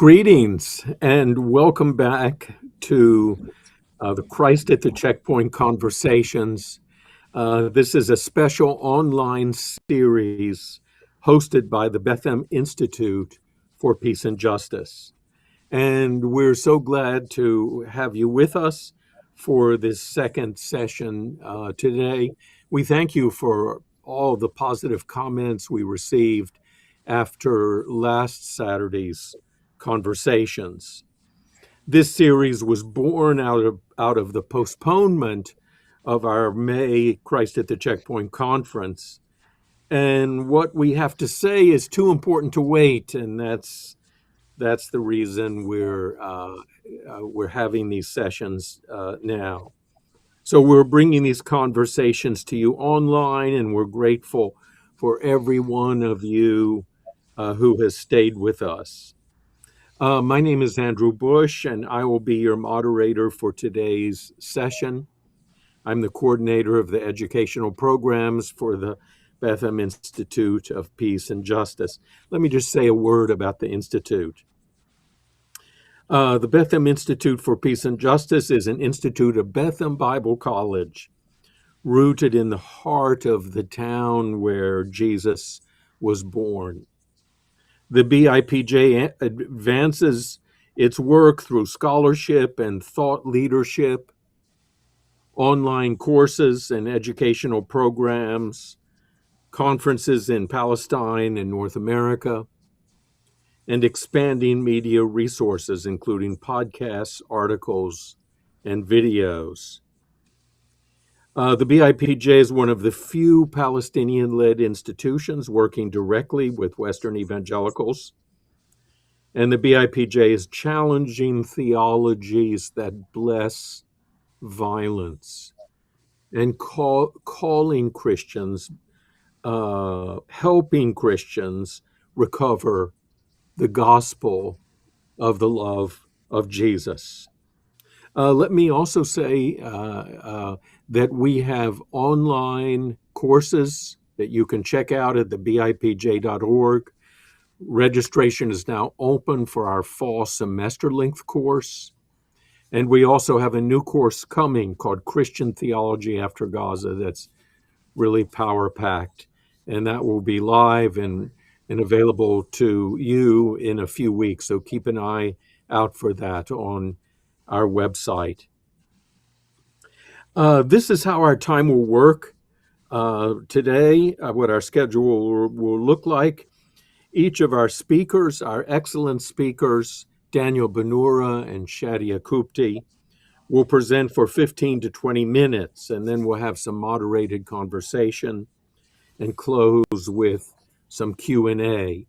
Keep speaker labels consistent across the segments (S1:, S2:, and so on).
S1: Greetings and welcome back to the Christ at the Checkpoint Conversations. This is a special online series hosted by the Bethlehem Institute for Peace and Justice. And we're so glad to have you with us for this second session today. We thank you for all the positive comments we received after last Saturday's conversations. This series was born out of the postponement of our May Christ at the Checkpoint conference. And what we have to say is too important to wait, and that's the reason we're having these sessions now. So we're bringing these conversations to you online, and we're grateful for every one of you who has stayed with us. My name is Andrew Bush, and I will be your moderator for today's session. I'm the coordinator of the educational programs for the Bethlehem Institute of Peace and Justice. Let me just say a word about the Institute. The Bethlehem Institute for Peace and Justice is an institute of Bethlehem Bible College, rooted in the heart of the town where Jesus was born. The BIPJ advances its work through scholarship and thought leadership, online courses and educational programs, conferences in Palestine and North America, and expanding media resources, including podcasts, articles, and videos. The BIPJ is one of the few Palestinian-led institutions working directly with Western evangelicals. And the BIPJ is challenging theologies that bless violence and calling Christians, helping Christians recover the gospel of the love of Jesus. Let me also say that we have online courses that you can check out at the bipj.org. Registration is now open for our fall semester length course. And we also have a new course coming called Christian Theology After Gaza that's really power packed. And that will be live and available to you in a few weeks. So keep an eye out for that on our website. This is how our time will work today, what our schedule will look like. Each of our speakers, our excellent speakers, Daniel Bannoura and Shadia Qubti, will present for 15 to 20 minutes, and then we'll have some moderated conversation and close with some Q&A.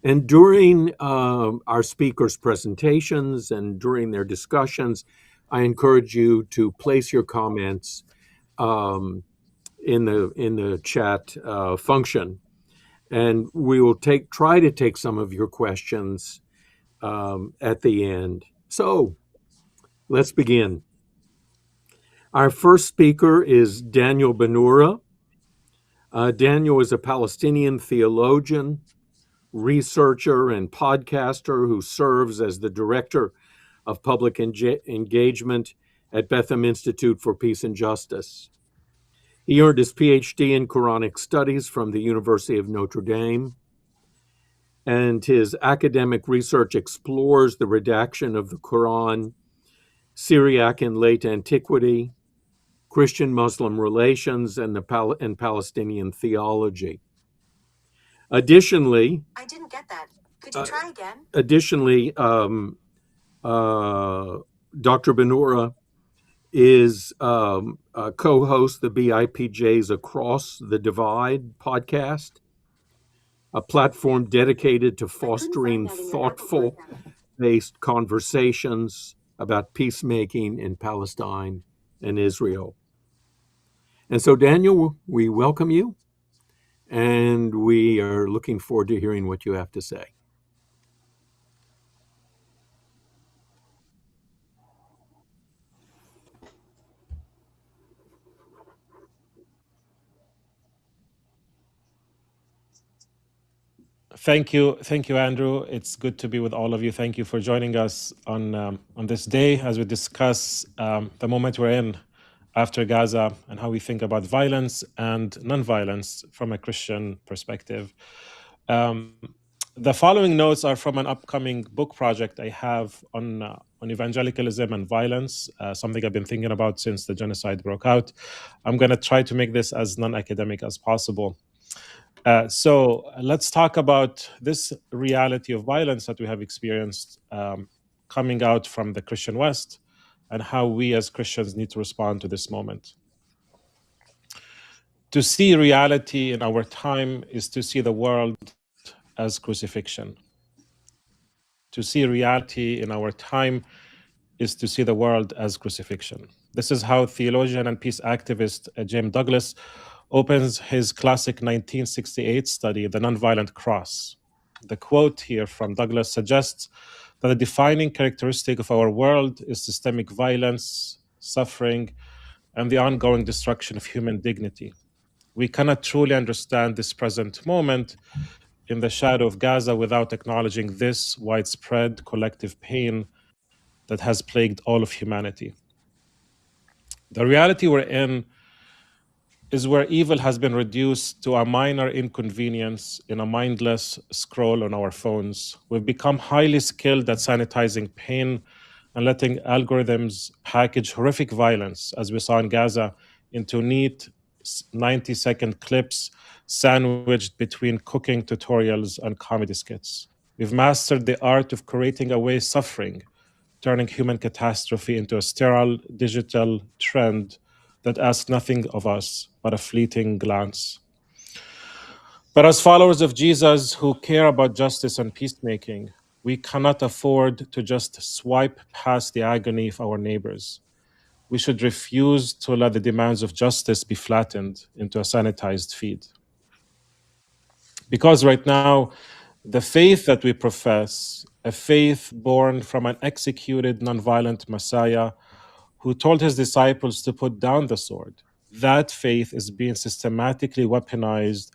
S1: And during our speakers' presentations and during their discussions, I encourage you to place your comments in the chat function. And we will try to take some of your questions at the end. So let's begin. Our first speaker is Daniel Bannoura. Daniel is a Palestinian theologian, researcher, and podcaster who serves as the director of public engagement at Bethlehem Institute for Peace and Justice. He earned his PhD in Quranic Studies from the University of Notre Dame, and his academic research explores the redaction of the Quran, Syriac and late antiquity, Christian-Muslim relations, and Palestinian theology. Additionally,
S2: I didn't get that. Could you try again?
S1: Additionally, Dr. Bannoura is co-host the BIPJ's Across the Divide podcast, a platform dedicated to fostering thoughtful-based conversations about peacemaking in Palestine and Israel. And so, Daniel, we welcome you, and we are looking forward to hearing what you have to say.
S3: Thank you, Andrew. It's good to be with all of you. Thank you for joining us on this day as we discuss the moment we're in after Gaza and how we think about violence and nonviolence from a Christian perspective. Um, the following notes are from an upcoming book project I have on evangelicalism and violence, something I've been thinking about since the genocide broke out. I'm going to try to make this as non-academic as possible. So let's talk about this reality of violence that we have experienced coming out from the Christian West and how we as Christians need to respond to this moment. To see reality in our time is to see the world as crucifixion. To see reality in our time is to see the world as crucifixion. This is how theologian and peace activist James Douglas opens his classic 1968 study, The Nonviolent Cross. The quote here from Douglas suggests that the defining characteristic of our world is systemic violence, suffering, and the ongoing destruction of human dignity. We cannot truly understand this present moment in the shadow of Gaza without acknowledging this widespread collective pain that has plagued all of humanity. The reality we're in is where evil has been reduced to a minor inconvenience in a mindless scroll on our phones. We've become highly skilled at sanitizing pain and letting algorithms package horrific violence, as we saw in Gaza, into neat 90-second clips sandwiched between cooking tutorials and comedy skits. We've mastered the art of creating away suffering, turning human catastrophe into a sterile digital trend that asks nothing of us but a fleeting glance. But as followers of Jesus who care about justice and peacemaking, we cannot afford to just swipe past the agony of our neighbors. We should refuse to let the demands of justice be flattened into a sanitized feed. Because right now, the faith that we profess, a faith born from an executed nonviolent Messiah who told his disciples to put down the sword, that faith is being systematically weaponized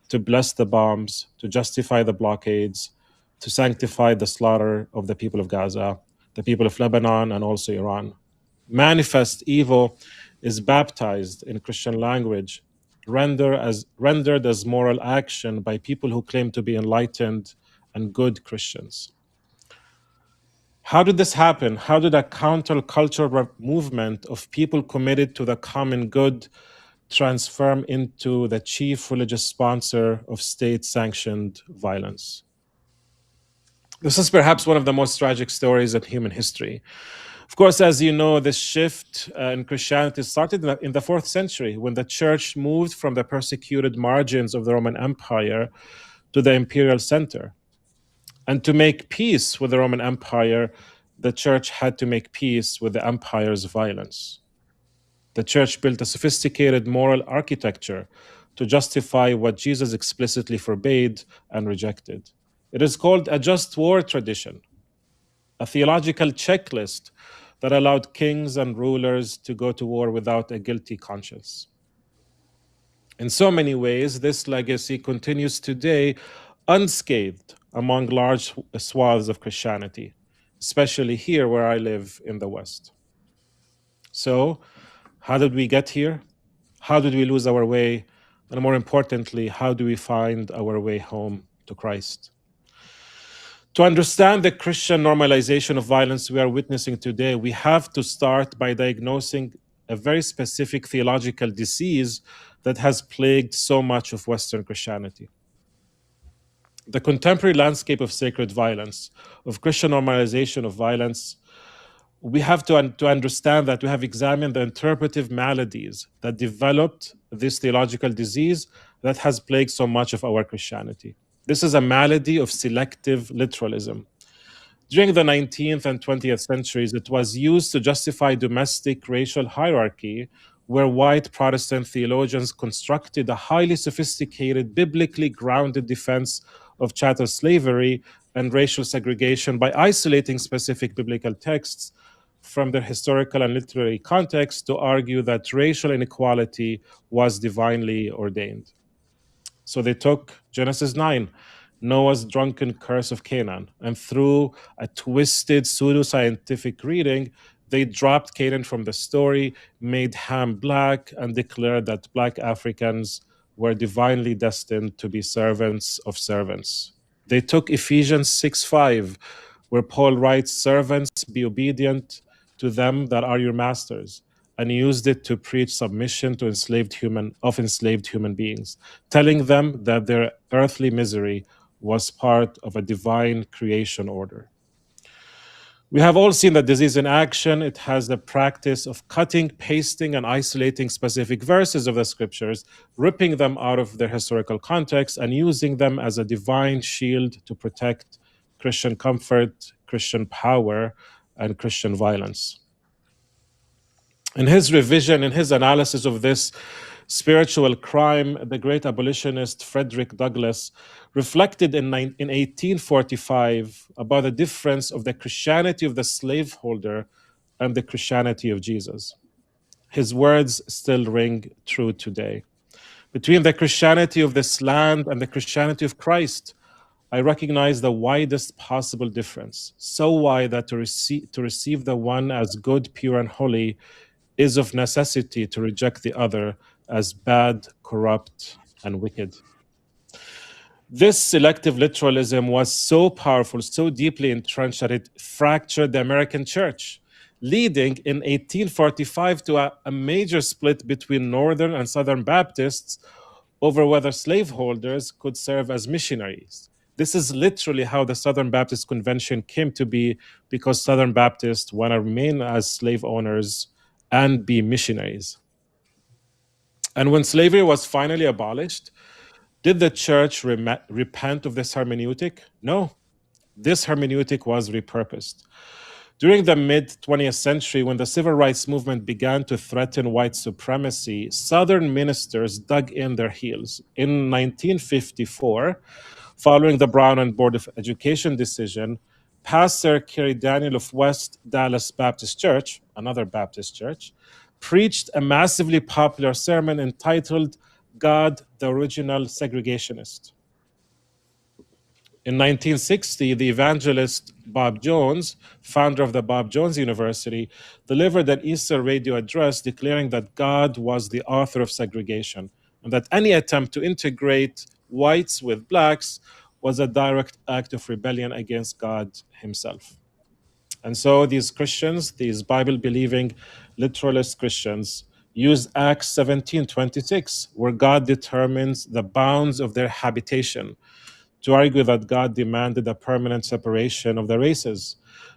S3: to bless the bombs, to justify the blockades, to sanctify the slaughter of the people of Gaza, the people of Lebanon, and also Iran. Manifest evil is baptized in Christian language, rendered as moral action by people who claim to be enlightened and good Christians. How did this happen? How did a countercultural movement of people committed to the common good transform into the chief religious sponsor of state-sanctioned violence? This is perhaps one of the most tragic stories in human history. Of course, as you know, this shift in Christianity started in the 4th century when the church moved from the persecuted margins of the Roman Empire to the imperial center. And to make peace with the Roman Empire, the church had to make peace with the empire's violence. The church built a sophisticated moral architecture to justify what Jesus explicitly forbade and rejected. It is called a just war tradition, a theological checklist that allowed kings and rulers to go to war without a guilty conscience. In so many ways, this legacy continues today unscathed among large swaths of Christianity, especially here where I live in the West. So, how did we get here? How did we lose our way? And more importantly, how do we find our way home to Christ? To understand the Christian normalization of violence we are witnessing today, we have to start by diagnosing a very specific theological disease that has plagued so much of Western Christianity. The contemporary landscape of sacred violence, of Christian normalization of violence, we have to understand that we have examined the interpretive maladies that developed this theological disease that has plagued so much of our Christianity. This is a malady of selective literalism. During the 19th and 20th centuries, it was used to justify domestic racial hierarchy, where white Protestant theologians constructed a highly sophisticated, biblically grounded defense of chattel slavery and racial segregation by isolating specific biblical texts from their historical and literary context to argue that racial inequality was divinely ordained. So they took Genesis 9, Noah's drunken curse of Canaan. And through a twisted pseudoscientific reading, they dropped Canaan from the story, made Ham black, and declared that black Africans were divinely destined to be servants of servants. They took Ephesians 6:5, where Paul writes, "Servants, be obedient to them that are your masters," and used it to preach submission to enslaved human beings, telling them that their earthly misery was part of a divine creation order. We have all seen the disease in action. It has the practice of cutting, pasting, and isolating specific verses of the scriptures, ripping them out of their historical context, and using them as a divine shield to protect Christian comfort, Christian power, and Christian violence. In his revision, in his analysis of this spiritual crime, the great abolitionist Frederick Douglass reflected in 1845 about the difference of the Christianity of the slaveholder and the Christianity of Jesus. His words still ring true today. Between the Christianity of this land and the Christianity of Christ, I recognize the widest possible difference, so wide that to receive the one as good, pure, and holy is of necessity to reject the other as bad, corrupt, and wicked. This selective literalism was so powerful, so deeply entrenched that it fractured the American church, leading in 1845 to a major split between Northern and Southern Baptists over whether slaveholders could serve as missionaries. This is literally how the Southern Baptist Convention came to be, because Southern Baptists want to remain as slave owners and be missionaries. And when slavery was finally abolished, did the church repent of this hermeneutic? No. This hermeneutic was repurposed. During the mid-20th century, when the civil rights movement began to threaten white supremacy, Southern ministers dug in their heels. In 1954, following the Brown and Board of Education decision, Pastor Kerry Daniel of West Dallas Baptist Church, another Baptist church, preached a massively popular sermon entitled "God, the Original Segregationist." In 1960, the evangelist Bob Jones, founder of the Bob Jones University, delivered an Easter radio address declaring that God was the author of segregation and that any attempt to integrate whites with blacks was a direct act of rebellion against God himself. And so these Christians, these Bible-believing literalist Christians, use Acts 17:26, where God determines the bounds of their habitation, to argue that God demanded a permanent separation of the races.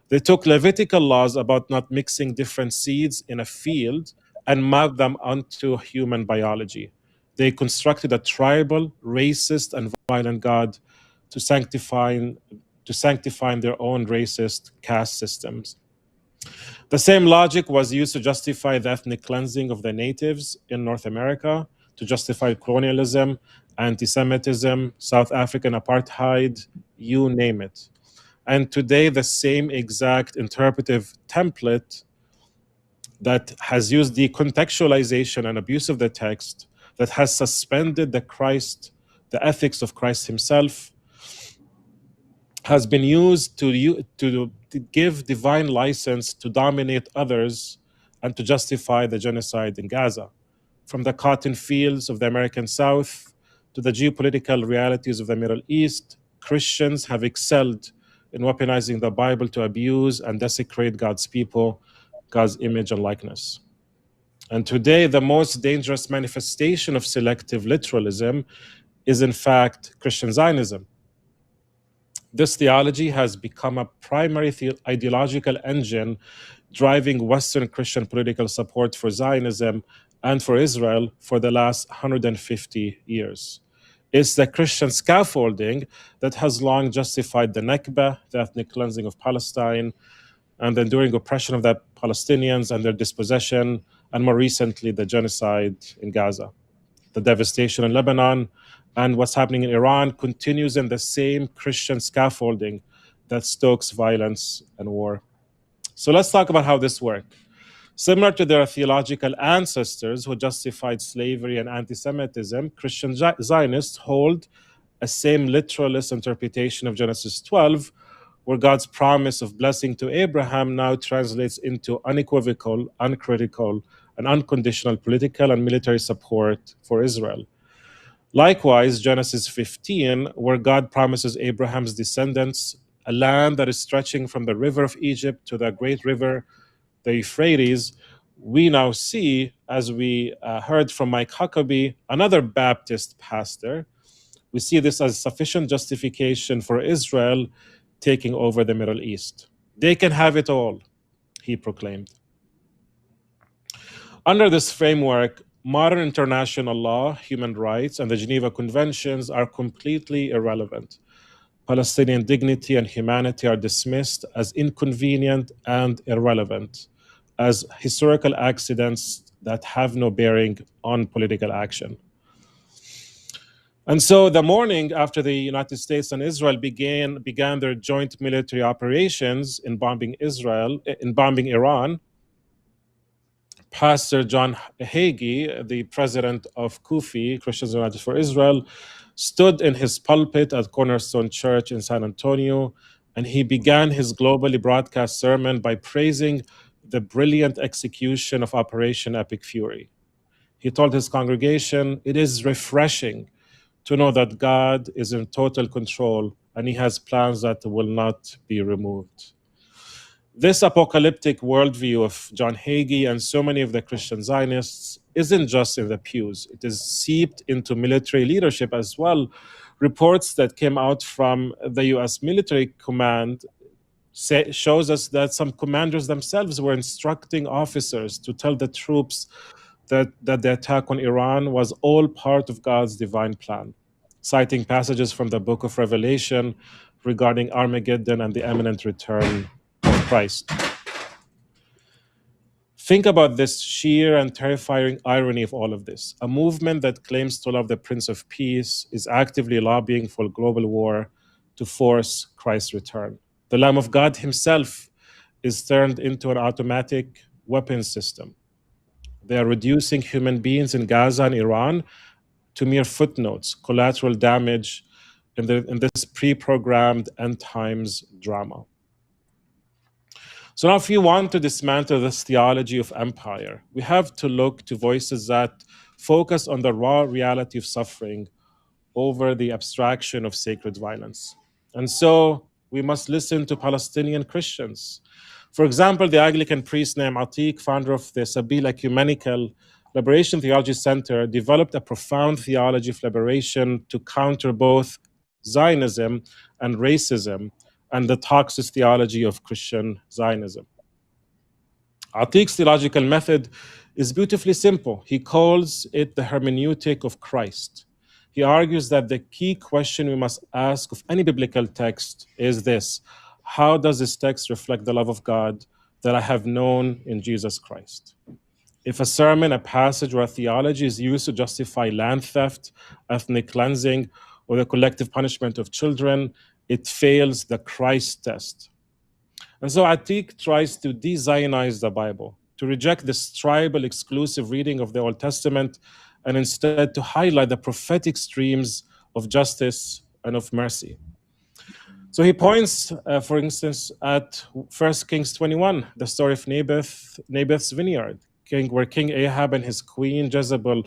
S3: They took Levitical laws about not mixing different seeds in a field and mapped them onto human biology. They constructed a tribal, racist, and violent God to sanctify their own racist caste systems. The same logic was used to justify the ethnic cleansing of the natives in North America, to justify colonialism, anti-Semitism, South African apartheid, you name it. And today, the same exact interpretive template that has used decontextualization and abuse of the text, that has suspended the ethics of Christ himself, has been used to give divine license to dominate others and to justify the genocide in Gaza. From the cotton fields of the American South to the geopolitical realities of the Middle East, Christians have excelled in weaponizing the Bible to abuse and desecrate God's people, God's image and likeness. And today, the most dangerous manifestation of selective literalism is, in fact, Christian Zionism. This theology has become a primary ideological engine driving Western Christian political support for Zionism and for Israel for the last 150 years. It's the Christian scaffolding that has long justified the Nakba, the ethnic cleansing of Palestine, and the enduring oppression of the Palestinians and their dispossession, and more recently, the genocide in Gaza. The devastation in Lebanon and what's happening in Iran continues in the same Christian scaffolding that stokes violence and war. So let's talk about how this worked. Similar to their theological ancestors who justified slavery and anti-Semitism, Christian Zionists hold a same literalist interpretation of Genesis 12, where God's promise of blessing to Abraham now translates into unequivocal, uncritical, and unconditional political and military support for Israel. Likewise, Genesis 15, where God promises Abraham's descendants a land that is stretching from the river of Egypt to the great river, the Euphrates, we now see, as we heard from Mike Huckabee, another Baptist pastor, we see this as sufficient justification for Israel taking over the Middle East. They can have it all, he proclaimed. Under this framework, modern international law, human rights, and the Geneva Conventions are completely irrelevant. Palestinian dignity and humanity are dismissed as inconvenient and irrelevant, as historical accidents that have no bearing on political action. And so the morning after the United States and Israel began their joint military operations in bombing Iran, Pastor John Hagee, the president of Qubti, Christians United for Israel, stood in his pulpit at Cornerstone Church in San Antonio, and he began his globally broadcast sermon by praising the brilliant execution of Operation Epic Fury. He told his congregation, "It is refreshing to know that God is in total control and he has plans that will not be removed." This apocalyptic worldview of John Hagee and so many of the Christian Zionists isn't just in the pews. It is seeped into military leadership as well. Reports that came out from the US military command shows us that some commanders themselves were instructing officers to tell the troops that the attack on Iran was all part of God's divine plan, citing passages from the book of Revelation regarding Armageddon and the imminent return of Christ. Think about this sheer and terrifying irony of all of this. A movement that claims to love the Prince of Peace is actively lobbying for global war to force Christ's return. The Lamb of God himself is turned into an automatic weapons system. They are reducing human beings in Gaza and Iran to mere footnotes, collateral damage in this pre-programmed end times drama. So now if you want to dismantle this theology of empire, we have to look to voices that focus on the raw reality of suffering over the abstraction of sacred violence. And so we must listen to Palestinian Christians. For example, the Anglican priest named Atiq, founder of the Sabil Ecumenical Liberation Theology Center, developed a profound theology of liberation to counter both Zionism and racism and the toxic theology of Christian Zionism. Atiq's theological method is beautifully simple. He calls it the hermeneutic of Christ. He argues that the key question we must ask of any biblical text is this: how does this text reflect the love of God that I have known in Jesus Christ? If a sermon, a passage, or a theology is used to justify land theft, ethnic cleansing, or the collective punishment of children, it fails the Christ test. And so Atiq tries to de-Zionize the Bible, to reject this tribal exclusive reading of the Old Testament, and instead to highlight the prophetic streams of justice and of mercy. So he points, for instance, at 1 Kings 21, the story of Naboth's vineyard, where King Ahab and his queen Jezebel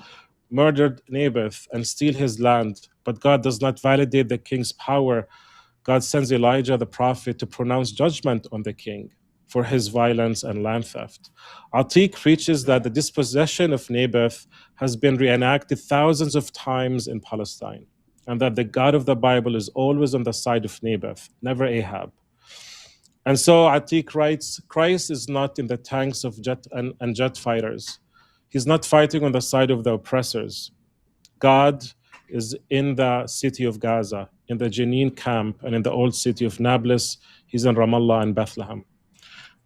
S3: murdered Naboth and steal his land, but God does not validate the king's power. God sends Elijah the prophet to pronounce judgment on the king for his violence and land theft. Atiq preaches that the dispossession of Naboth has been reenacted thousands of times in Palestine, and that the God of the Bible is always on the side of Naboth, never Ahab. And so Atiq writes, Christ is not in the tanks of jet fighters. He's not fighting on the side of the oppressors. God is in the city of Gaza, in the Jenin camp, and in the old city of Nablus. He's in Ramallah and Bethlehem.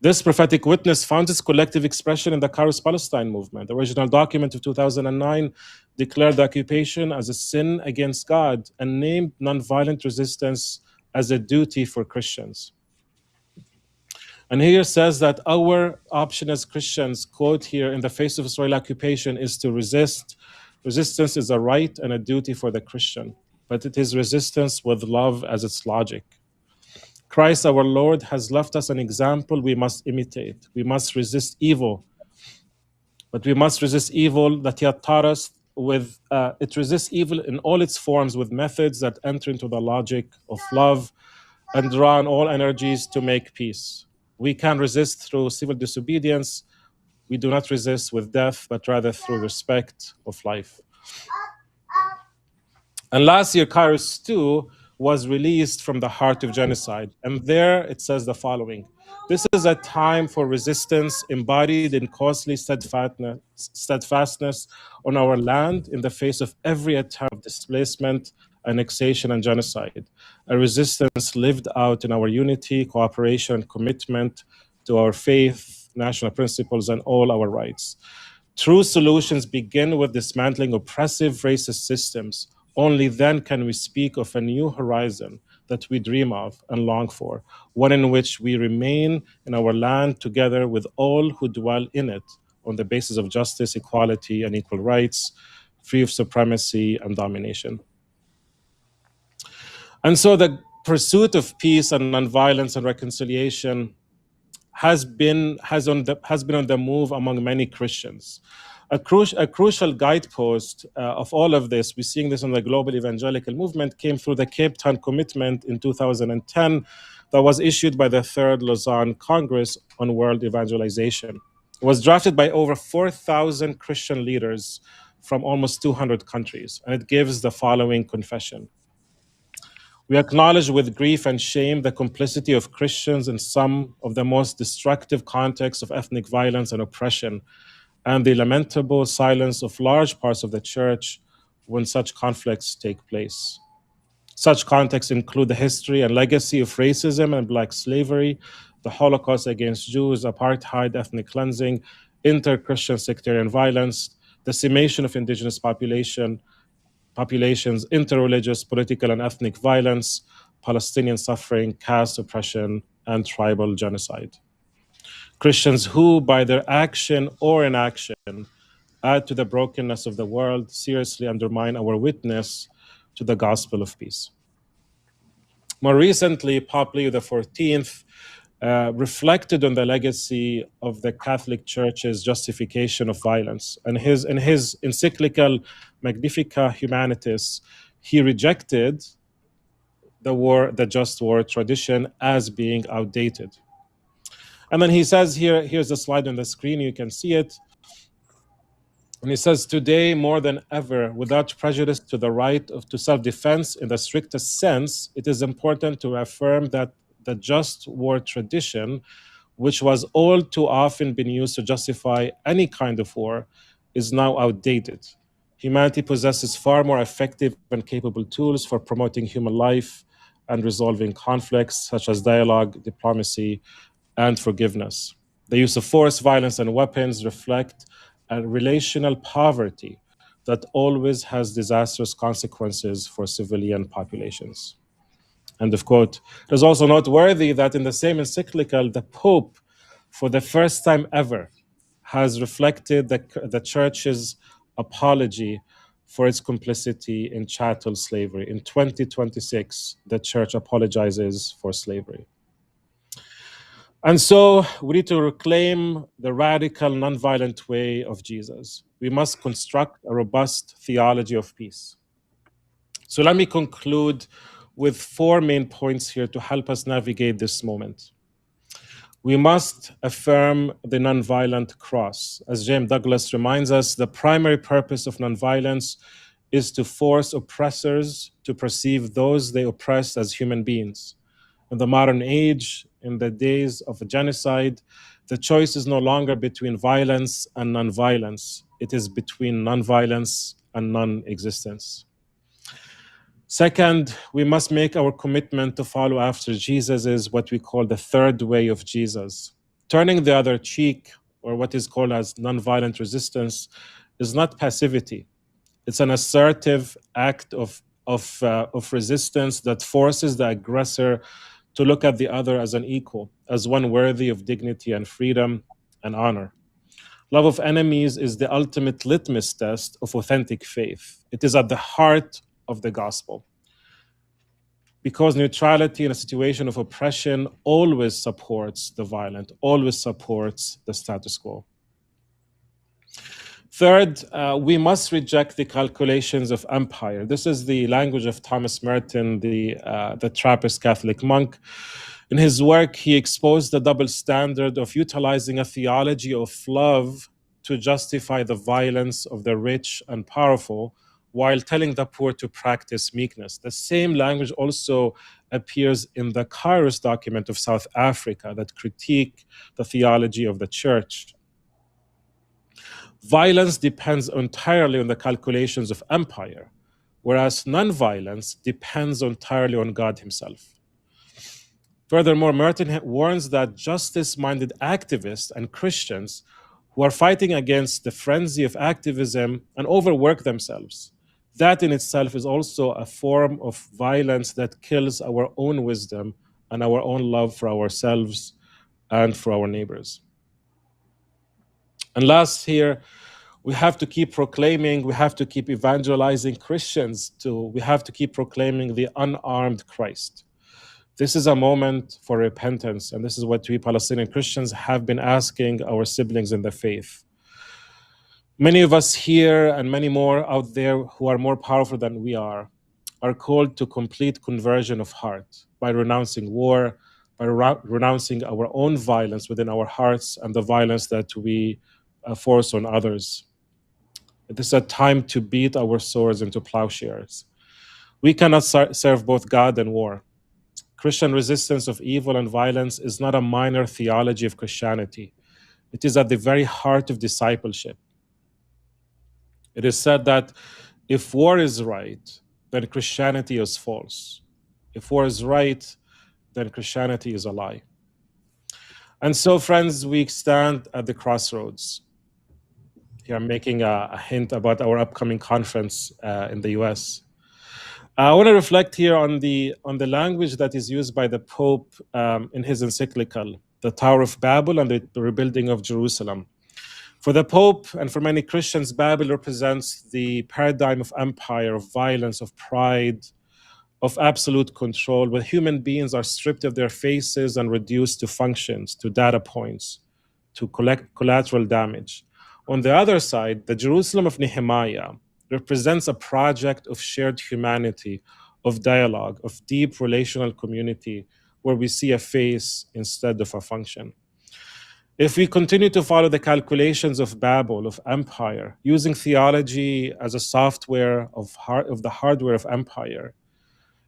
S3: This prophetic witness found its collective expression in the Kairos Palestine movement. The original document of 2009 declared the occupation as a sin against God and named nonviolent resistance as a duty for Christians. And here says that our option as Christians, quote here, in the face of Israeli occupation is to resist. Resistance is a right and a duty for the Christian. but it is resistance with love as its logic. Christ our Lord has left us an example we must imitate. We must resist evil, but we must resist evil that he had taught us with, it resists evil in all its forms with methods that enter into the logic of love and draw on all energies to make peace. We can resist through civil disobedience. We do not resist with death, but rather through respect of life. And last year, Khair 2 was released from the heart of genocide. And there it says the following: this is a time for resistance embodied in costly steadfastness on our land in the face of every attempt of displacement, annexation, and genocide. A resistance lived out in our unity, cooperation, and commitment to our faith, national principles, and all our rights. True solutions begin with dismantling oppressive racist systems. Only then can we speak of a new horizon that we dream of and long for, one in which we remain in our land together with all who dwell in it on the basis of justice, equality, and equal rights, free of supremacy and domination. And so the pursuit of peace and nonviolence and reconciliation has been on the move among many Christians. A crucial guidepost of all of this, we're seeing this in the global evangelical movement, came through the Cape Town Commitment in 2010 that was issued by the Third Lausanne Congress on World Evangelization. It was drafted by over 4,000 Christian leaders from almost 200 countries, and it gives the following confession. We acknowledge with grief and shame the complicity of Christians in some of the most destructive contexts of ethnic violence and oppression, and the lamentable silence of large parts of the church when such conflicts take place. Such contexts include the history and legacy of racism and Black slavery, the Holocaust against Jews, apartheid, ethnic cleansing, inter-Christian sectarian violence, decimation of indigenous populations, interreligious, political, and ethnic violence, Palestinian suffering, caste oppression, and tribal genocide. Christians who, by their action or inaction, add to the brokenness of the world, seriously undermine our witness to the gospel of peace. More recently, Pope Leo XIV reflected on the legacy of the Catholic Church's justification of violence. And in his encyclical Magnificat Humanitas, he rejected the just war tradition as being outdated. And then he says here's a slide on the screen, you can see it. And he says, today, more than ever, without prejudice to the right to self-defense in the strictest sense, it is important to affirm that the just war tradition, which was all too often been used to justify any kind of war, is now outdated. Humanity possesses far more effective and capable tools for promoting human life and resolving conflicts, such as dialogue, diplomacy, and forgiveness. The use of force, violence, and weapons reflect a relational poverty that always has disastrous consequences for civilian populations. End of quote. It is also noteworthy that in the same encyclical, the Pope, for the first time ever, has reflected the Church's apology for its complicity in chattel slavery. In 2026, the Church apologizes for slavery. And so we need to reclaim the radical, nonviolent way of Jesus. We must construct a robust theology of peace. So let me conclude with 4 main points here to help us navigate this moment. We must affirm the nonviolent cross. As James Douglas reminds us, the primary purpose of nonviolence is to force oppressors to perceive those they oppress as human beings. In the modern age, in the days of genocide, the choice is no longer between violence and nonviolence. It is between nonviolence and non-existence. Second, we must make our commitment to follow after Jesus is what we call the third way of Jesus. Turning the other cheek, or what is called as nonviolent resistance, is not passivity. It's an assertive act of resistance that forces the aggressor to look at the other as an equal, as one worthy of dignity and freedom and honor. Love of enemies is the ultimate litmus test of authentic faith. It is at the heart of the gospel. because neutrality in a situation of oppression always supports the violent, always supports the status quo. Third, we must reject the calculations of empire. This is the language of Thomas Merton, the Trappist Catholic monk. In his work, he exposed the double standard of utilizing a theology of love to justify the violence of the rich and powerful, while telling the poor to practice meekness. The same language also appears in the Khair document of South Africa that critique the theology of the church. Violence depends entirely on the calculations of empire, whereas nonviolence depends entirely on God himself. Furthermore, Merton warns that justice-minded activists and Christians who are fighting against the frenzy of activism and overwork themselves, that in itself is also a form of violence that kills our own wisdom and our own love for ourselves and for our neighbors. And last here, we have to keep proclaiming, we have to keep evangelizing Christians we have to keep proclaiming the unarmed Christ. This is a moment for repentance, and this is what we Palestinian Christians have been asking our siblings in the faith. Many of us here and many more out there who are more powerful than we are called to complete conversion of heart by renouncing war, by renouncing our own violence within our hearts and the violence that we force on others. This is a time to beat our swords into plowshares. We cannot serve both God and war. Christian resistance of evil and violence is not a minor theology of Christianity. It is at the very heart of discipleship. It is said that if war is right, then Christianity is false. If war is right, then Christianity is a lie. And so, friends, we stand at the crossroads. Here I'm making a hint about our upcoming conference in the US. I want to reflect here on the language that is used by the Pope in his encyclical, The Tower of Babel and the Rebuilding of Jerusalem. For the Pope and for many Christians, Babel represents the paradigm of empire, of violence, of pride, of absolute control, where human beings are stripped of their faces and reduced to functions, to data points, to collect collateral damage. On the other side, the Jerusalem of Nehemiah represents a project of shared humanity, of dialogue, of deep relational community, where we see a face instead of a function. If we continue to follow the calculations of Babel, of empire, using theology as a software of the hardware of empire,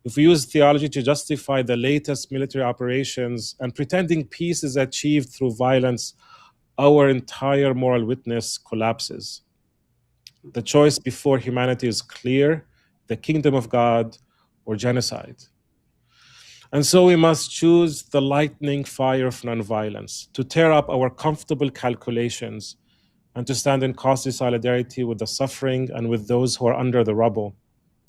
S3: if we use theology to justify the latest military operations and pretending peace is achieved through violence, our entire moral witness collapses. The choice before humanity is clear: the kingdom of God or genocide. And so we must choose the lightning fire of nonviolence, to tear up our comfortable calculations and to stand in costly solidarity with the suffering and with those who are under the rubble.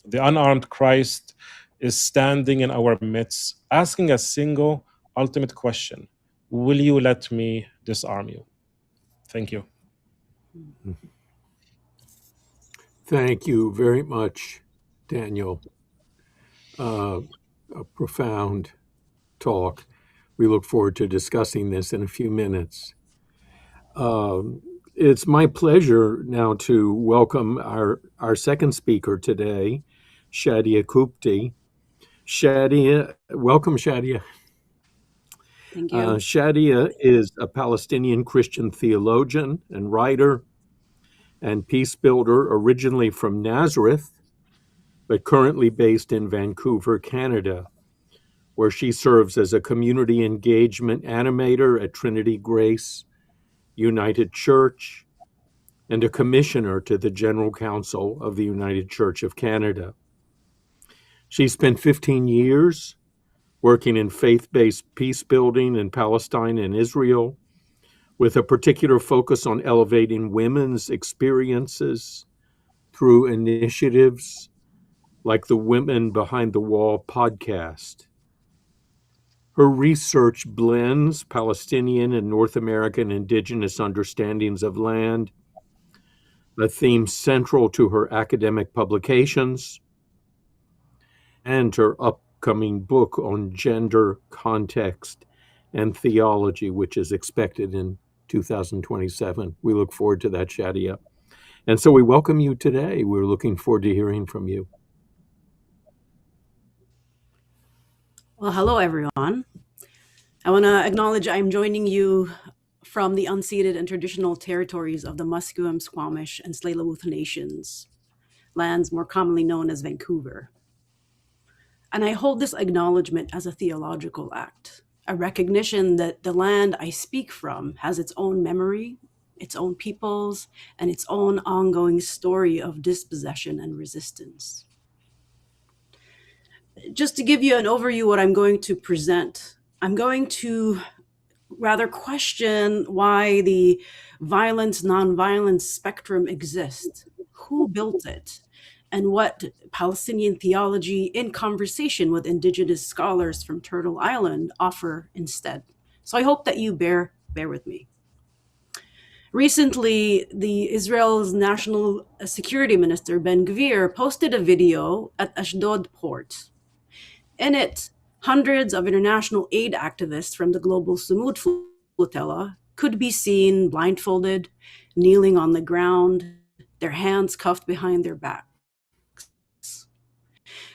S3: The unarmed Christ is standing in our midst, asking a single ultimate question: will you let me disarm you? Thank you.
S1: Thank you very much, Daniel. A profound talk. We look forward to discussing this in a few minutes. It's my pleasure now to welcome our second speaker today, Shadia Qubti. Shadia, welcome, Shadia.
S4: Thank you.
S1: Shadia is a Palestinian Christian theologian and writer and peace builder, originally from Nazareth, but currently based in Vancouver, Canada, where she serves as a community engagement animator at Trinity Grace United Church and a commissioner to the General Council of the United Church of Canada. She spent 15 years working in faith-based peace building in Palestine and Israel, with a particular focus on elevating women's experiences through initiatives like the Women Behind the Wall podcast. Her research blends Palestinian and North American indigenous understandings of land, a theme central to her academic publications, and her upcoming upcoming book on gender, context, and theology, which is expected in 2027. We look forward to that, Shadia. And so we welcome you today. We're looking forward to hearing from you.
S4: Well, hello, everyone. I want to acknowledge I'm joining you from the unceded and traditional territories of the Musqueam, Squamish, and Tsleil-Waututh nations, lands more commonly known as Vancouver. And I hold this acknowledgement as a theological act, a recognition that the land I speak from has its own memory, its own peoples, and its own ongoing story of dispossession and resistance. Just to give you an overview what I'm going to present, I'm going to rather question why the violence nonviolence spectrum exists, who built it, and what Palestinian theology in conversation with indigenous scholars from Turtle Island offer instead. So I hope that you bear with me. Recently, the Israel's national security minister, Ben-Gvir, posted a video at Ashdod port. In it, hundreds of international aid activists from the global Sumud flotilla could be seen blindfolded, kneeling on the ground, their hands cuffed behind their backs.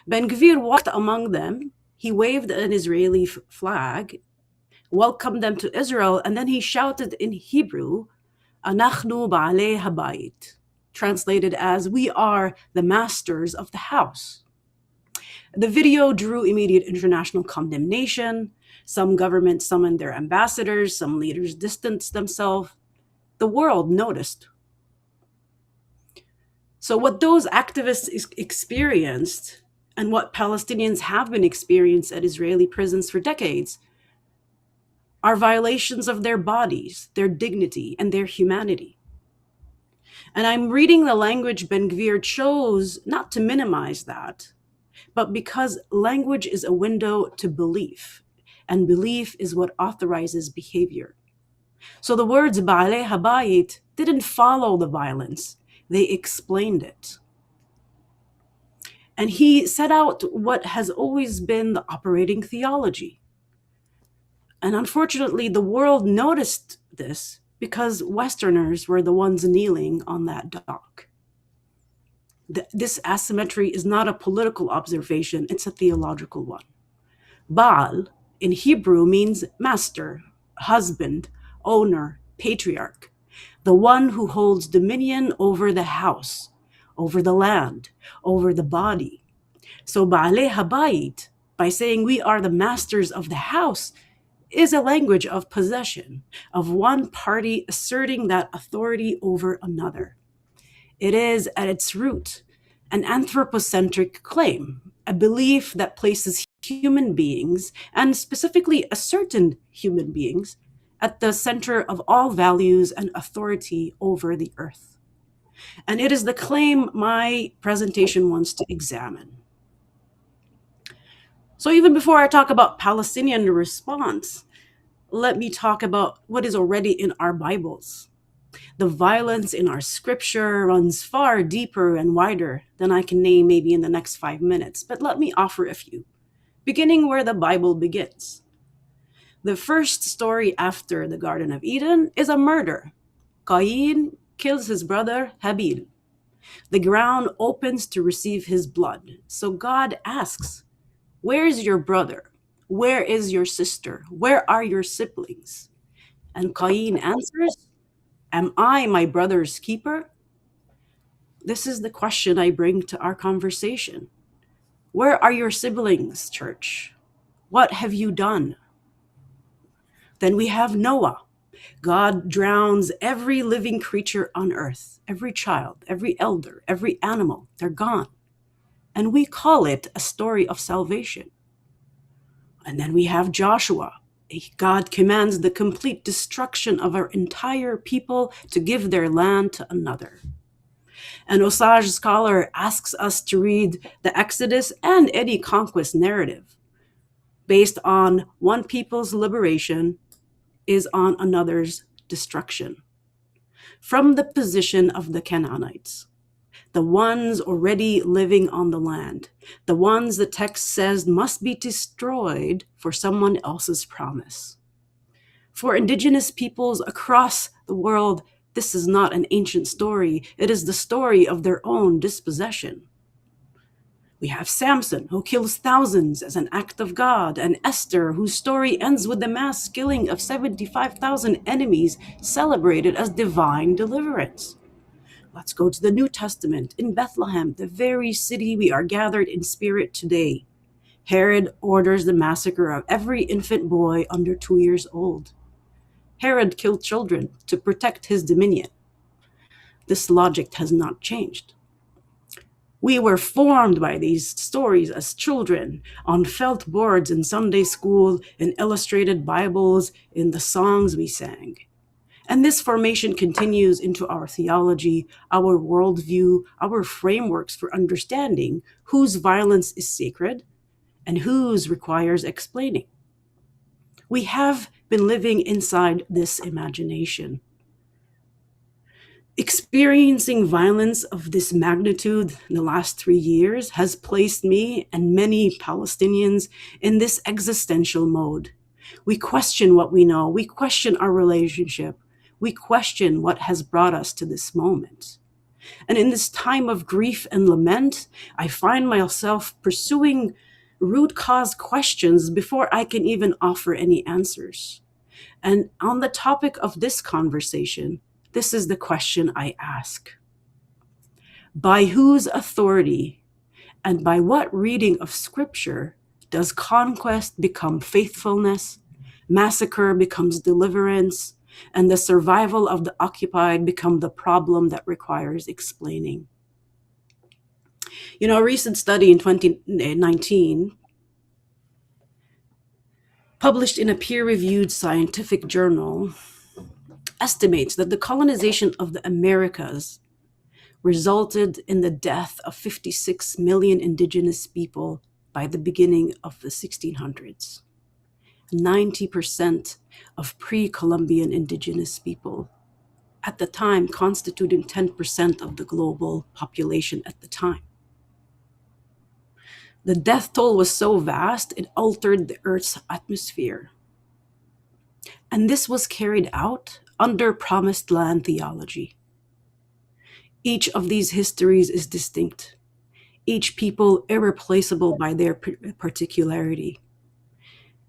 S4: Ben-Gvir walked among them. He waved an Israeli flag, welcomed them to Israel, and then he shouted in Hebrew, "Anachnu ba'alei habayit," translated as, "We are the masters of the house." The video drew immediate international condemnation. Some governments summoned their ambassadors, some leaders distanced themselves. The world noticed. So what those activists experienced and what Palestinians have been experiencing at Israeli prisons for decades are violations of their bodies, their dignity, and their humanity. And I'm reading the language Ben-Gvir chose not to minimize that, but because language is a window to belief, and belief is what authorizes behavior. So the words Ba'alei Habayit didn't follow the violence, they explained it. And he set out what has always been the operating theology. And unfortunately, the world noticed this because Westerners were the ones kneeling on that dock. This asymmetry is not a political observation, it's a theological one. Baal in Hebrew means master, husband, owner, patriarch, the one who holds dominion over the house, over the land, over the body. So Ba'alei Habayit, by saying we are the masters of the house, is a language of possession, of one party asserting that authority over another. It is, at its root, an anthropocentric claim, a belief that places human beings, and specifically a certain human beings, at the center of all values and authority over the earth. And it is the claim my presentation wants to examine. So even before I talk about Palestinian response, let me talk about what is already in our Bibles. The violence in our scripture runs far deeper and wider than I can name maybe in the next 5 minutes, but let me offer a few, beginning where the Bible begins. The first story after the Garden of Eden is a murder. Cain kills his brother Habil. The ground opens to receive his blood. So God asks, "Where is your brother? Where is your sister? Where are your siblings?" And Cain answers, "Am I my brother's keeper?" This is the question I bring to our conversation. Where are your siblings, church? What have you done? Then we have Noah. God drowns every living creature on earth, every child, every elder, every animal. They're gone. And we call it a story of salvation. And then we have Joshua. God commands the complete destruction of our entire people to give their land to another. An Osage scholar asks us to read the Exodus and any conquest narrative based on one people's liberation is on another's destruction. From the position of the Canaanites, the ones already living on the land, the ones the text says must be destroyed for someone else's promise. For indigenous peoples across the world, this is not an ancient story. It is the story of their own dispossession. We have Samson, who kills thousands as an act of God, and Esther, whose story ends with the mass killing of 75,000 enemies celebrated as divine deliverance. Let's go to the New Testament. In Bethlehem, the very city we are gathered in spirit today, Herod orders the massacre of every infant boy under 2 years old. Herod killed children to protect his dominion. This logic has not changed. We were formed by these stories as children on felt boards in Sunday school, in illustrated Bibles, in the songs we sang. And this formation continues into our theology, our worldview, our frameworks for understanding whose violence is sacred and whose requires explaining. We have been living inside this imagination. Experiencing violence of this magnitude in the last 3 years has placed me and many Palestinians in this existential mode. We question what we know. We question our relationship. We question what has brought us to this moment. And in this time of grief and lament, I find myself pursuing root cause questions before I can even offer any answers. And on the topic of this conversation, this is the question I ask. By whose authority and by what reading of Scripture does conquest become faithfulness, massacre becomes deliverance, and the survival of the occupied become the problem that requires explaining? A recent study in 2019, published in a peer-reviewed scientific journal, estimates that the colonization of the Americas resulted in the death of 56 million indigenous people by the beginning of the 1600s. 90% of pre-Columbian indigenous people at the time constituting 10% of the global population at the time. The death toll was so vast, it altered the Earth's atmosphere. And this was carried out under promised land theology. Each of these histories is distinct, each people irreplaceable by their particularity.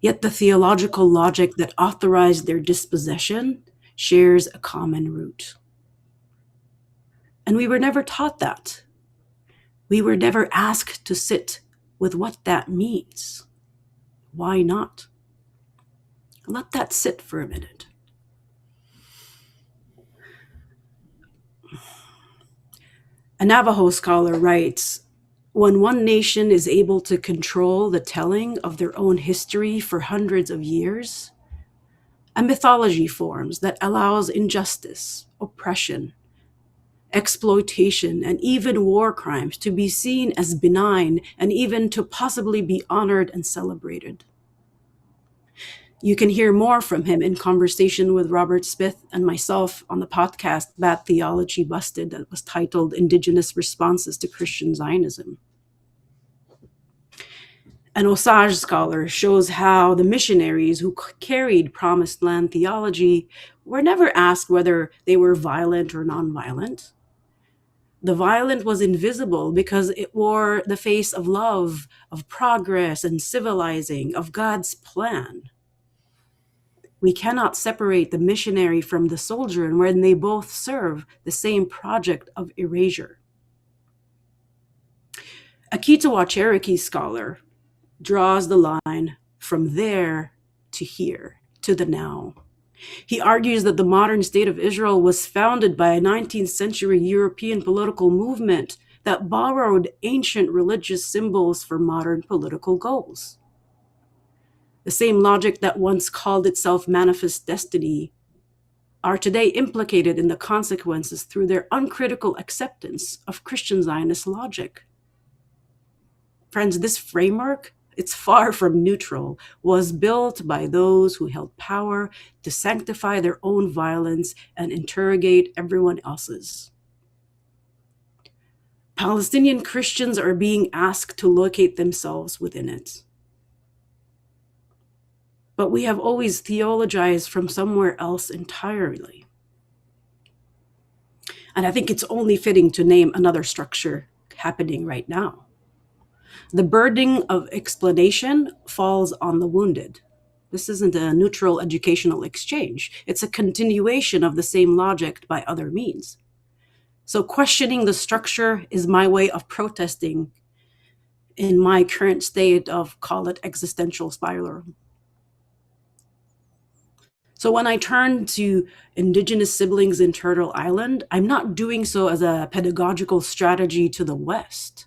S4: Yet the theological logic that authorized their dispossession shares a common root. And we were never taught that. We were never asked to sit with what that means. Why not? Let that sit for a minute. A Navajo scholar writes, when one nation is able to control the telling of their own history for hundreds of years, a mythology forms that allows injustice, oppression, exploitation, and even war crimes to be seen as benign and even to possibly be honored and celebrated. You can hear more from him in conversation with Robert Smith and myself on the podcast Bad Theology Busted that was titled Indigenous Responses to Christian Zionism. An Osage scholar shows how the missionaries who carried promised land theology were never asked whether they were violent or nonviolent. The violent was invisible because it wore the face of love, of progress and civilizing, of God's plan. We cannot separate the missionary from the soldier when they both serve the same project of erasure. A Kitawa Cherokee scholar draws the line from there to here, to the now. He argues that the modern state of Israel was founded by a 19th century European political movement that borrowed ancient religious symbols for modern political goals. The same logic that once called itself manifest destiny are today implicated in the consequences through their uncritical acceptance of Christian Zionist logic. Friends, this framework, it's far from neutral, was built by those who held power to sanctify their own violence and interrogate everyone else's. Palestinian Christians are being asked to locate themselves within it. But we have always theologized from somewhere else entirely. And I think it's only fitting to name another structure happening right now. The burden of explanation falls on the wounded. This isn't a neutral educational exchange. It's a continuation of the same logic by other means. So questioning the structure is my way of protesting in my current state of, call it, existential spiral. So when I turn to Indigenous siblings in Turtle Island, I'm not doing so as a pedagogical strategy to the West.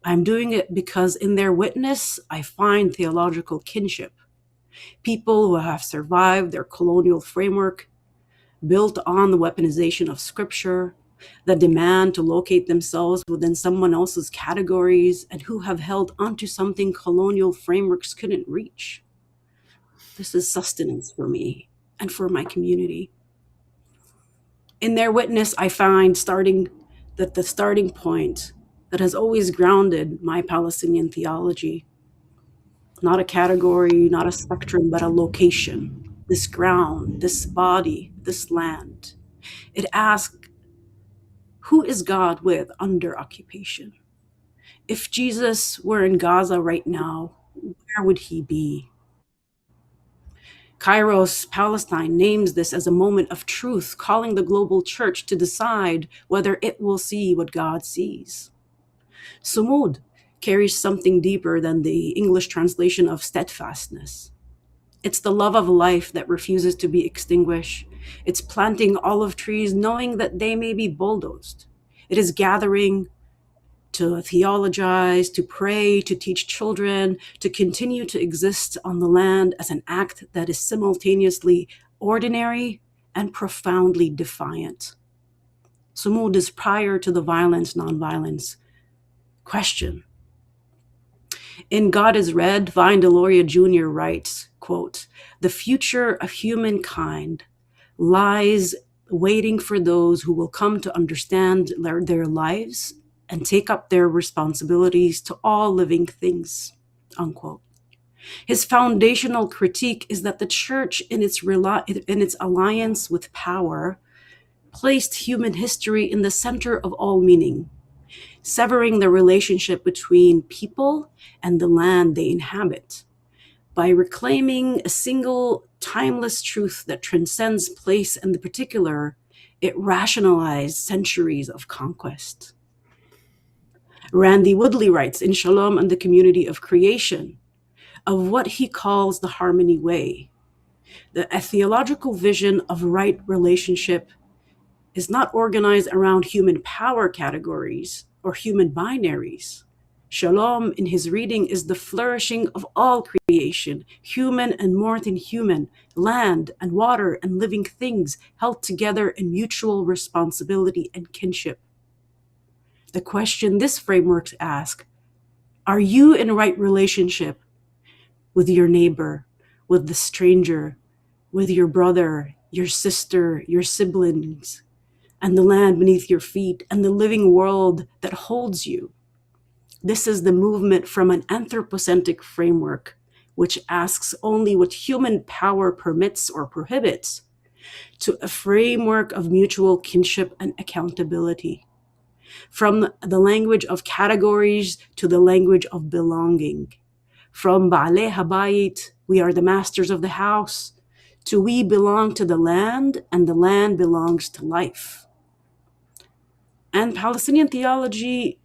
S4: I'm doing it because in their witness, I find theological kinship. People who have survived their colonial framework, built on the weaponization of scripture, the demand to locate themselves within someone else's categories, and who have held onto something colonial frameworks couldn't reach. This is sustenance for me and for my community. In their witness, I find that the starting point that has always grounded my Palestinian theology, not a category, not a spectrum, but a location, this ground, this body, this land. It asks, who is God with under occupation? If Jesus were in Gaza right now, where would he be? Kairos Palestine names this as a moment of truth, calling the global church to decide whether it will see what God sees. Sumud carries something deeper than the English translation of steadfastness. It's the love of life that refuses to be extinguished. It's planting olive trees knowing that they may be bulldozed. It is gathering to theologize, to pray, to teach children, to continue to exist on the land as an act that is simultaneously ordinary and profoundly defiant. Sumud is prior to the violence, nonviolence question. In God is Red, Vine Deloria Jr. writes, quote, "The future of humankind lies waiting for those who will come to understand their lives and take up their responsibilities to all living things," unquote. His foundational critique is that the church, in its alliance with power, placed human history in the center of all meaning, severing the relationship between people and the land they inhabit. By reclaiming a single timeless truth that transcends place and the particular, it rationalized centuries of conquest. Randy Woodley writes in Shalom and the Community of Creation of what he calls the harmony way. A theological vision of right relationship is not organized around human power categories or human binaries. Shalom, in his reading, is the flourishing of all creation, human and more than human, land and water and living things held together in mutual responsibility and kinship. The question this framework asks, are you in right relationship with your neighbor, with the stranger, with your brother, your sister, your siblings, and the land beneath your feet, and the living world that holds you? This is the movement from an anthropocentric framework, which asks only what human power permits or prohibits, to a framework of mutual kinship and accountability. From the language of categories to the language of belonging. From Ba'aleh Habayit, we are the masters of the house, to we belong to the land and the land belongs to life. And Palestinian theology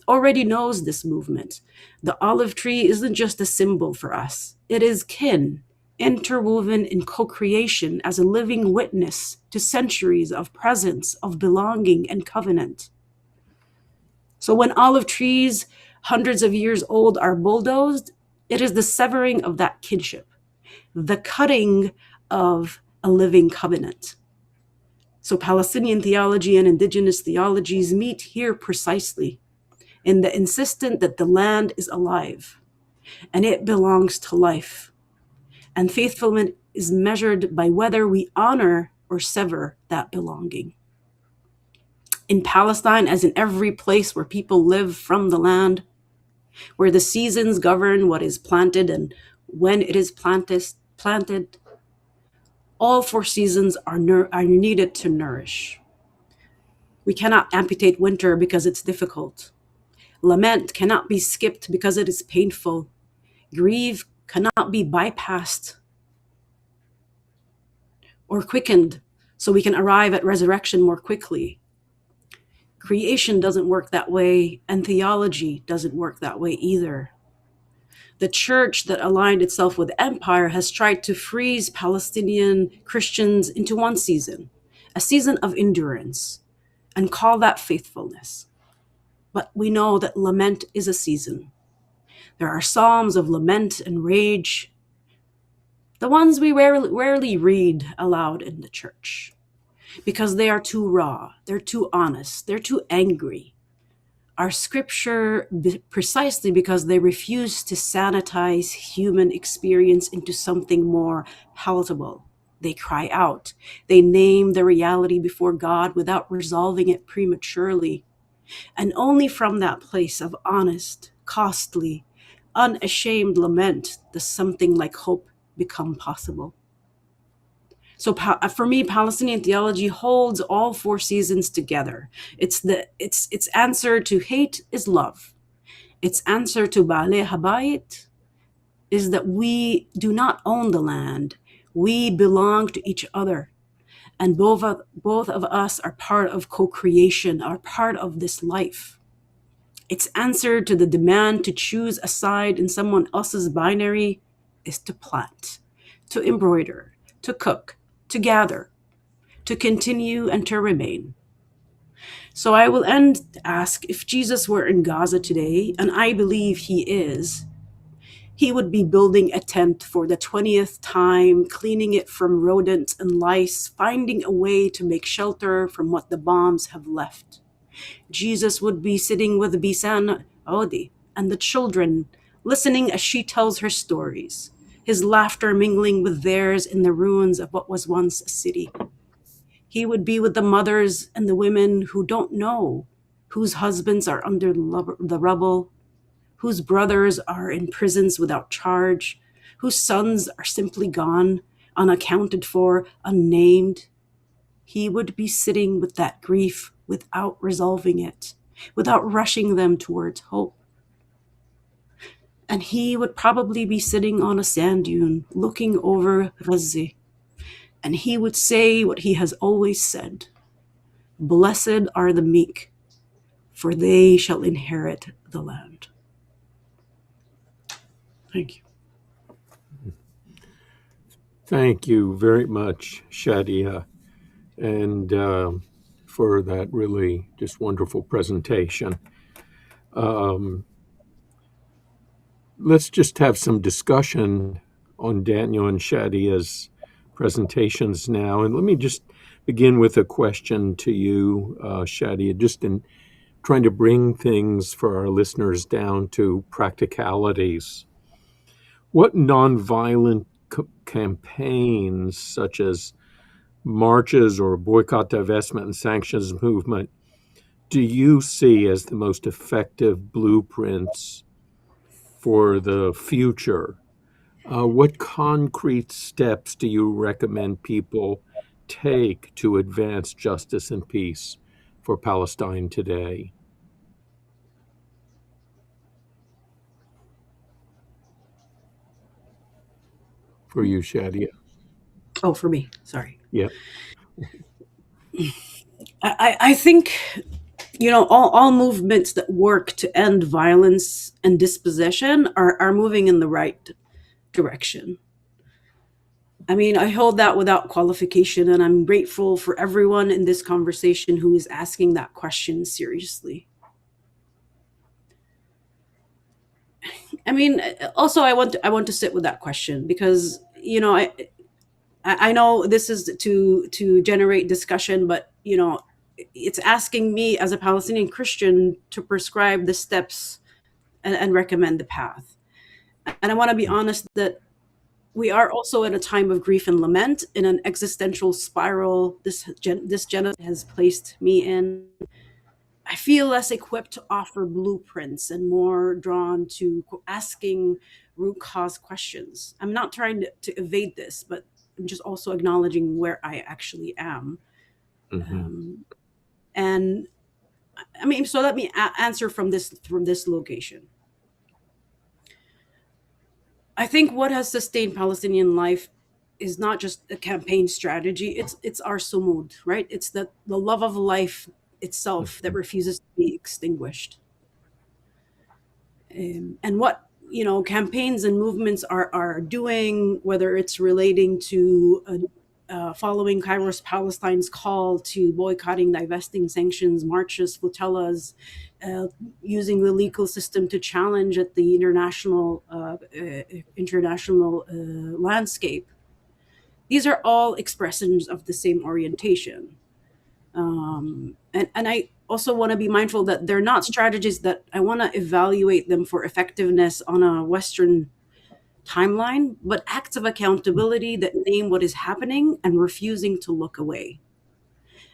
S4: already knows this movement. The olive tree isn't just a symbol for us. It is kin, interwoven in co-creation as a living witness to centuries of presence, of belonging and covenant. So when olive trees, hundreds of years old, are bulldozed, it is the severing of that kinship, the cutting of a living covenant. So Palestinian theology and indigenous theologies meet here precisely in the insistence that the land is alive and it belongs to life. And faithfulness is measured by whether we honor or sever that belonging. In Palestine, as in every place where people live from the land, where the seasons govern what is planted and when it is planted, all 4 seasons are needed to nourish. We cannot amputate winter because it's difficult. Lament cannot be skipped because it is painful. Grieve cannot be bypassed or quickened so we can arrive at resurrection more quickly. Creation doesn't work that way, and theology doesn't work that way either. The church that aligned itself with empire has tried to freeze Palestinian Christians into one season, a season of endurance, and call that faithfulness. But we know that lament is a season. There are psalms of lament and rage, the ones we rarely read aloud in the church, because they are too raw, they're too honest, they're too angry. Our scripture, precisely because they refuse to sanitize human experience into something more palatable. They cry out. They name the reality before God without resolving it prematurely. And only from that place of honest, costly, unashamed lament does something like hope become possible. So for me, Palestinian theology holds all 4 seasons together. Its answer to hate is love. Its answer to Ba'aleh Habayit is that we do not own the land. We belong to each other. And both of us are part of co-creation, are part of this life. Its answer to the demand to choose a side in someone else's binary is to plant, to embroider, to cook, to gather, to continue, and to remain. So I will end to ask, if Jesus were in Gaza today, and I believe he is, he would be building a tent for the 20th time, cleaning it from rodents and lice, finding a way to make shelter from what the bombs have left. Jesus would be sitting with Bisan Odi and the children, listening as she tells her stories, his laughter mingling with theirs in the ruins of what was once a city. He would be with the mothers and the women who don't know, whose husbands are under the rubble, whose brothers are in prisons without charge, whose sons are simply gone, unaccounted for, unnamed. He would be sitting with that grief without resolving it, without rushing them towards hope. And he would probably be sitting on a sand dune looking over Gaza, and he would say what he has always said: "Blessed are the meek, for they shall inherit the land." Thank you.
S1: Thank you very much, Shadia, and for that really just wonderful presentation. Let's just have some discussion on Daniel and Shadia's presentations now. And let me just begin with a question to you, Shadia, just in trying to bring things for our listeners down to practicalities. What nonviolent campaigns, such as marches or boycott, divestment, and sanctions movement, do you see as the most effective blueprints for the future? What concrete steps do you recommend people take to advance justice and peace for Palestine today? For you, Shadia.
S4: Oh, for me, sorry.
S1: Yeah.
S4: I think, all movements that work to end violence and dispossession are moving in the right direction. I mean, I hold that without qualification, and I'm grateful for everyone in this conversation who is asking that question seriously. I mean, also I want to sit with that question because, I know this is to generate discussion, but it's asking me as a Palestinian Christian to prescribe the steps and recommend the path. And I want to be honest that We are also in a time of grief and lament, in an existential spiral this genocide has placed me in. I feel less equipped to offer blueprints and more drawn to asking root cause questions. I'm not trying to evade this, but I'm just also acknowledging where I actually am. Um, and I mean, so let me answer from this location. I think what has sustained Palestinian life is not just a campaign strategy. It's our sumud, right? It's the love of life itself that refuses to be extinguished. And what campaigns and movements are doing, whether it's relating to following Kairos Palestine's call to boycotting, divesting, sanctions, marches, flotillas, using the legal system to challenge at the international landscape. These are all expressions of the same orientation. And I also want to be mindful that they're not strategies that I want to evaluate them for effectiveness on a Western timeline, but acts of accountability that name what is happening and refusing to look away.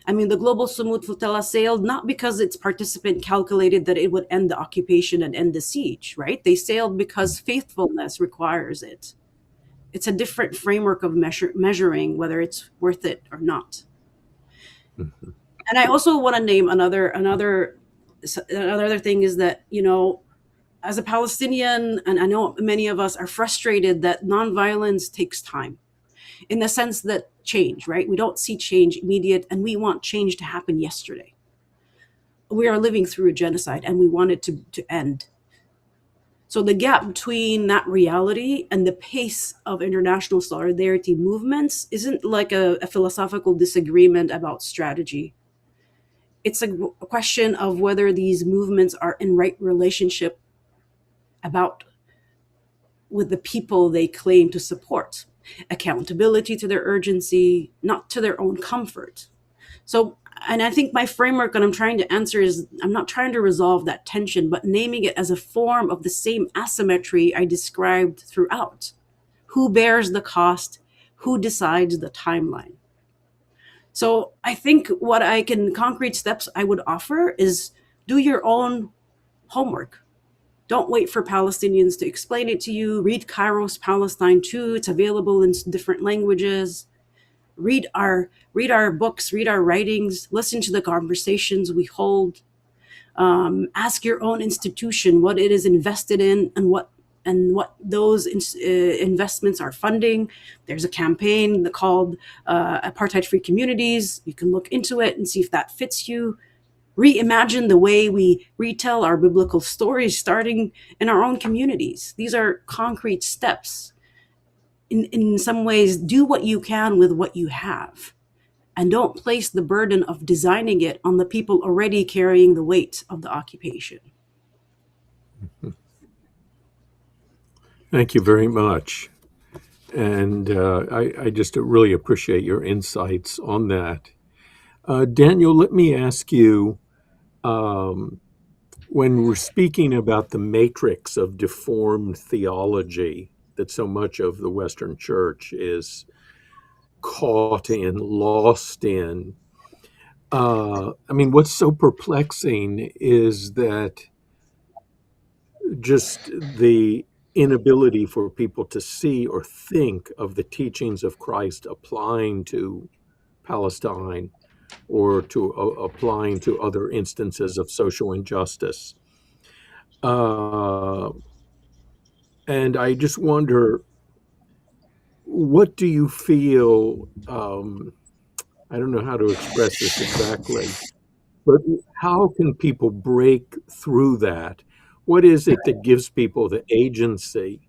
S4: I mean, the Global Sumud Flotilla sailed not because its participant calculated that it would end the occupation and end the siege, right? They sailed because faithfulness requires it. It's a different framework of measuring whether it's worth it or not. And I also want to name another thing is that as a Palestinian, and I know many of us are frustrated that nonviolence takes time, in the sense that change, right? We don't see change immediate, and we want change to happen yesterday. We are living through a genocide, and we want it to end. So the gap between that reality and the pace of international solidarity movements isn't like a philosophical disagreement about strategy. It's a question of whether these movements are in right relationship about with the people they claim to support, accountability to their urgency, not to their own comfort. So, and I think my framework that I'm trying to answer is, I'm not trying to resolve that tension, but naming it as a form of the same asymmetry I described throughout. Who bears the cost? Who decides the timeline? So I think concrete steps I would offer is do your own homework. Don't wait for Palestinians to explain it to you. Read Kairos Palestine too. It's available in different languages. Read our books, read our writings, listen to the conversations we hold. Ask your own institution what it is invested in and what those investments are funding. There's a campaign called Apartheid Free Communities. You can look into it and see if that fits you. Reimagine the way we retell our biblical stories, starting in our own communities. These are concrete steps. In some ways, do what you can with what you have. And don't place the burden of designing it on the people already carrying the weight of the occupation.
S1: Thank you very much. And I just really appreciate your insights on that. Daniel, let me ask you, when we're speaking about the matrix of deformed theology that so much of the Western Church is caught in, lost in, I mean, what's so perplexing is that just the inability for people to see or think of the teachings of Christ applying to Palestine or to applying to other instances of social injustice. And I just wonder, what do you feel? I don't know how to express this exactly, but how can people break through that? What is it that gives people the agency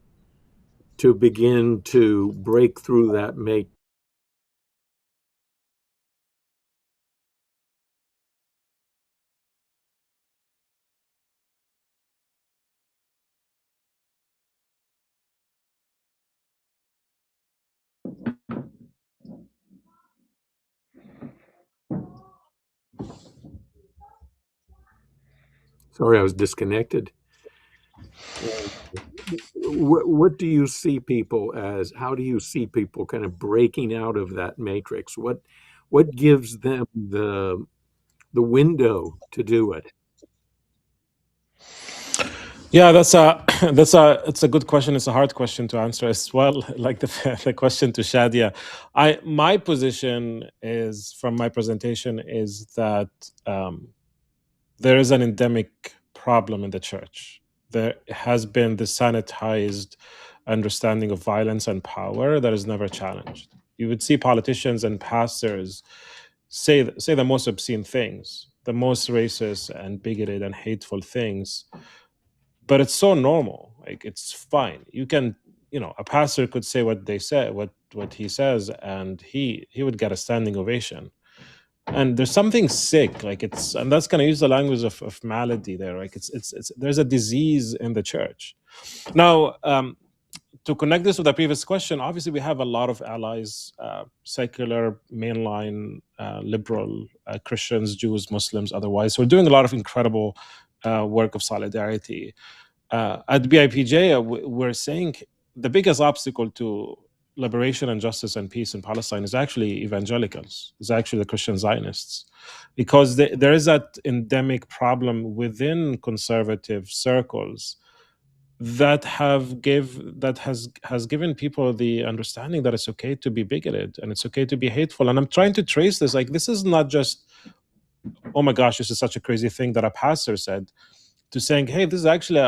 S1: to begin to break through that matrix? Sorry, I was disconnected. what do you see people as? How do you see people kind of breaking out of that matrix? What gives them the window to do it?
S3: Yeah, that's a it's a good question. It's a hard question to answer as well, like the question to Shadia. My position is, from my presentation, is that there is an endemic problem in the church. There has been the sanitized understanding of violence and power that is never challenged. You would see politicians and pastors say the most obscene things, the most racist and bigoted and hateful things, but it's so normal, like it's fine. You can, a pastor could say what they say, what he says, and he would get a standing ovation. And there's something sick, like it's, and that's going to use the language of malady there, like it's there's a disease in the church now. To connect this with the previous question, obviously we have a lot of allies, secular, mainline, liberal, Christians, Jews, Muslims, otherwise. So we're doing a lot of incredible work of solidarity. At BIPJ, we're saying the biggest obstacle to liberation and justice and peace in Palestine is actually evangelicals, is actually the Christian Zionists, because there is that endemic problem within conservative circles that has given people the understanding that it's okay to be bigoted and it's okay to be hateful. And I'm trying to trace this, like this is not just, oh my gosh, this is such a crazy thing that a pastor said, to saying, hey, this is actually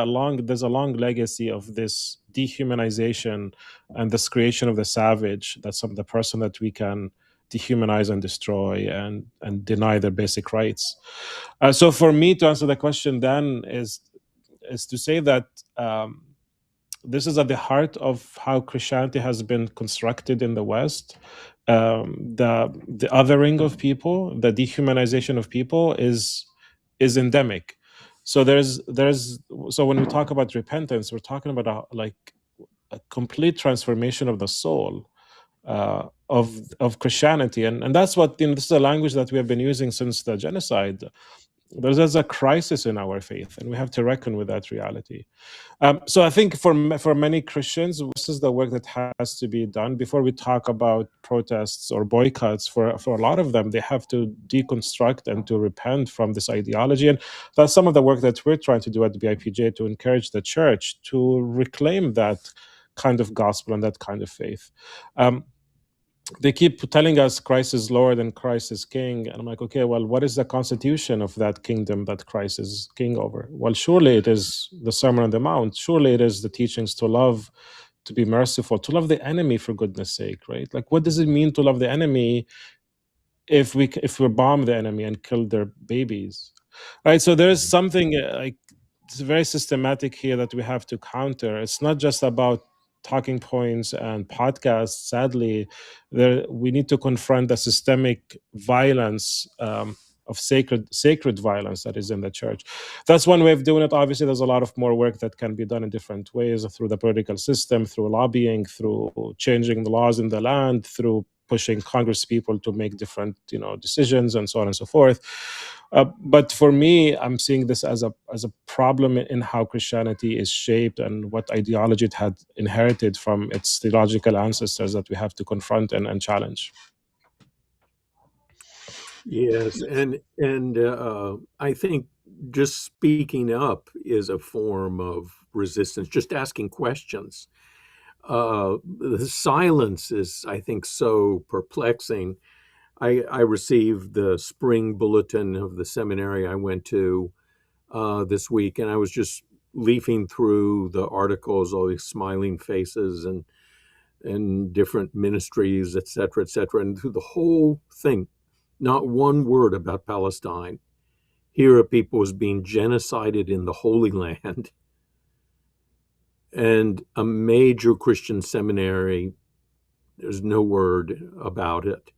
S3: there's a long legacy of this dehumanization and this creation of the savage, that's the person that we can dehumanize and destroy and deny their basic rights. So for me to answer the question then is to say that this is at the heart of how Christianity has been constructed in the West. The othering of people, the dehumanization of people is endemic. So so when we talk about repentance, we're talking about a complete transformation of the soul of Christianity, and that's what, this is a language that we have been using since the genocide. There's a crisis in our faith, and we have to reckon with that reality. So I think for many Christians, this is the work that has to be done before we talk about protests or boycotts. For a lot of them, they have to deconstruct and to repent from this ideology. And that's some of the work that we're trying to do at the BIPJ, to encourage the church to reclaim that kind of gospel and that kind of faith. They keep telling us Christ is Lord and Christ is King. And I'm like, okay, well, what is the constitution of that kingdom that Christ is king over? Well, surely it is the Sermon on the Mount. Surely it is the teachings to love, to be merciful, to love the enemy for goodness sake, right? Like, what does it mean to love the enemy if we bomb the enemy and kill their babies, right? So there is something like it's very systematic here that we have to counter. It's not just about talking points and podcasts. Sadly, we need to confront the systemic violence of sacred violence that is in the church. That's one way of doing it. Obviously, there's a lot of more work that can be done in different ways, through the political system, through lobbying, through changing the laws in the land, through pushing Congress people to make different, decisions, and so on and so forth. But for me, I'm seeing this as a problem in how Christianity is shaped and what ideology it had inherited from its theological ancestors that we have to confront and challenge.
S1: Yes, and I think just speaking up is a form of resistance. Just asking questions. The silence is, I think, so perplexing. I received the spring bulletin of the seminary I went to this week, and I was just leafing through the articles, all these smiling faces and different ministries, et cetera, and through the whole thing, not one word about Palestine. Here are people as being genocided in the Holy Land, and a major Christian seminary, there's no word about it.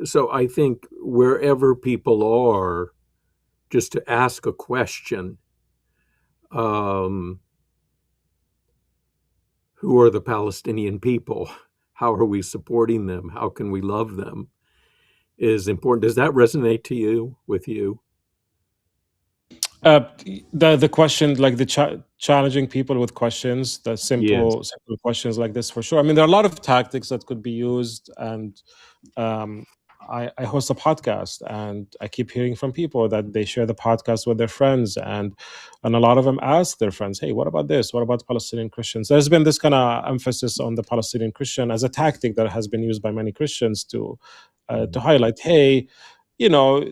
S1: So I think wherever people are, just to ask a question, who are the Palestinian people? How are we supporting them? How can we love them? Is important. Does that resonate with you?
S3: The question, like the challenging people with questions, the
S1: Yes.
S3: simple questions like this, for sure. I mean, there are a lot of tactics that could be used, and um, I host a podcast, and I keep hearing from people that they share the podcast with their friends, and a lot of them ask their friends, "Hey, what about this? What about Palestinian Christians?" There's been this kind of emphasis on the Palestinian Christian as a tactic that has been used by many Christians to highlight, "Hey, you know,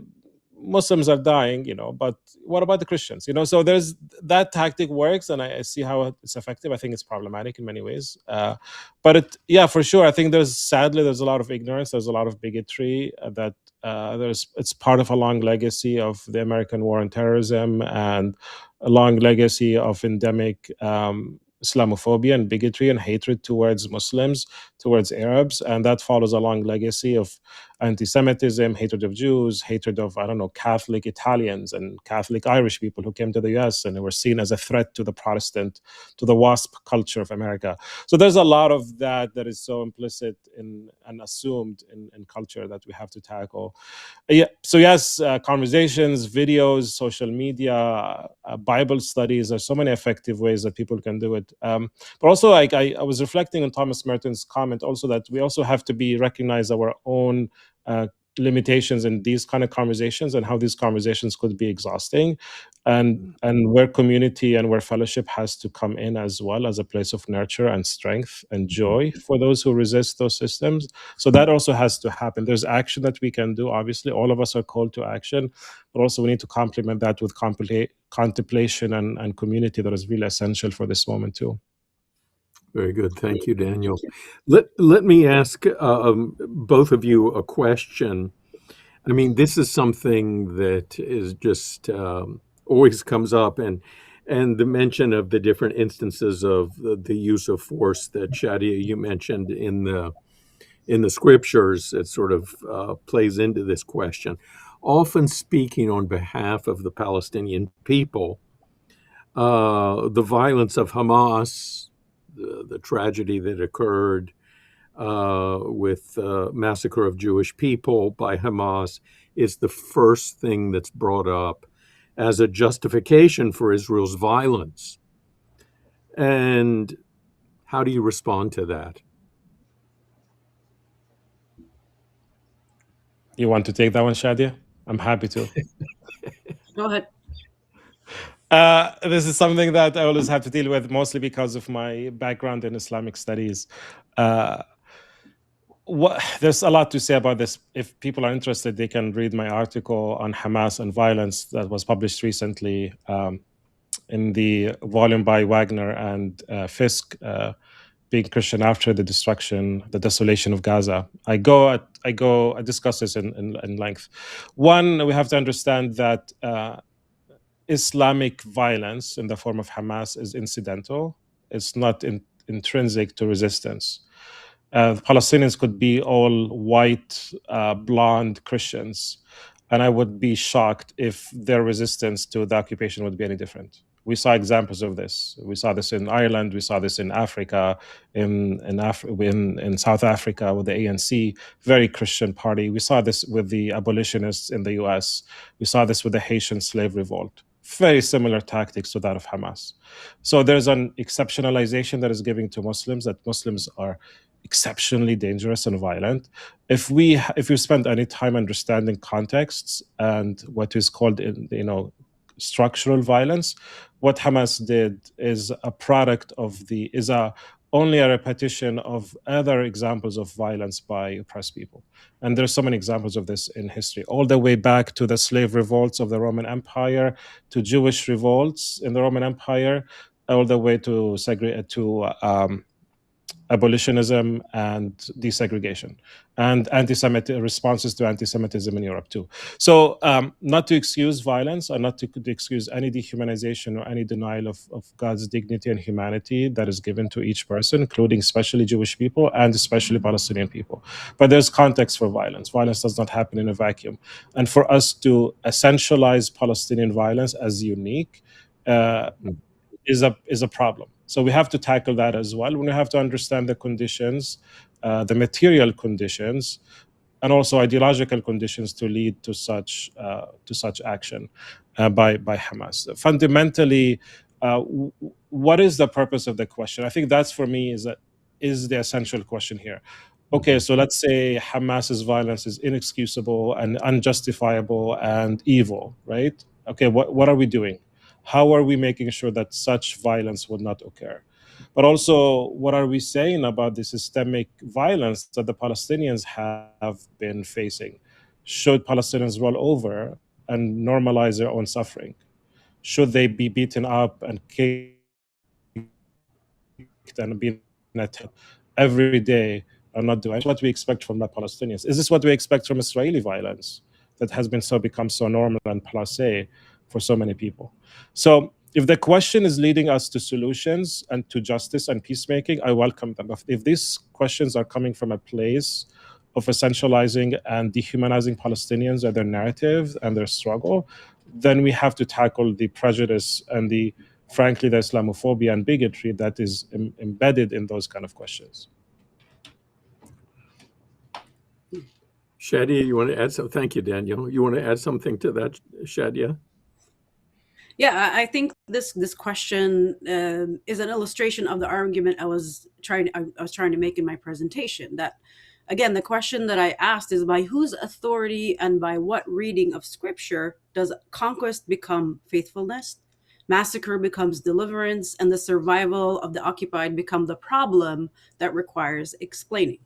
S3: Muslims are dying, but what about the Christians?" So there's that tactic works, and I see how it's effective. I think it's problematic in many ways, but yeah, for sure. I think sadly there's a lot of ignorance. There's a lot of bigotry that it's part of a long legacy of the American war on terrorism and a long legacy of endemic Islamophobia and bigotry and hatred towards Muslims, towards Arabs, and that follows a long legacy of anti-Semitism, hatred of Jews, hatred of, I don't know, Catholic Italians and Catholic Irish people who came to the US and were seen as a threat to the Protestant, to the WASP culture of America. So there's a lot of that is so implicit in and assumed in culture that we have to tackle. Yeah. So yes, conversations, videos, social media, Bible studies. There's so many effective ways that people can do it. But also, I was reflecting on Thomas Merton's comment also that we also have to recognize our own limitations in these kind of conversations and how these conversations could be exhausting, and where community and where fellowship has to come in as well as a place of nurture and strength and joy for those who resist those systems. So that also has to happen. There's action that we can do. Obviously, all of us are called to action, but also we need to complement that with contemplation and community that is really essential for this moment too.
S1: Very good. Thank you, Daniel. Let me ask both of you a question. I mean, this is something that is just always comes up, and the mention of the different instances of the use of force that Shadia you mentioned in the scriptures. It sort of plays into this question. Often speaking on behalf of the Palestinian people, the violence of Hamas, the tragedy that occurred with massacre of Jewish people by Hamas is the first thing that's brought up as a justification for Israel's violence. And how do you respond to that?
S3: You want to take that one, Shadia? I'm happy to.
S4: Go ahead.
S3: This is something that I always have to deal with, mostly because of my background in Islamic studies. There's a lot to say about this. If people are interested, they can read my article on Hamas and violence that was published recently in the volume by Wagner and Fisk, Being Christian After the Desolation of Gaza. I discuss this in length. One, we have to understand that Islamic violence in the form of Hamas is incidental. It's not intrinsic to resistance. The Palestinians could be all white, blonde Christians, and I would be shocked if their resistance to the occupation would be any different. We saw examples of this. We saw this in Ireland. We saw this in Africa, in South Africa with the ANC, very Christian party. We saw this with the abolitionists in the US. We saw this with the Haitian slave revolt. Very similar tactics to that of Hamas. So there's an exceptionalization that is given to Muslims, that Muslims are exceptionally dangerous and violent. If you spend any time understanding contexts and what is called structural violence, what Hamas did is a product of only a repetition of other examples of violence by oppressed people. And there's so many examples of this in history, all the way back to the slave revolts of the Roman Empire, to Jewish revolts in the Roman Empire, all the way to abolitionism and desegregation, and responses to anti-Semitism in Europe too. So not to excuse violence, or not to excuse any dehumanization or any denial of God's dignity and humanity that is given to each person, including especially Jewish people and especially Palestinian people. But there's context for violence. Violence does not happen in a vacuum. And for us to essentialize Palestinian violence as unique is a problem. So we have to tackle that as well. We have to understand the conditions, the material conditions, and also ideological conditions to lead to such action. by Hamas. Fundamentally, what is the purpose of the question? I think that's, for me, is the essential question here. Okay, so let's say Hamas's violence is inexcusable and unjustifiable and evil, right? Okay, what are we doing? How are we making sure that such violence will not occur? But also, what are we saying about the systemic violence that the Palestinians have been facing? Should Palestinians roll over and normalize their own suffering? Should they be beaten up and kicked and being attacked every day and not doing what we expect from the Palestinians? Is this what we expect from Israeli violence that has become so normal and passé for so many people? So if the question is leading us to solutions and to justice and peacemaking, I welcome them. If these questions are coming from a place of essentializing and dehumanizing Palestinians and their narrative and their struggle, then we have to tackle the prejudice and frankly, the Islamophobia and bigotry that is embedded in those kind of questions.
S1: Shadia, you want to add something? Thank you, Daniel. You want to add something to that, Shadia?
S4: Yeah, I think this question is an illustration of the argument I was trying to make in my presentation. That, again, the question that I asked is, by whose authority and by what reading of Scripture does conquest become faithfulness, massacre becomes deliverance, and the survival of the occupied become the problem that requires explaining?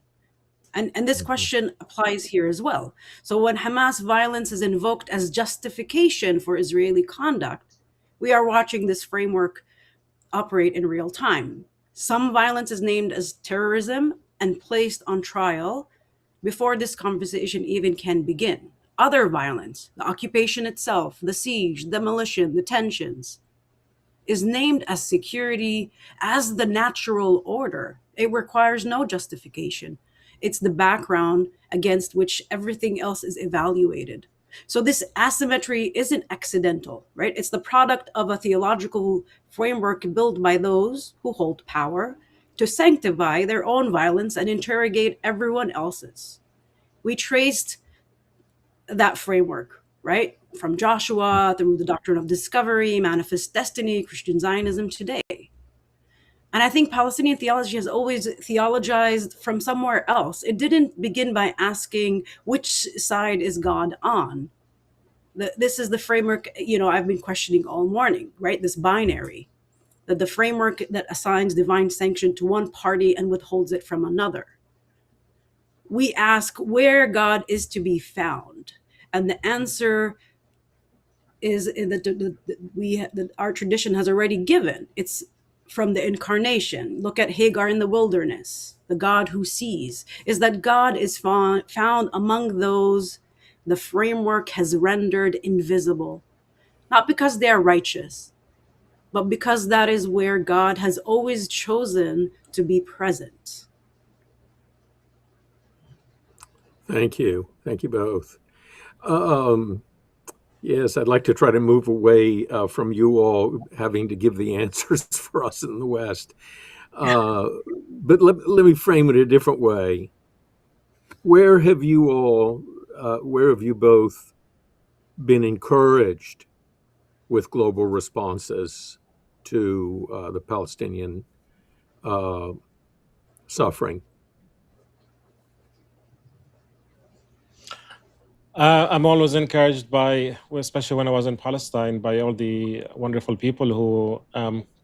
S4: And this question applies here as well. So when Hamas violence is invoked as justification for Israeli conduct, we are watching this framework operate in real time. Some violence is named as terrorism and placed on trial before this conversation even can begin. Other violence, the occupation itself, the siege, demolition, the tensions, is named as security, as the natural order. It requires no justification. It's the background against which everything else is evaluated. So this asymmetry isn't accidental, right? It's the product of a theological framework built by those who hold power to sanctify their own violence and interrogate everyone else's. We traced that framework, right? From Joshua through the doctrine of discovery, manifest destiny, Christian Zionism today. And I think Palestinian theology has always theologized from somewhere else. It didn't begin by asking which side is God on. This is the framework, I've been questioning all morning, right? This binary, that the framework that assigns divine sanction to one party and withholds it from another. We ask where God is to be found. And the answer is that our tradition has already given. It's from the incarnation. Look at Hagar in the wilderness, the God who sees, is that God is found among those the framework has rendered invisible, not because they are righteous, but because that is where God has always chosen to be present.
S1: Thank you. Thank you both. Yes, I'd like to try to move away from you all having to give the answers for us in the West. But let me frame it a different way. Where have you both been encouraged with global responses to the Palestinian suffering?
S3: I'm always encouraged by, especially when I was in Palestine, by all the wonderful people who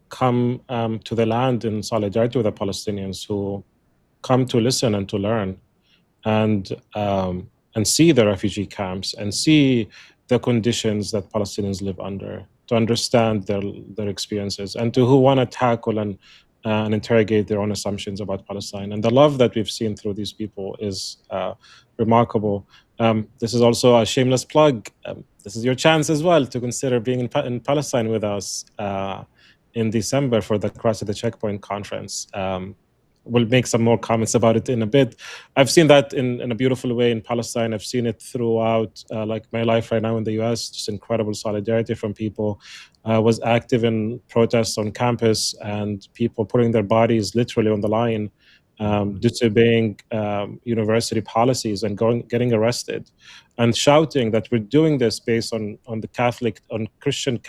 S3: come to the land in solidarity with the Palestinians, who come to listen and to learn, and see the refugee camps and see the conditions that Palestinians live under, to understand their experiences, and to who want to tackle and interrogate their own assumptions about Palestine. And the love that we've seen through these people is remarkable. This is also a shameless plug. This is your chance as well to consider being in Palestine with us in December for the Christ at the Checkpoint conference. We'll make some more comments about it in a bit. I've seen that in a beautiful way in Palestine. I've seen it throughout like my life right now in the US, just incredible solidarity from people. I was active in protests on campus and people putting their bodies literally on the line disobeying university policies and getting arrested, and shouting that we're doing this based on Christian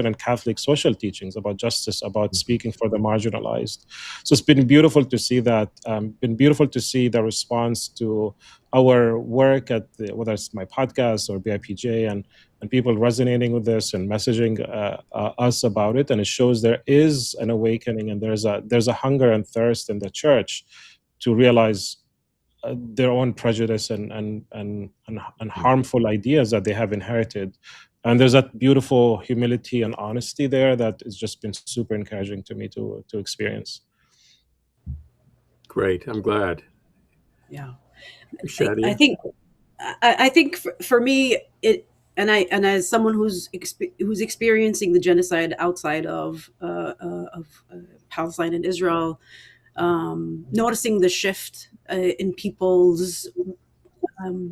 S3: and Catholic social teachings about justice, about speaking for the marginalized. So it's been beautiful to see that. Been beautiful to see the response to our work at whether it's my podcast or BIPJ, and people resonating with this and messaging us about it. And it shows there is an awakening, and there's a hunger and thirst in the church to realize their own prejudice and harmful ideas that they have inherited. And there's that beautiful humility and honesty there that has just been super encouraging to me to experience.
S1: Great. I'm glad.
S4: Yeah.
S1: Shadia?
S4: I think for me, and as someone who's experiencing the genocide outside of Palestine and Israel, noticing the shift in people's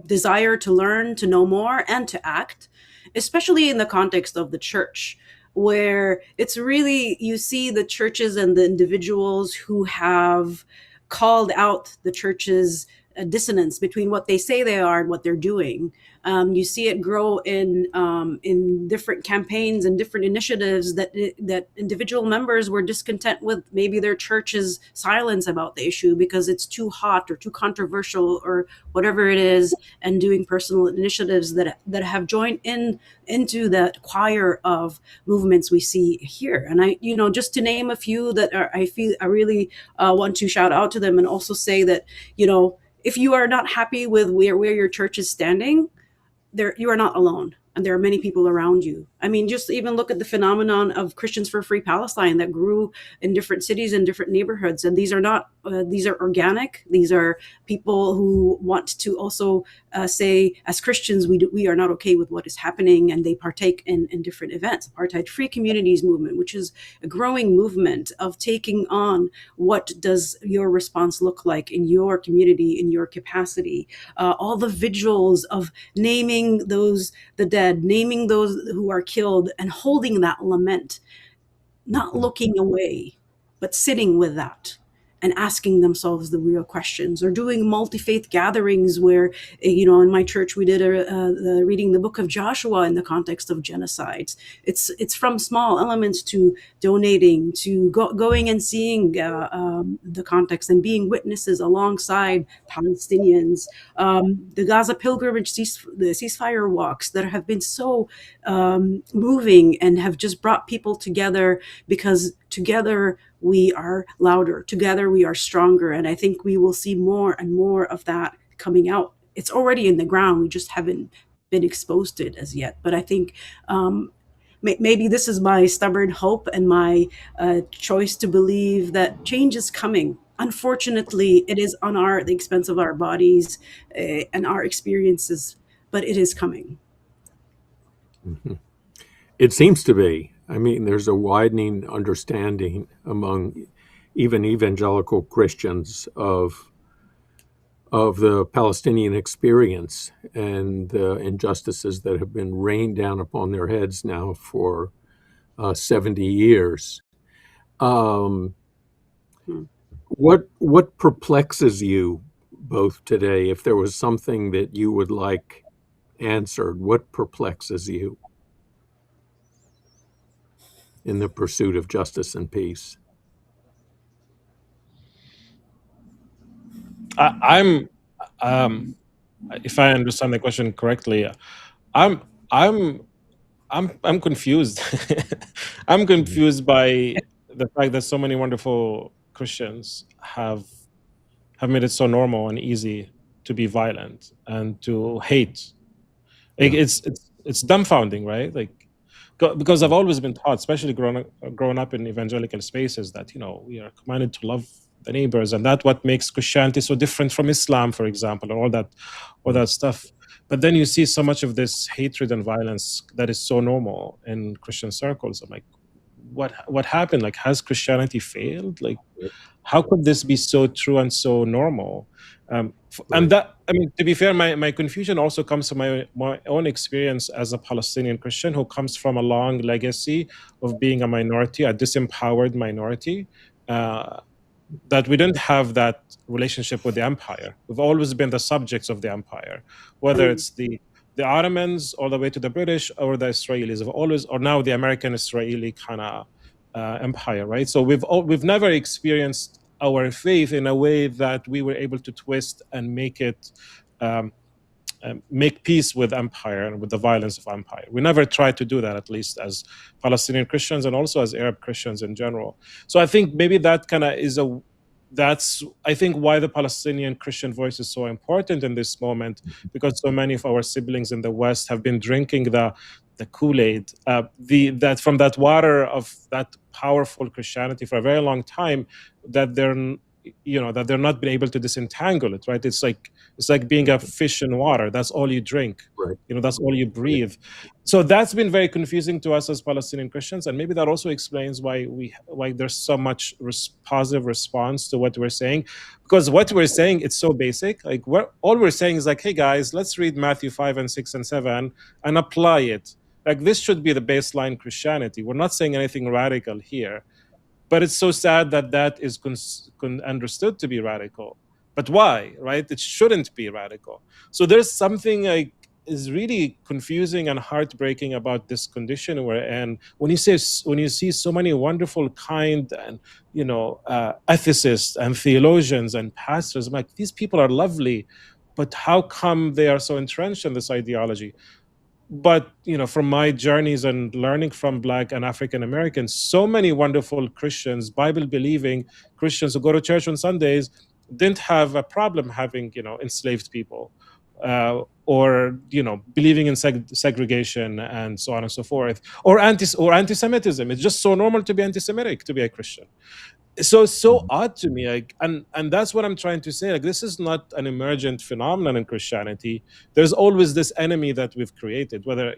S4: desire to learn, to know more, and to act, especially in the context of the church, where it's really, you see the churches and the individuals who have called out the church's dissonance between what they say they are and what they're doing. You see it grow in different campaigns and different initiatives that individual members were discontent with maybe their church's silence about the issue because it's too hot or too controversial or whatever it is, and doing personal initiatives that have joined into that choir of movements we see here. And I, just to name a few that I really want to shout out to them, and also say that, if you are not happy with where your church is standing, you are not alone. And there are many people around you. I mean, just even look at the phenomenon of Christians for Free Palestine that grew in different cities and different neighborhoods. And these are not, these are organic. These are people who want to also say, as Christians, we are not okay with what is happening. And they partake in different events. Apartheid Free Communities movement, which is a growing movement of taking on what does your response look like in your community, in your capacity. All the vigils of naming the dead, naming those who are killed, and holding that lament, not looking away, but sitting with that and asking themselves the real questions, or doing multi-faith gatherings where, in my church, we did reading the book of Joshua in the context of genocides. It's from small elements to donating, to going and seeing the context and being witnesses alongside Palestinians. The Gaza pilgrimage, the ceasefire walks that have been so moving and have just brought people together, because together we are louder, together we are stronger. And I think we will see more and more of that coming out. It's already in the ground, we just haven't been exposed to it as yet. But I think maybe this is my stubborn hope and my choice to believe that change is coming. Unfortunately, it is on the expense of our bodies and our experiences, but it is coming.
S1: Mm-hmm. It seems to be. I mean, there's a widening understanding among even evangelical Christians of the Palestinian experience and the injustices that have been rained down upon their heads now for 70 years. What perplexes you both today? If there was something that you would like answered, what perplexes you in the pursuit of justice and peace?
S3: I'm if I understand the question correctly, I'm confused. I'm confused by the fact that so many wonderful Christians have made it so normal and easy to be violent and to hate. Like, it's dumbfounding, right? Like, because I've always been taught, especially growing up in evangelical spaces, that we are commanded to love the neighbors, and that's what makes Christianity so different from Islam, for example, and all that stuff. But then you see so much of this hatred and violence that is so normal in Christian circles. I'm like, what happened? Like, has Christianity failed? Like, how could this be so true and so normal? And that, I mean, to be fair, my confusion also comes from my own experience as a Palestinian Christian who comes from a long legacy of being a minority, a disempowered minority. that we didn't have that relationship with the empire. We've always been the subjects of the empire, whether it's the Ottomans all the way to the British or the Israelis. Have always, or now the American-Israeli kind of empire, right? So we've never experienced our faith in a way that we were able to twist and make it. Make peace with empire and with the violence of empire. We never tried to do that, at least as Palestinian Christians and also as Arab Christians in general. So I think maybe that kind of is that's I think why the Palestinian Christian voice is so important in this moment, because so many of our siblings in the West have been drinking the Kool-Aid, that from that water of that powerful Christianity for a very long time, that they're not been able to disentangle it, right? It's like being a fish in water. That's all you drink.
S1: Right.
S3: That's all you breathe. So that's been very confusing to us as Palestinian Christians, and maybe that also explains why there's so much positive response to what we're saying, because what we're saying, it's so basic. Like all we're saying is like, hey guys, let's read Matthew 5 and 6 and 7 and apply it. Like this should be the baseline Christianity. We're not saying anything radical here. But it's so sad that is understood to be radical. But why, right? It shouldn't be radical. So there's something like is really confusing and heartbreaking about this condition we're in. When you see so many wonderful, kind, and ethicists and theologians and pastors, I'm like, these people are lovely, but how come they are so entrenched in this ideology? But from my journeys and learning from Black and African Americans, so many wonderful Christians, Bible believing Christians who go to church on Sundays, didn't have a problem having enslaved people, or believing in segregation and so on and so forth, or anti-Semitism. It's just so normal to be anti-Semitic, to be a Christian. So it's so odd to me, like, and that's what I'm trying to say. Like, this is not an emergent phenomenon in Christianity. There's always this enemy that we've created, whether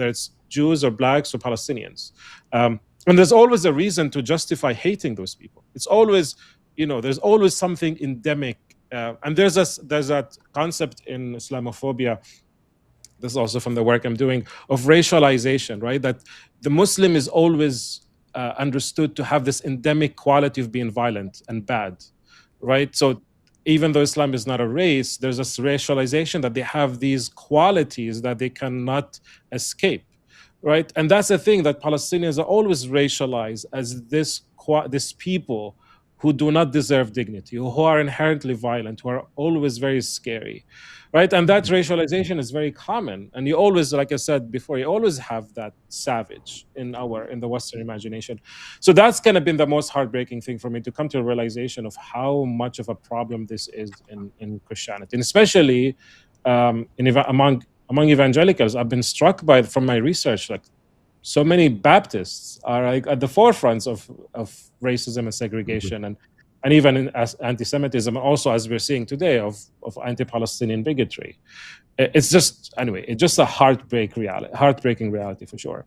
S3: it's Jews or Blacks or Palestinians, and there's always a reason to justify hating those people. It's always, there's always something endemic, and there's that concept in Islamophobia. This is also from the work I'm doing of racialization, right? That the Muslim is always understood to have this endemic quality of being violent and bad, right? So even though Islam is not a race, there's this racialization that they have these qualities that they cannot escape, right? And that's the thing, that Palestinians are always racialized as this people who do not deserve dignity, who are inherently violent, who are always very scary, right? And that racialization is very common. And you always, like I said before, you always have that savage in the Western imagination. So that's kind of been the most heartbreaking thing for me, to come to a realization of how much of a problem this is in Christianity, and especially among evangelicals. I've been struck from my research, like, so many Baptists are like at the forefronts of racism and segregation, and even as anti-Semitism, also, as we're seeing today, of anti-Palestinian bigotry. It's just a heartbreaking reality for sure.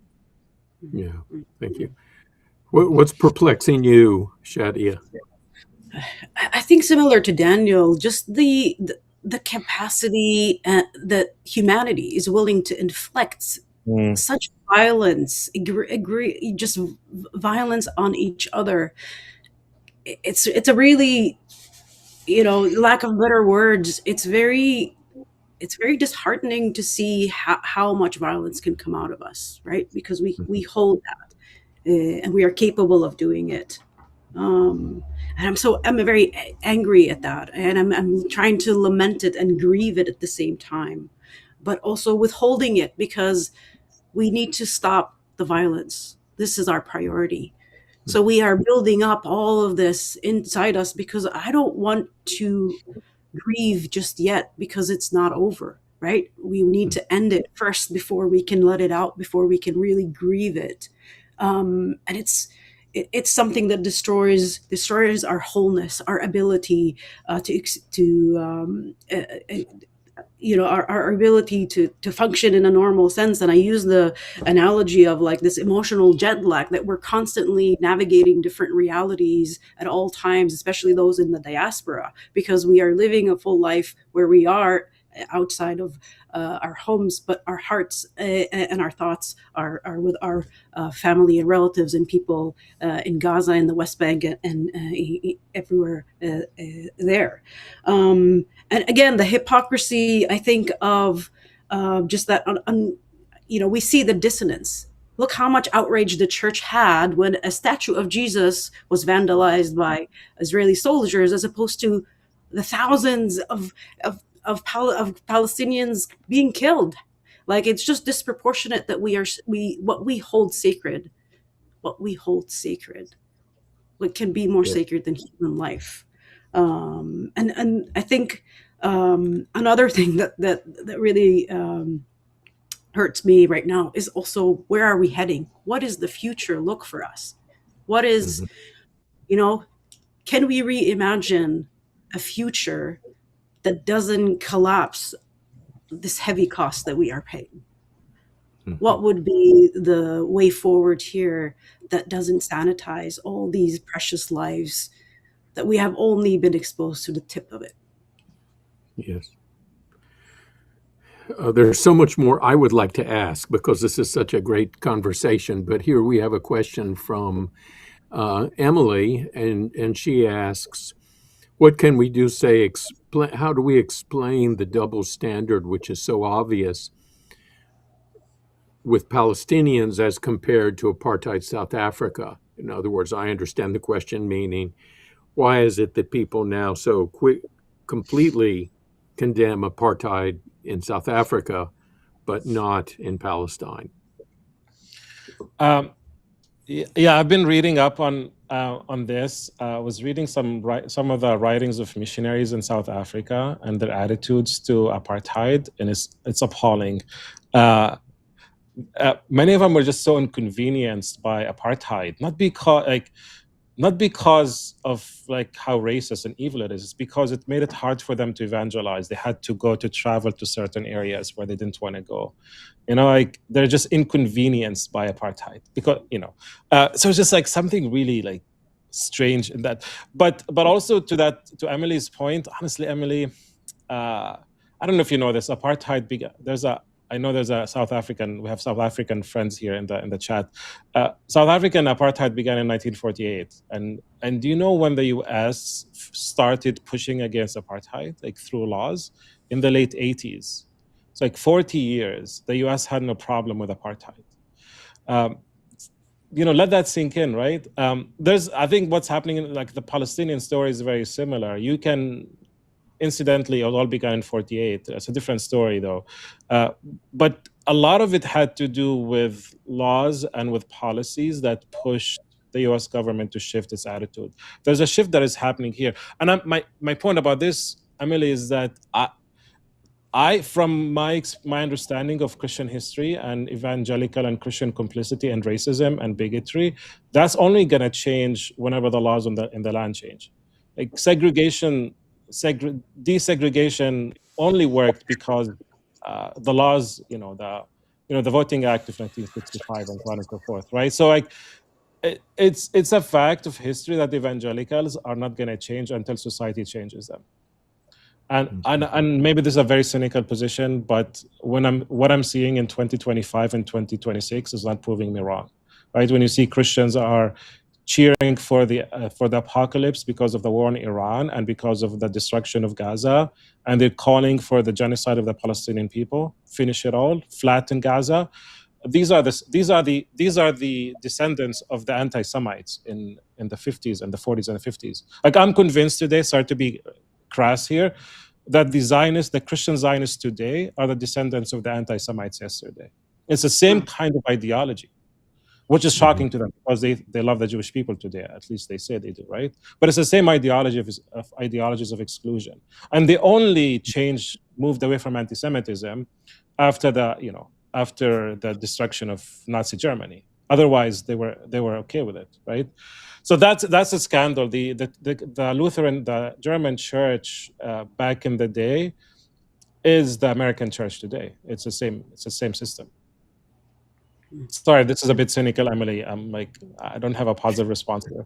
S1: Yeah, thank you. What's perplexing you, Shadia?
S4: I think similar to Daniel, just the capacity that humanity is willing to inflict such violence, just violence on each other. It's a really, lack of better words, it's very disheartening to see how much violence can come out of us, right? Because we hold that, and we are capable of doing it. And I'm very angry at that, and I'm trying to lament it and grieve it at the same time, but also withholding it, because we need to stop the violence. This is our priority. So we are building up all of this inside us, because I don't want to grieve just yet, because it's not over, right? We need to end it first before we can let it out, before we can really grieve it. And it's something that destroys our wholeness, our ability our ability to function in a normal sense. And I use the analogy of like this emotional jet lag, that we're constantly navigating different realities at all times, especially those in the diaspora, because we are living a full life where we are outside of our homes, but our hearts and our thoughts are with our family and relatives and people in Gaza and the West Bank and everywhere there. And again, the hypocrisy, I think, of just that, we see the dissonance. Look how much outrage the church had when a statue of Jesus was vandalized by Israeli soldiers, as opposed to the thousands of Palestinians being killed. Like, it's just disproportionate that what we hold sacred, what can be more
S1: Yes.
S4: sacred than human life. And I think another thing that really hurts me right now is also, where are we heading? What does the future look for us? What is, can we reimagine a future that doesn't collapse this heavy cost that we are paying? What would be the way forward here that doesn't sanitize all these precious lives that we have only been exposed to the tip of it?
S1: Yes. There's so much more I would like to ask because this is such a great conversation. But here we have a question from Emily, and she asks, "What can we do? How do we explain the double standard, which is so obvious with Palestinians as compared to apartheid South Africa?" In other words, I understand the question meaning, why is it that people now so completely condemn apartheid in South Africa, but not in Palestine?
S3: Yeah, I've been reading up on this. I was reading some of the writings of missionaries in South Africa and their attitudes to apartheid, and it's appalling. Many of them were just so inconvenienced by apartheid, not because of like how racist and evil it is. It's because it made it hard for them to evangelize. They had to travel to certain areas where they didn't want to go. Like they're just inconvenienced by apartheid because so it's just like something really like strange in that. But also to Emily's point, honestly, Emily, I don't know if you know this. Apartheid began. I know there's a South African. We have South African friends here in the chat. South African apartheid began in 1948, and do you know when the U.S. started pushing against apartheid, like through laws, in the late 80s? It's like 40 years. The U.S. had no problem with apartheid. Let that sink in, right? I think what's happening in like the Palestinian story is very similar. Incidentally, it all began in 48. It's a different story, though. But a lot of it had to do with laws and with policies that pushed the U.S. government to shift its attitude. There's a shift that is happening here. And my point about this, Emily, is that from my understanding of Christian history and evangelical and Christian complicity and racism and bigotry, that's only going to change whenever the laws in the land change. Like desegregation only worked because the laws, the Voting Act of 1965 and so on and so forth, right? So like, it's a fact of history that evangelicals are not going to change until society changes them. And maybe this is a very cynical position, but what I'm seeing in 2025 and 2026 is not proving me wrong, right? When you see Christians are cheering for the apocalypse because of the war in Iran and because of the destruction of Gaza, and they're calling for the genocide of the Palestinian people, finish it all, flatten Gaza. These are the descendants of the anti-Semites in the 50s and the 40s and the 50s. Like, I'm convinced today, sorry to be crass here, that the Christian Zionists today are the descendants of the anti-Semites yesterday. It's the same kind of ideology, which is shocking to them because they love the Jewish people today. At least they say they do, right? But it's the same ideology of ideologies of exclusion. And they only moved away from anti-Semitism after the destruction of Nazi Germany. Otherwise, they were okay with it, right? So that's a scandal. The Lutheran, the German church back in the day is the American church today. It's the same system. Sorry, this is a bit cynical, Emily. I don't have a positive response here.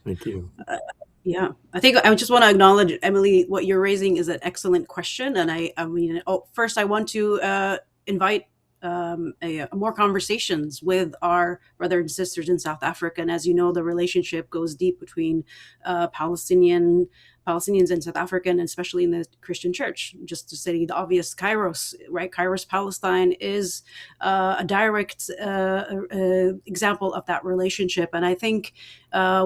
S1: Thank you.
S4: Yeah, I think I just want to acknowledge, Emily, what you're raising is an excellent question, and I mean, first I want to invite more conversations with our brothers and sisters in South Africa, and as you know, the relationship goes deep between Palestinians and South African, and especially in the Christian Church. Just to say the obvious, Kairos, right? Kairos Palestine is a direct example of that relationship, and I think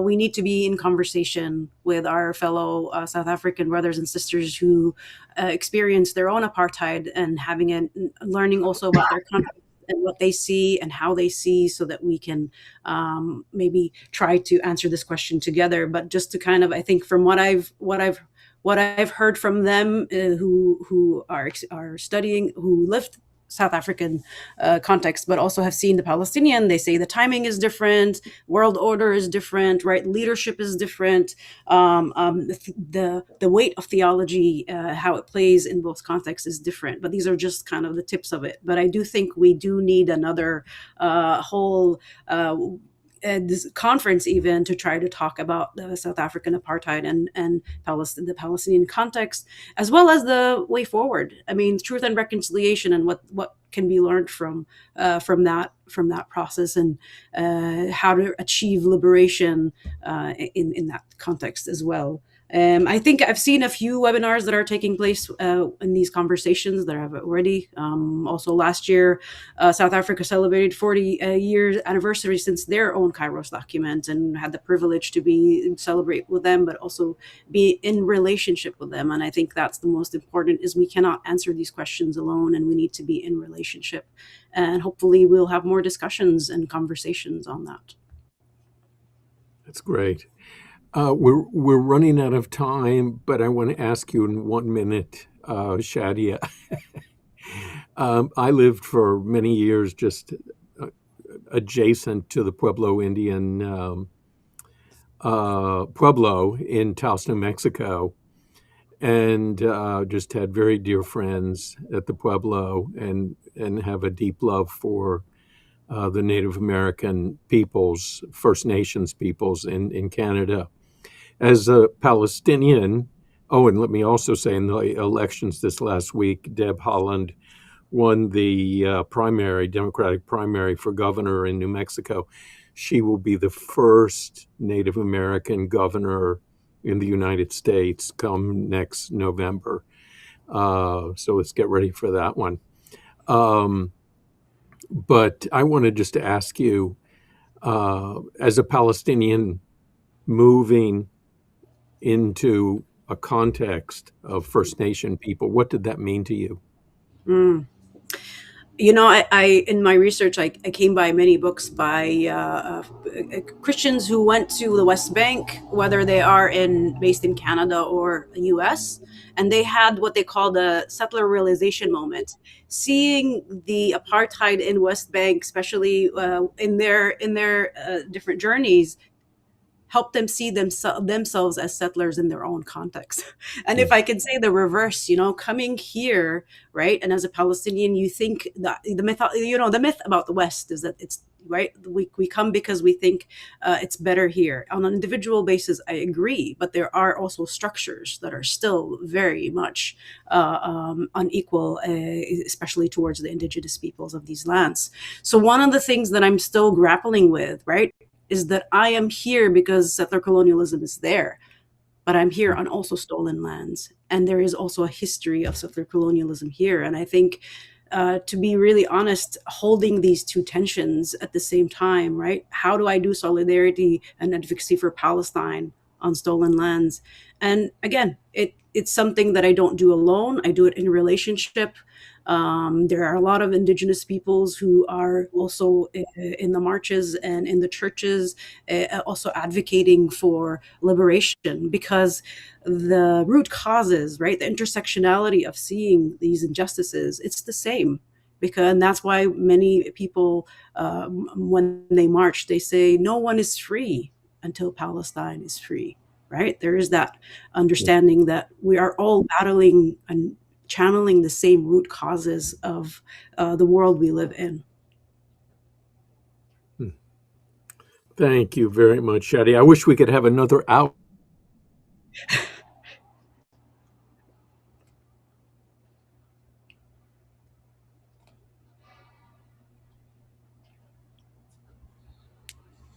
S4: we need to be in conversation with our fellow South African brothers and sisters who experience their own apartheid, and having a learning also about their country and what they see and how they see, so that we can maybe try to answer this question together. But just to kind of, I think from what I've heard from them, who are studying, who lived South African context, but also have seen the Palestinian. They say the timing is different, world order is different, right? Leadership is different. The weight of theology, how it plays in both contexts, is different. But these are just kind of the tips of it. But I do think we do need another whole. This conference even to try to talk about the South African apartheid and the Palestinian context, as well as the way forward. I mean, truth and reconciliation, and what can be learned from that process, and how to achieve liberation in that context as well. I think I've seen a few webinars that are taking place in these conversations that have already. Also, last year, South Africa celebrated 40 years anniversary since their own Kairos document, and had the privilege to celebrate with them, but also be in relationship with them. And I think that's the most important: is we cannot answer these questions alone, and we need to be in relationship. And hopefully, we'll have more discussions and conversations on that.
S1: That's great. We're running out of time, but I want to ask you in 1 minute, Shadia. I lived for many years just adjacent to the Pueblo Indian Pueblo in Taos, New Mexico, and just had very dear friends at the Pueblo, and have a deep love for the Native American peoples, First Nations peoples in Canada. As a Palestinian, and let me also say, in the elections this last week, Deb Haaland won the Democratic primary for governor in New Mexico. She will be the first Native American governor in the United States come next November. So let's get ready for that one. But I wanted just to ask you, as a Palestinian moving into a context of First Nation people, what did that mean to you?
S4: You know, I in my research, I came by many books by Christians who went to the West Bank, whether they are based in Canada or the U.S., and they had what they call the settler realization moment, seeing the apartheid in West Bank, especially in their different journeys, help them see themselves as settlers in their own context. And if I can say the reverse, coming here, right? And as a Palestinian, you think that the myth about the West is that it's right. We come because we think it's better here. On an individual basis, I agree, but there are also structures that are still very much unequal, especially towards the indigenous peoples of these lands. So one of the things that I'm still grappling with, right, is that I am here because settler colonialism is there, but I'm here on also stolen lands. And there is also a history of settler colonialism here. And I think, to be really honest, holding these two tensions at the same time, right? How do I do solidarity and advocacy for Palestine on stolen lands? And again, it's something that I don't do alone. I do it in relationship. There are a lot of indigenous peoples who are also in the marches and in the churches, also advocating for liberation, because the root causes, right, the intersectionality of seeing these injustices, it's the same. And that's why many people, when they march, they say no one is free until Palestine is free, right? There is that understanding that we are all battling and channeling the same root causes of the world we live in.
S1: Thank you very much, Shadia. I wish we could have another hour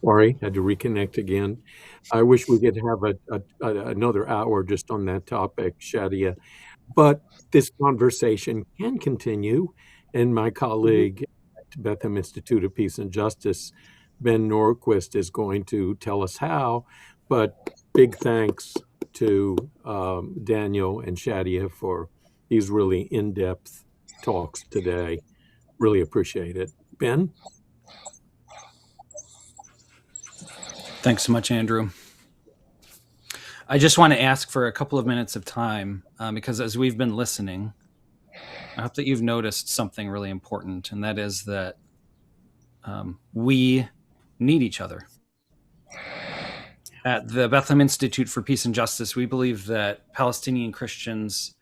S1: Sorry, had to reconnect again. I wish we could have another hour just on that topic, Shadia. But this conversation can continue, and my
S4: Mhm.
S1: colleague at Bethlehem Institute of Peace and Justice, Ben Norquist, is going to tell us how. But big thanks to Daniel and Shadia for these really in-depth talks today. Really appreciate it. Ben?
S5: Thanks so much, Andrew. I just want to ask for a couple of minutes of time because as we've been listening, I hope that you've noticed something really important, and that is that we need each other. At the Bethlehem Institute for Peace and Justice, we believe that Palestinian Christians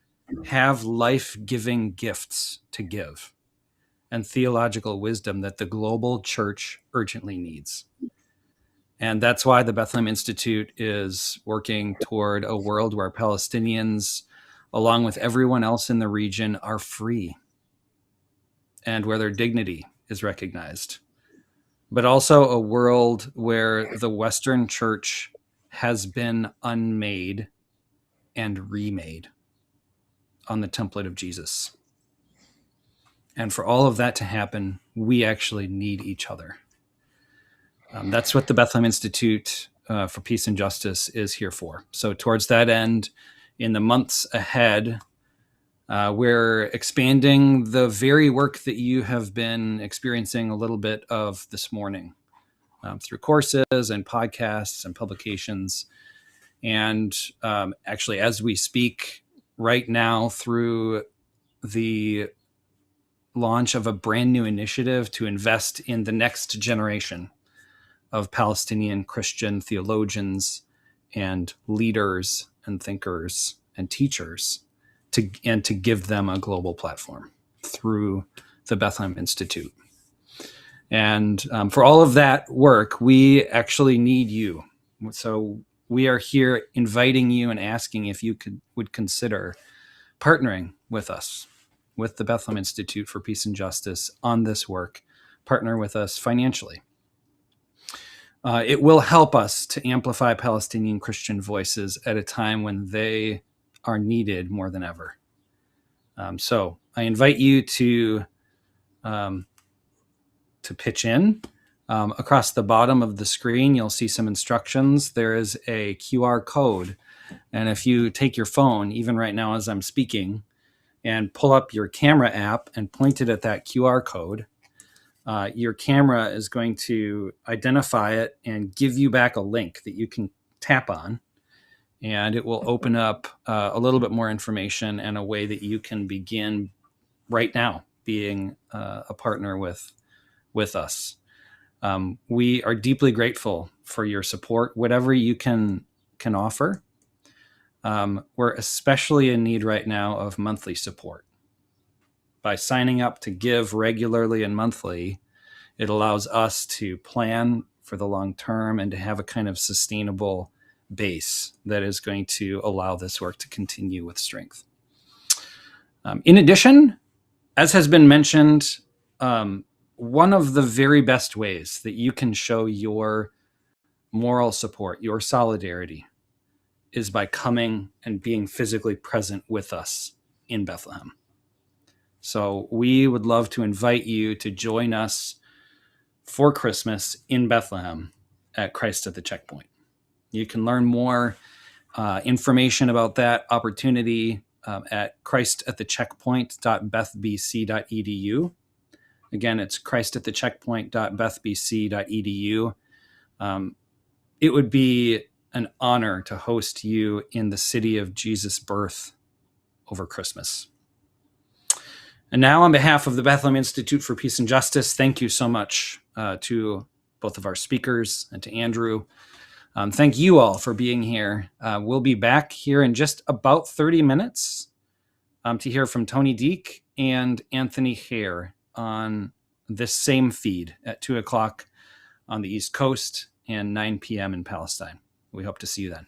S5: have life-giving gifts to give and theological wisdom that the global church urgently needs. And that's why the Bethlehem Institute is working toward a world where Palestinians, along with everyone else in the region, are free and where their dignity is recognized. But also a world where the Western church has been unmade and remade on the template of Jesus. And for all of that to happen, we actually need each other. That's what the Bethlehem Institute for Peace and Justice is here for. So towards that end, in the months ahead, we're expanding the very work that you have been experiencing a little bit of this morning through courses and podcasts and publications. And actually, as we speak right now, through the launch of a brand new initiative to invest in the next generation of Palestinian Christian theologians and leaders and thinkers and teachers to give them a global platform through the Bethlehem Institute. And for all of that work, we actually need you. So we are here inviting you and asking if you would consider partnering with us, with the Bethlehem Institute for Peace and Justice on this work. Partner with us financially. It will help us to amplify Palestinian Christian voices at a time when they are needed more than ever. So I invite you to pitch in. Across the bottom of the screen, you'll see some instructions. There is a QR code. And if you take your phone, even right now as I'm speaking, and pull up your camera app and point it at that QR code, your camera is going to identify it and give you back a link that you can tap on, and it will open up a little bit more information and a way that you can begin right now being a partner with us. We are deeply grateful for your support, whatever you can offer. We're especially in need right now of monthly support. By signing up to give regularly and monthly, it allows us to plan for the long term and to have a kind of sustainable base that is going to allow this work to continue with strength. In addition, as has been mentioned, one of the very best ways that you can show your moral support, your solidarity, is by coming and being physically present with us in Bethlehem. So we would love to invite you to join us for Christmas in Bethlehem at Christ at the Checkpoint. You can learn more information about that opportunity at christatthecheckpoint.bethbc.edu. Again, it's christatthecheckpoint.bethbc.edu. It would be an honor to host you in the city of Jesus' birth over Christmas. And now, on behalf of the Bethlehem Institute for Peace and Justice, thank you so much to both of our speakers and to Andrew. Thank you all for being here. We'll be back here in just about 30 minutes to hear from Tony Deik and Anthony Khair on this same feed at 2 o'clock on the East Coast and 9 p.m. in Palestine. We hope to see you then.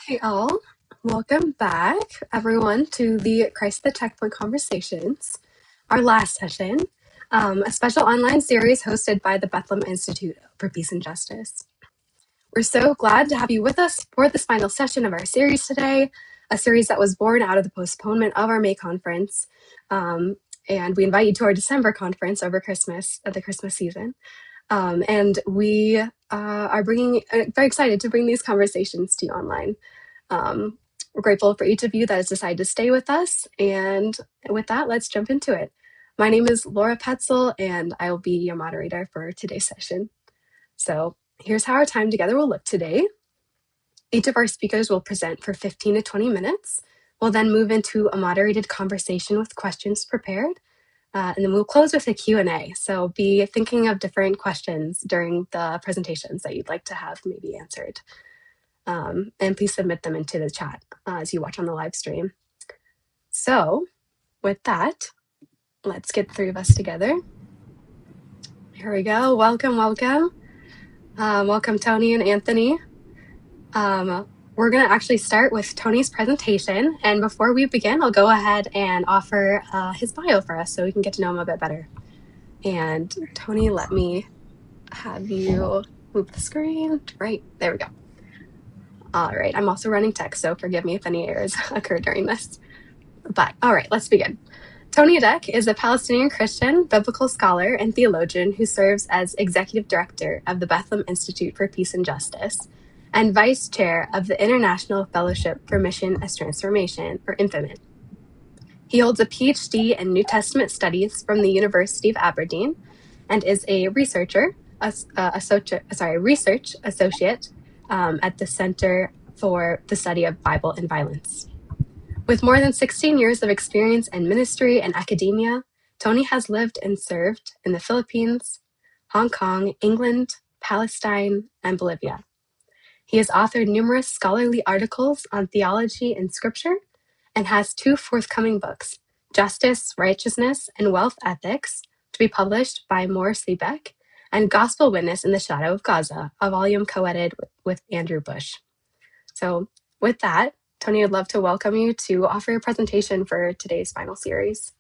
S6: Hey all, welcome back everyone to the Christ at the Checkpoint Conversations, our last session, a special online series hosted by the Bethlehem Institute for Peace and Justice. We're so glad to have you with us for this final session of our series today, a series that was born out of the postponement of our May conference, and we invite you to our December conference over Christmas, at the Christmas season. And we are very excited to bring these conversations to you online. We're grateful for each of you that has decided to stay with us. And with that, let's jump into it. My name is Laura Petzel, and I will be your moderator for today's session. So here's how our time together will look today. Each of our speakers will present for 15 to 20 minutes. We'll then move into a moderated conversation with questions prepared. And then we'll close with a Q&A. So be thinking of different questions during the presentations that you'd like to have maybe answered. And please submit them into the chat as you watch on the live stream. So with that, let's get the three of us together. Here we go. Welcome. Welcome, Tony and Anthony. We're going to actually start with Tony's presentation. And before we begin, I'll go ahead and offer his bio for us so we can get to know him a bit better. And Tony, let me have you move the screen. Right, there we go. All right, I'm also running text, so forgive me if any errors occur during this. But all right, let's begin. Tony Deik is a Palestinian Christian, biblical scholar, and theologian who serves as executive director of the Bethlehem Institute for Peace and Justice and vice chair of the International Fellowship for Mission as Transformation, or INFAMIT. He holds a PhD in New Testament studies from the University of Aberdeen and is a research associate at the Center for the Study of Bible and Violence. With more than 16 years of experience in ministry and academia, Tony has lived and served in the Philippines, Hong Kong, England, Palestine, and Bolivia. He has authored numerous scholarly articles on theology and scripture and has 2 forthcoming books, Justice, Righteousness, and Wealth Ethics, to be published by Morris Liebeck, and Gospel Witness in the Shadow of Gaza, a volume co-edited with Andrew Bush. So with that, Tony, I'd love to welcome you to offer your presentation for today's final series.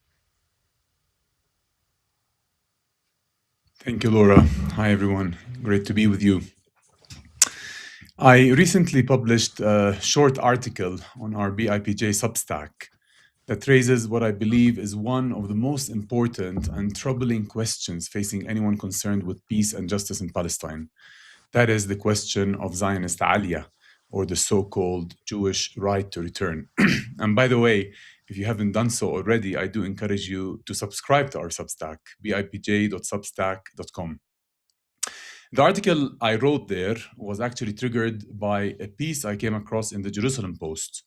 S7: Thank you, Laura. Hi, everyone. Great to be with you. I recently published a short article on our BIPJ Substack that raises what I believe is one of the most important and troubling questions facing anyone concerned with peace and justice in Palestine. That is the question of Zionist aliyah, or the so-called Jewish right to return. And by the way, if you haven't done so already, I do encourage you to subscribe to our Substack, bipj.substack.com. The article I wrote there was actually triggered by a piece I came across in the Jerusalem Post,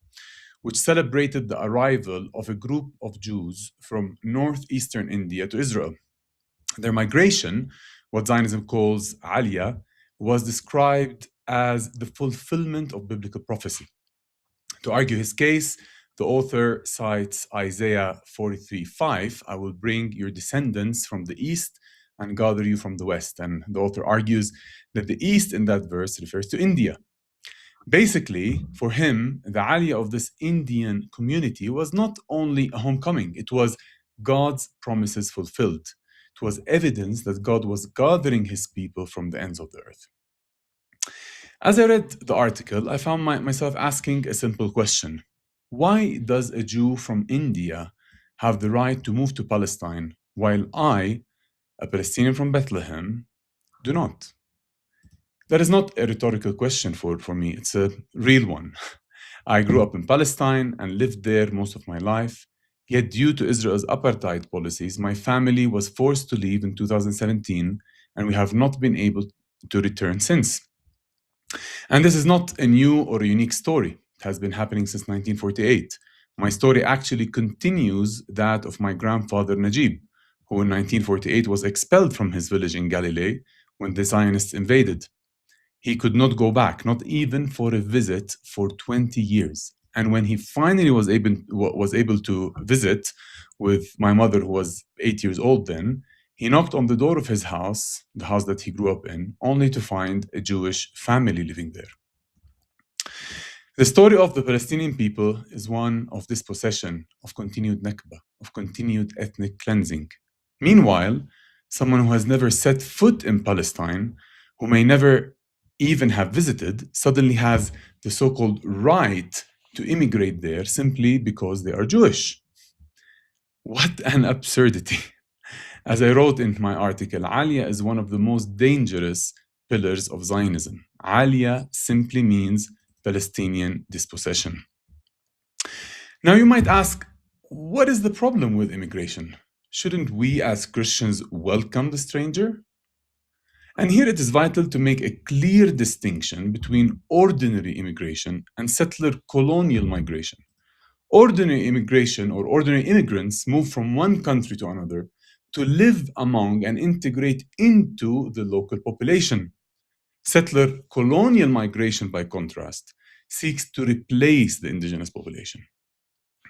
S7: which celebrated the arrival of a group of Jews from northeastern India to Israel. Their migration, what Zionism calls aliyah, was described as the fulfillment of biblical prophecy. To argue his case, the author cites Isaiah 43:5, I will bring your descendants from the east and gather you from the west. And the author argues that the east in that verse refers to India. Basically, for him, the aliyah of this Indian community was not only a homecoming, it was God's promises fulfilled. It was evidence that God was gathering his people from the ends of the earth. As I read the article, I found myself asking a simple question. Why does a Jew from India have the right to move to Palestine, while I, a Palestinian from Bethlehem, do not? That is not a rhetorical question for me, it's a real one. I grew up in Palestine and lived there most of my life, yet due to Israel's apartheid policies, my family was forced to leave in 2017, and we have not been able to return since. And this is not a new or a unique story. It has been happening since 1948. My story actually continues that of my grandfather Najib, who in 1948 was expelled from his village in Galilee when the Zionists invaded. He could not go back, not even for a visit, for 20 years. And when he finally was able to visit with my mother, who was 8 years old then, he knocked on the door of his house, the house that he grew up in, only to find a Jewish family living there. The story of the Palestinian people is one of dispossession, of continued Nakba, of continued ethnic cleansing. Meanwhile, someone who has never set foot in Palestine, who may never even have visited, suddenly has the so-called right to immigrate there simply because they are Jewish. What an absurdity. As I wrote in my article, Aliyah is one of the most dangerous pillars of Zionism. Aliyah simply means Palestinian dispossession. Now you might ask, what is the problem with immigration? Shouldn't we as Christians welcome the stranger? And here it is vital to make a clear distinction between ordinary immigration and settler colonial migration. Ordinary immigration or ordinary immigrants move from one country to another to live among and integrate into the local population. Settler colonial migration, by contrast, seeks to replace the indigenous population.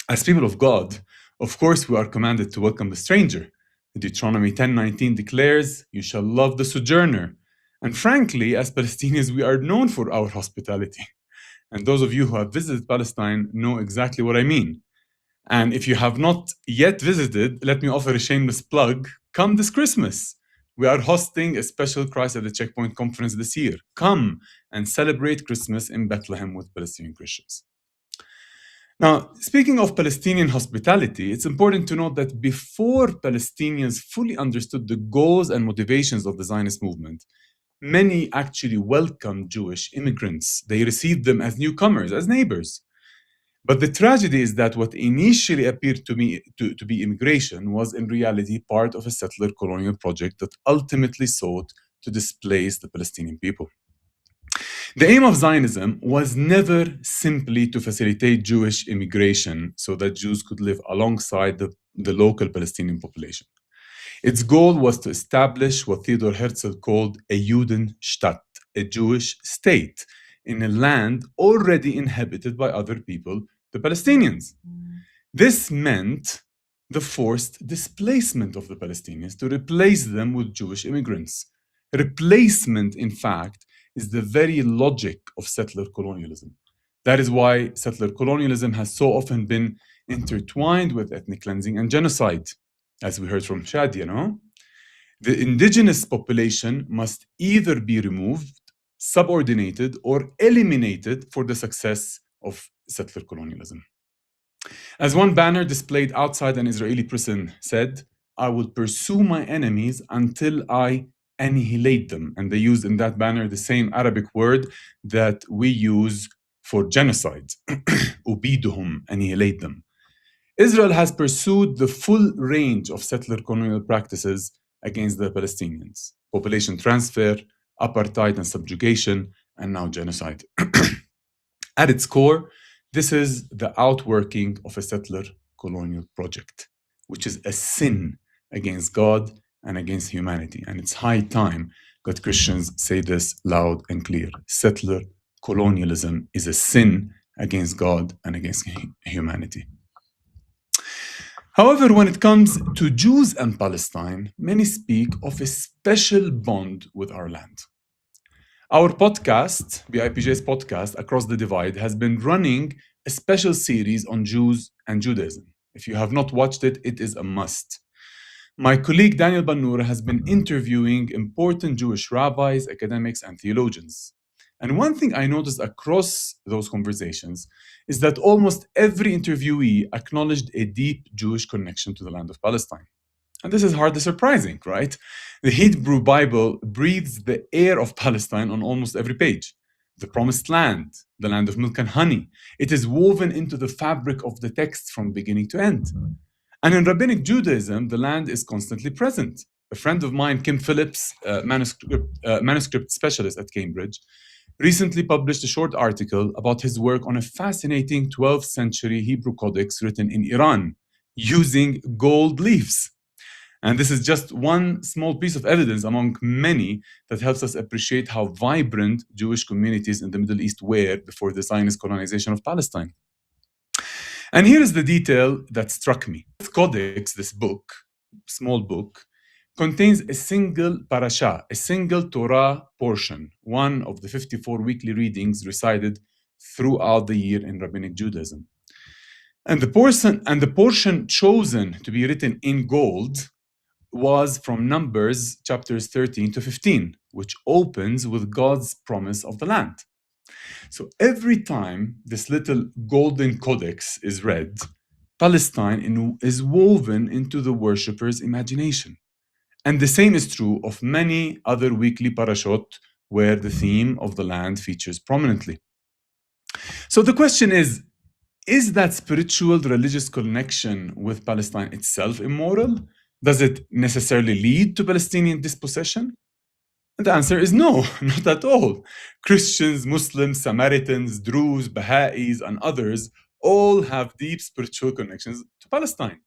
S7: As people of God, of course, we are commanded to welcome the stranger. Deuteronomy 10:19 declares, "You shall love the sojourner." And frankly, as Palestinians, we are known for our hospitality. And those of you who have visited Palestine know exactly what I mean. And if you have not yet visited, let me offer a shameless plug. Come this Christmas. We are hosting a special Christ at the Checkpoint conference this year. Come and celebrate Christmas in Bethlehem with Palestinian Christians. Now, speaking of Palestinian hospitality, it's important to note that before Palestinians fully understood the goals and motivations of the Zionist movement, many actually welcomed Jewish immigrants. They received them as newcomers, as neighbors. But the tragedy is that what initially appeared to be immigration was in reality part of a settler colonial project that ultimately sought to displace the Palestinian people. The aim of Zionism was never simply to facilitate Jewish immigration so that Jews could live alongside the local Palestinian population. Its goal was to establish what Theodor Herzl called a Judenstadt, a Jewish state, in a land already inhabited by other people, the Palestinians. This meant the forced displacement of the Palestinians to replace them with Jewish immigrants. Replacement, in fact, is the very logic of settler colonialism. That is why settler colonialism has so often been intertwined with ethnic cleansing and genocide, as we heard from Shadia, no? The indigenous population must either be removed, subordinated, or eliminated for the success of settler colonialism. As one banner displayed outside an Israeli prison said, "I will pursue my enemies until I annihilate them." And they used in that banner the same Arabic word that we use for genocide, ubiduhum, annihilate them. Israel has pursued the full range of settler colonial practices against the Palestinians: population transfer, apartheid and subjugation, and now genocide. At its core, this is the outworking of a settler colonial project, which is a sin against God and against humanity. And it's high time that Christians say this loud and clear. Settler colonialism is a sin against God and against humanity. However, when it comes to Jews and Palestine, many speak of a special bond with our land. Our podcast, BIPJ's podcast, Across the Divide, has been running a special series on Jews and Judaism. If you have not watched it, it is a must. My colleague Daniel Bannoura has been interviewing important Jewish rabbis, academics, and theologians. And one thing I noticed across those conversations is that almost every interviewee acknowledged a deep Jewish connection to the land of Palestine. And this is hardly surprising, right? The Hebrew Bible breathes the air of Palestine on almost every page. The promised land, the land of milk and honey. It is woven into the fabric of the text from beginning to end. And in Rabbinic Judaism, the land is constantly present. A friend of mine, Kim Phillips, manuscript specialist at Cambridge, recently published a short article about his work on a fascinating 12th century Hebrew codex written in Iran using gold leaves. And this is just one small piece of evidence among many that helps us appreciate how vibrant Jewish communities in the Middle East were before the Zionist colonization of Palestine. And here is the detail that struck me. This codex, this book, small book, contains a single parasha, a single Torah portion, one of the 54 weekly readings recited throughout the year in Rabbinic Judaism. And the portion chosen to be written in gold was from Numbers chapters 13 to 15, which opens with God's promise of the land. So every time this little golden codex is read, Palestine is woven into the worshipper's imagination. And the same is true of many other weekly parashot where the theme of the land features prominently. So the question is that spiritual religious connection with Palestine itself immoral? Does it necessarily lead to Palestinian dispossession? And the answer is no, not at all. Christians, Muslims, Samaritans, Druze, Baha'is, and others all have deep spiritual connections to Palestine.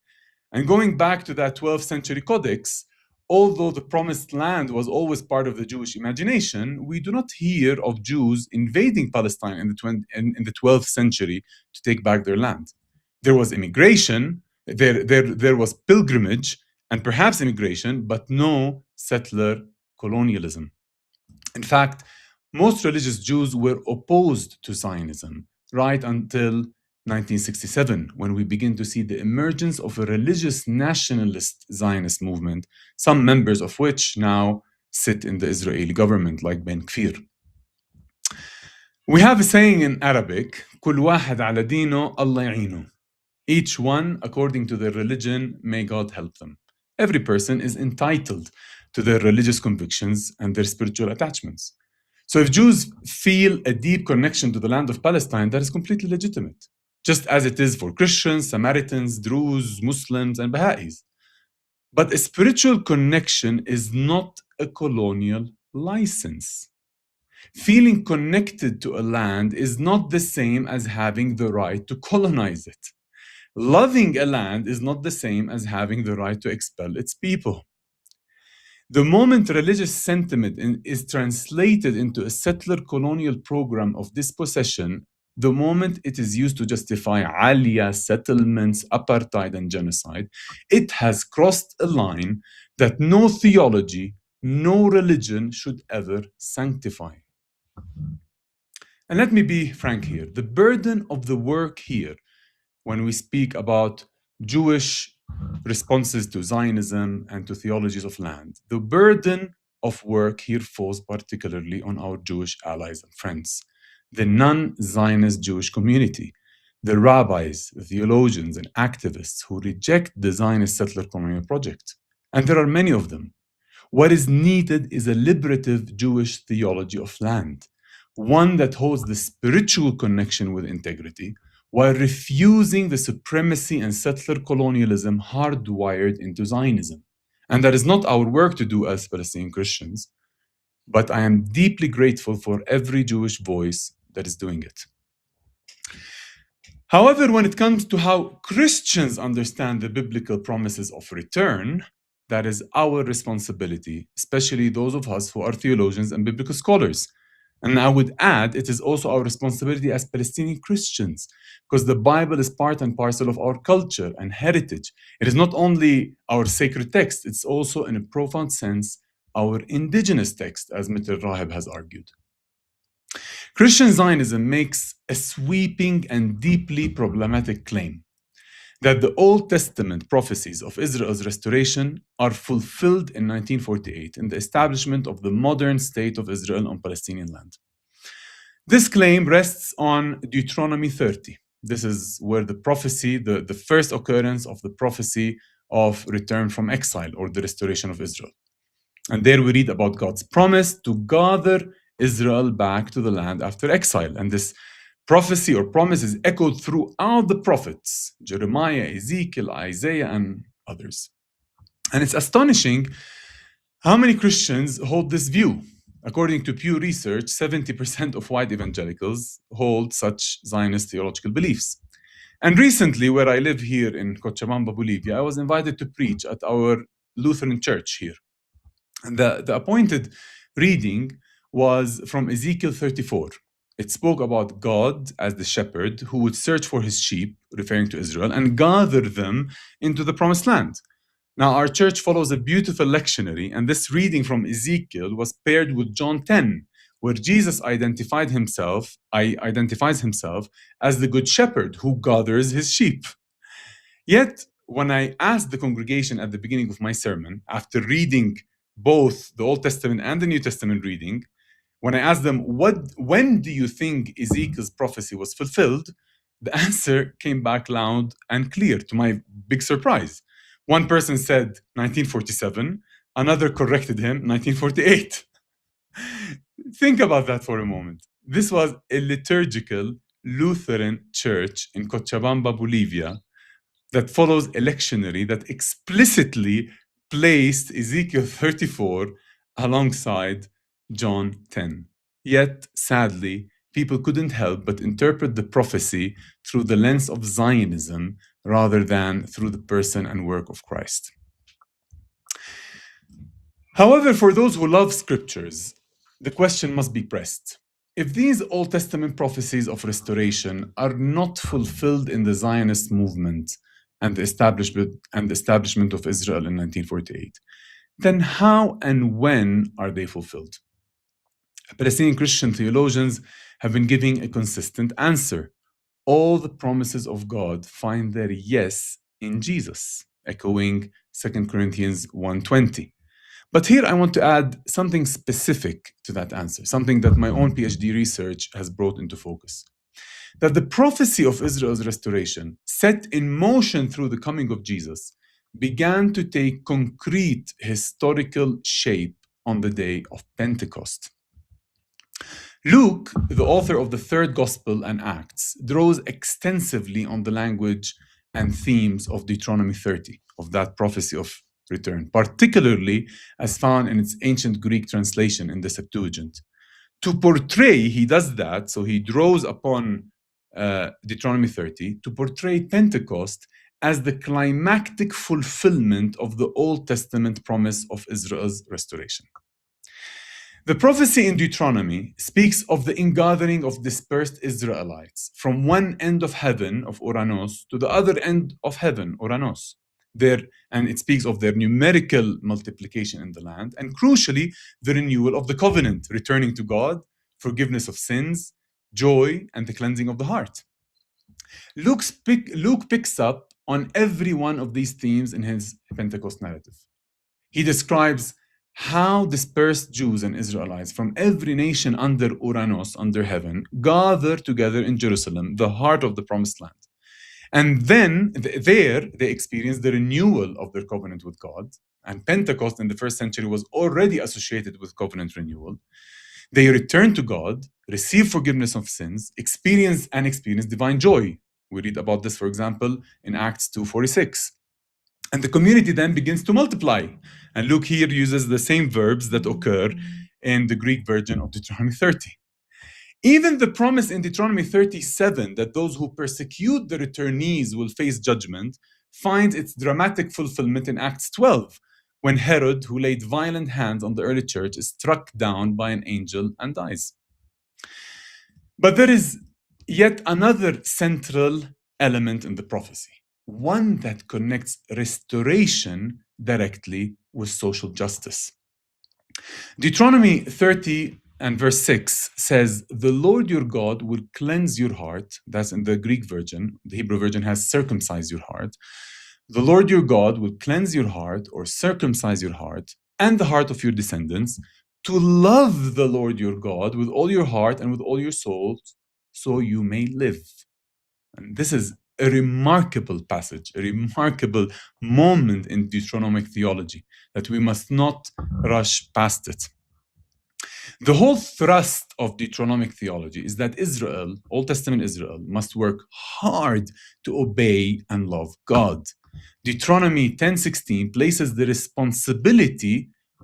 S7: And going back to that 12th century codex, although the promised land was always part of the Jewish imagination, we do not hear of Jews invading Palestine in the 12th century to take back their land. There was immigration, there was pilgrimage, and perhaps immigration, but no settler colonialism. In fact, most religious Jews were opposed to Zionism right until 1967, when we begin to see the emergence of a religious nationalist Zionist movement, some members of which now sit in the Israeli government, like Ben Khair. We have a saying in Arabic, كل واحد على دينه الله يعينه. Each one according to their religion, may God help them. Every person is entitled to their religious convictions and their spiritual attachments. So if Jews feel a deep connection to the land of Palestine, that is completely legitimate, just as it is for Christians, Samaritans, Druze, Muslims, and Baha'is. But a spiritual connection is not a colonial license. Feeling connected to a land is not the same as having the right to colonize it. Loving a land is not the same as having the right to expel its people. The moment religious sentiment is translated into a settler colonial program of dispossession, the moment it is used to justify aliyah, settlements, apartheid, and genocide, it has crossed a line that no theology, no religion should ever sanctify. And let me be frank here. The burden of the work here, when we speak about Jewish responses to Zionism and to theologies of land, the burden of work here falls particularly on our Jewish allies and friends, the non-Zionist Jewish community, the rabbis, the theologians, and activists who reject the Zionist settler colonial project. And there are many of them. What is needed is a liberative Jewish theology of land, one that holds the spiritual connection with integrity, while refusing the supremacy and settler colonialism hardwired into Zionism. And that is not our work to do as Palestinian Christians, but I am deeply grateful for every Jewish voice that is doing it. However, when it comes to how Christians understand the biblical promises of return, that is our responsibility, especially those of us who are theologians and biblical scholars. And I would add, it is also our responsibility as Palestinian Christians, because the Bible is part and parcel of our culture and heritage. It is not only our sacred text, it's also, in a profound sense, our indigenous text, as Mr. Rahib has argued. Christian Zionism makes a sweeping and deeply problematic claim that the Old Testament prophecies of Israel's restoration are fulfilled in 1948 in the establishment of the modern state of Israel on Palestinian land. This claim rests on Deuteronomy 30. This is where the prophecy, the first occurrence of the prophecy of return from exile or the restoration of Israel. And there we read about God's promise to gather Israel back to the land after exile. And this prophecy or promise is echoed throughout the prophets, Jeremiah, Ezekiel, Isaiah, and others. And it's astonishing how many Christians hold this view. According to Pew Research, 70% of white evangelicals hold such Zionist theological beliefs. And recently, where I live here in Cochabamba, Bolivia, I was invited to preach at our Lutheran church here. And the appointed reading was from Ezekiel 34. It spoke about God as the shepherd who would search for his sheep, referring to Israel, and gather them into the promised land. Now, our church follows a beautiful lectionary, and this reading from Ezekiel was paired with John 10, where Jesus identifies himself as the good shepherd who gathers his sheep. Yet, when I asked the congregation at the beginning of my sermon, after reading both the Old Testament and the New Testament reading, when I asked them, when do you think Ezekiel's prophecy was fulfilled? The answer came back loud and clear, to my big surprise. One person said 1947, another corrected him 1948. Think about that for a moment. This was a liturgical Lutheran church in Cochabamba, Bolivia, that follows a lectionary that explicitly placed Ezekiel 34 alongside John 10. Yet, sadly, people couldn't help but interpret the prophecy through the lens of Zionism rather than through the person and work of Christ. However, for those who love scriptures, the question must be pressed. If these Old Testament prophecies of restoration are not fulfilled in the Zionist movement and the establishment of Israel in 1948, then how and when are they fulfilled? Palestinian Christian theologians have been giving a consistent answer. All the promises of God find their yes in Jesus, echoing 2 Corinthians 1:20. But here I want to add something specific to that answer, something that my own PhD research has brought into focus. That the prophecy of Israel's restoration, set in motion through the coming of Jesus, began to take concrete historical shape on the day of Pentecost. Luke, the author of the third Gospel and Acts, draws extensively on the language and themes of Deuteronomy 30, of that prophecy of return, particularly as found in its ancient Greek translation in the Septuagint. To portray, he does that, so he draws upon Deuteronomy 30 to portray Pentecost as the climactic fulfillment of the Old Testament promise of Israel's restoration. The prophecy in Deuteronomy speaks of the ingathering of dispersed Israelites from one end of heaven, of Uranos, to the other end of heaven, Uranos. And it speaks of their numerical multiplication in the land, and crucially, the renewal of the covenant, returning to God, forgiveness of sins, joy, and the cleansing of the heart. Luke picks up on every one of these themes in his Pentecost narrative. He describes how dispersed Jews and Israelites from every nation under Uranos, under heaven, gather together in Jerusalem, the heart of the promised land. And then there they experience the renewal of their covenant with God. And Pentecost in the first century was already associated with covenant renewal. They return to God, receive forgiveness of sins, experience divine joy. We read about this, for example, in Acts 2:46. And the community then begins to multiply. And Luke here uses the same verbs that occur in the Greek version of Deuteronomy 30. Even the promise in Deuteronomy 37 that those who persecute the returnees will face judgment finds its dramatic fulfillment in Acts 12, when Herod, who laid violent hands on the early church, is struck down by an angel and dies. But there is yet another central element in the prophecy, one that connects restoration directly with social justice. Deuteronomy 30 and verse 6 says, "The Lord your God will cleanse your heart." That's in the Greek version. The Hebrew version has "circumcise your heart." "The Lord your God will cleanse your heart," or circumcise your heart, "and the heart of your descendants, to love the Lord your God with all your heart and with all your soul, so you may live." And this is a remarkable passage, a remarkable moment in Deuteronomic theology that we must not rush past it. The whole thrust of Deuteronomic theology is that Israel, Old Testament Israel, must work hard to obey and love God. Deuteronomy 10:16 places the responsibility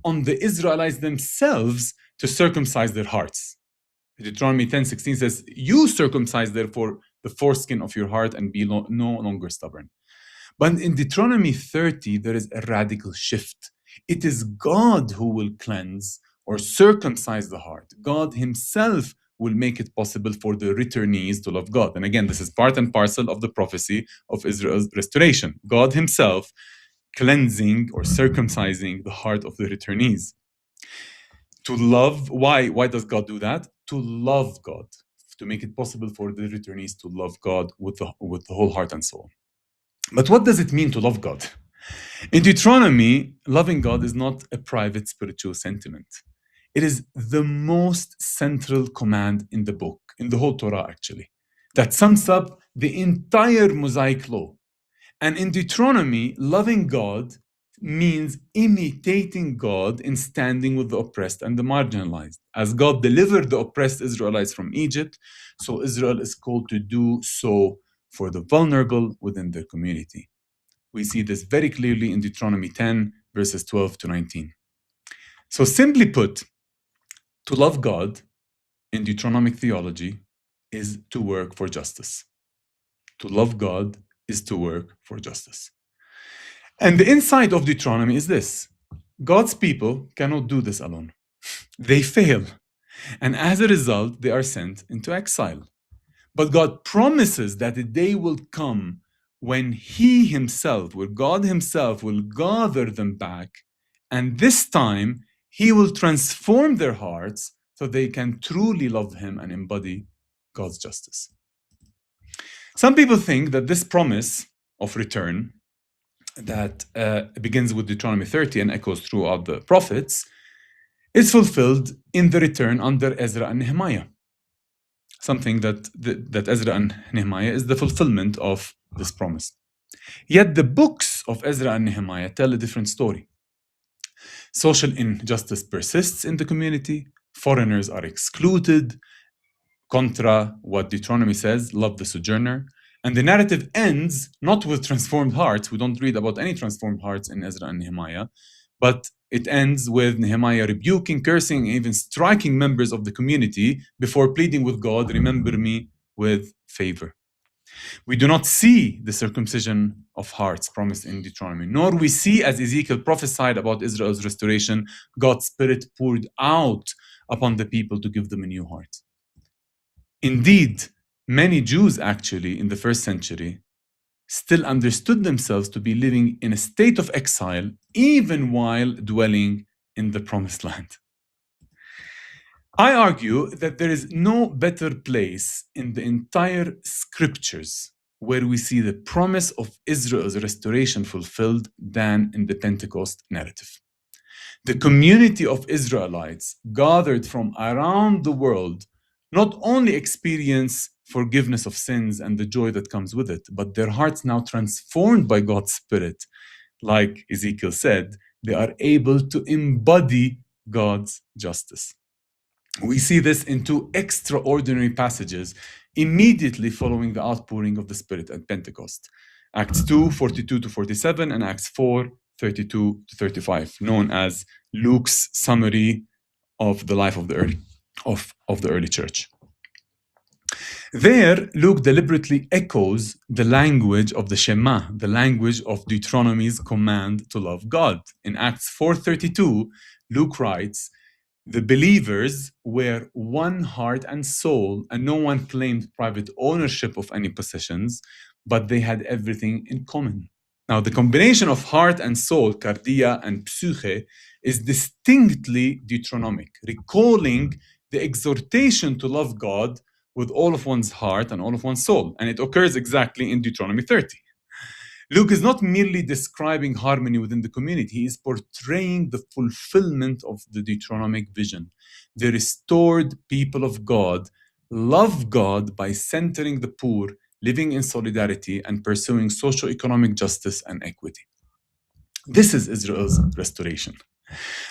S7: on the Israelites themselves to circumcise their hearts. Deuteronomy 10:16 says, "You circumcise therefore the foreskin of your heart and be no longer stubborn." But in Deuteronomy 30, there is a radical shift. It is God who will cleanse or circumcise the heart. God himself will make it possible for the returnees to love God. And again, this is part and parcel of the prophecy of Israel's restoration. God himself cleansing or circumcising the heart of the returnees. To love, why does God do that? To love God, to make it possible for the returnees to love God with the whole heart and soul. But what does it mean to love God? In Deuteronomy, loving God is not a private spiritual sentiment. It is the most central command in the book, in the whole Torah actually, that sums up the entire Mosaic law. And in Deuteronomy, loving God means imitating God in standing with the oppressed and the marginalized. As God delivered the oppressed Israelites from Egypt, so Israel is called to do so for the vulnerable within their community. We see this very clearly in Deuteronomy 10, verses 12 to 19. So simply put, to love God in Deuteronomic theology is to work for justice. To love God is to work for justice. And the insight of Deuteronomy is this: God's people cannot do this alone. They fail. And as a result, they are sent into exile. But God promises that a day will come when He Himself, where God Himself will gather them back. And this time, He will transform their hearts so they can truly love Him and embody God's justice. Some people think that this promise of return that begins with Deuteronomy 30 and echoes throughout the prophets is fulfilled in the return under Ezra and Nehemiah. Something that Ezra and Nehemiah is the fulfillment of this promise. Yet the books of Ezra and Nehemiah tell a different story. Social injustice persists in the community, foreigners are excluded, contra what Deuteronomy says, love the sojourner. And the narrative ends not with transformed hearts. We don't read about any transformed hearts in Ezra and Nehemiah, but it ends with Nehemiah rebuking, cursing, and even striking members of the community before pleading with God, remember me with favor. We do not see the circumcision of hearts promised in Deuteronomy, nor we see, as Ezekiel prophesied about Israel's restoration, God's Spirit poured out upon the people to give them a new heart. Indeed, many Jews actually in the first century still understood themselves to be living in a state of exile, even while dwelling in the promised land. I argue that there is no better place in the entire scriptures where we see the promise of Israel's restoration fulfilled than in the Pentecost narrative. The community of Israelites gathered from around the world not only experience forgiveness of sins and the joy that comes with it, but their hearts now transformed by God's Spirit, like Ezekiel said, they are able to embody God's justice. We see this in two extraordinary passages immediately following the outpouring of the Spirit at Pentecost. Acts 2, 42 to 47, and Acts 4, 32 to 35, known as Luke's summary of the life of the early church. There, Luke deliberately echoes the language of the Shema, the language of Deuteronomy's command to love God. In Acts 4:32, Luke writes, the believers were one heart and soul, and no one claimed private ownership of any possessions, but they had everything in common. Now, the combination of heart and soul, kardia and psyche, is distinctly Deuteronomic, recalling the exhortation to love God with all of one's heart and all of one's soul. And it occurs exactly in Deuteronomy 30. Luke is not merely describing harmony within the community, he is portraying the fulfillment of the Deuteronomic vision. The restored people of God love God by centering the poor, living in solidarity, and pursuing socio-economic justice and equity. This is Israel's restoration.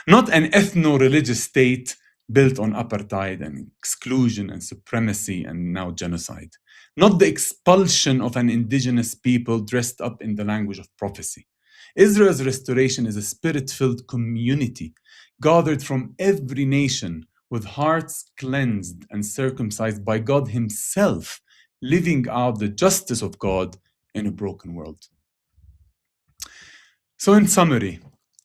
S7: Not an ethno-religious state built on apartheid and exclusion and supremacy and now genocide. Not the expulsion of an indigenous people dressed up in the language of prophecy. Israel's restoration is a spirit-filled community gathered from every nation with hearts cleansed and circumcised by God Himself, living out the justice of God in a broken world. So in summary,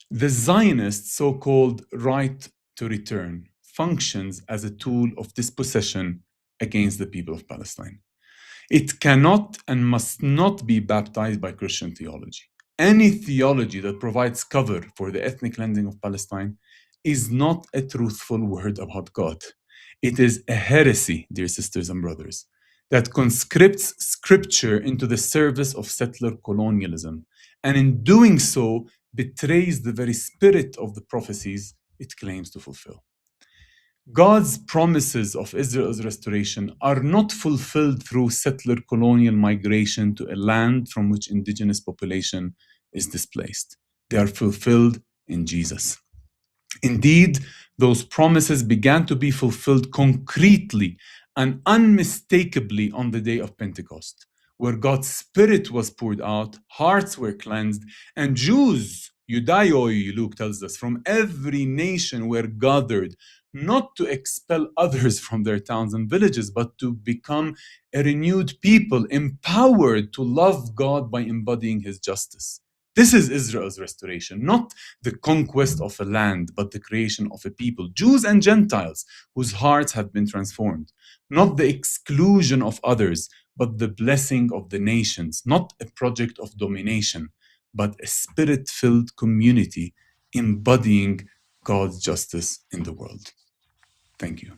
S7: the Zionist so-called right to return functions as a tool of dispossession against the people of Palestine. It cannot and must not be baptized by Christian theology. Any theology that provides cover for the ethnic cleansing of Palestine is not a truthful word about God. It is a heresy, dear sisters and brothers, that conscripts scripture into the service of settler colonialism, and in doing so betrays the very spirit of the prophecies it claims to fulfill. God's promises of Israel's restoration are not fulfilled through settler colonial migration to a land from which indigenous population is displaced. They are fulfilled in Jesus. Indeed, those promises began to be fulfilled concretely and unmistakably on the day of Pentecost, where God's Spirit was poured out, hearts were cleansed, and Jews, Judaioi, Luke tells us, from every nation were gathered, not to expel others from their towns and villages, but to become a renewed people, empowered to love God by embodying His justice. This is Israel's restoration, not the conquest of a land, but the creation of a people, Jews and Gentiles, whose hearts have been transformed. Not the exclusion of others, but the blessing of the nations. Not a project of domination, but a spirit-filled community embodying God's justice in the world. Thank you.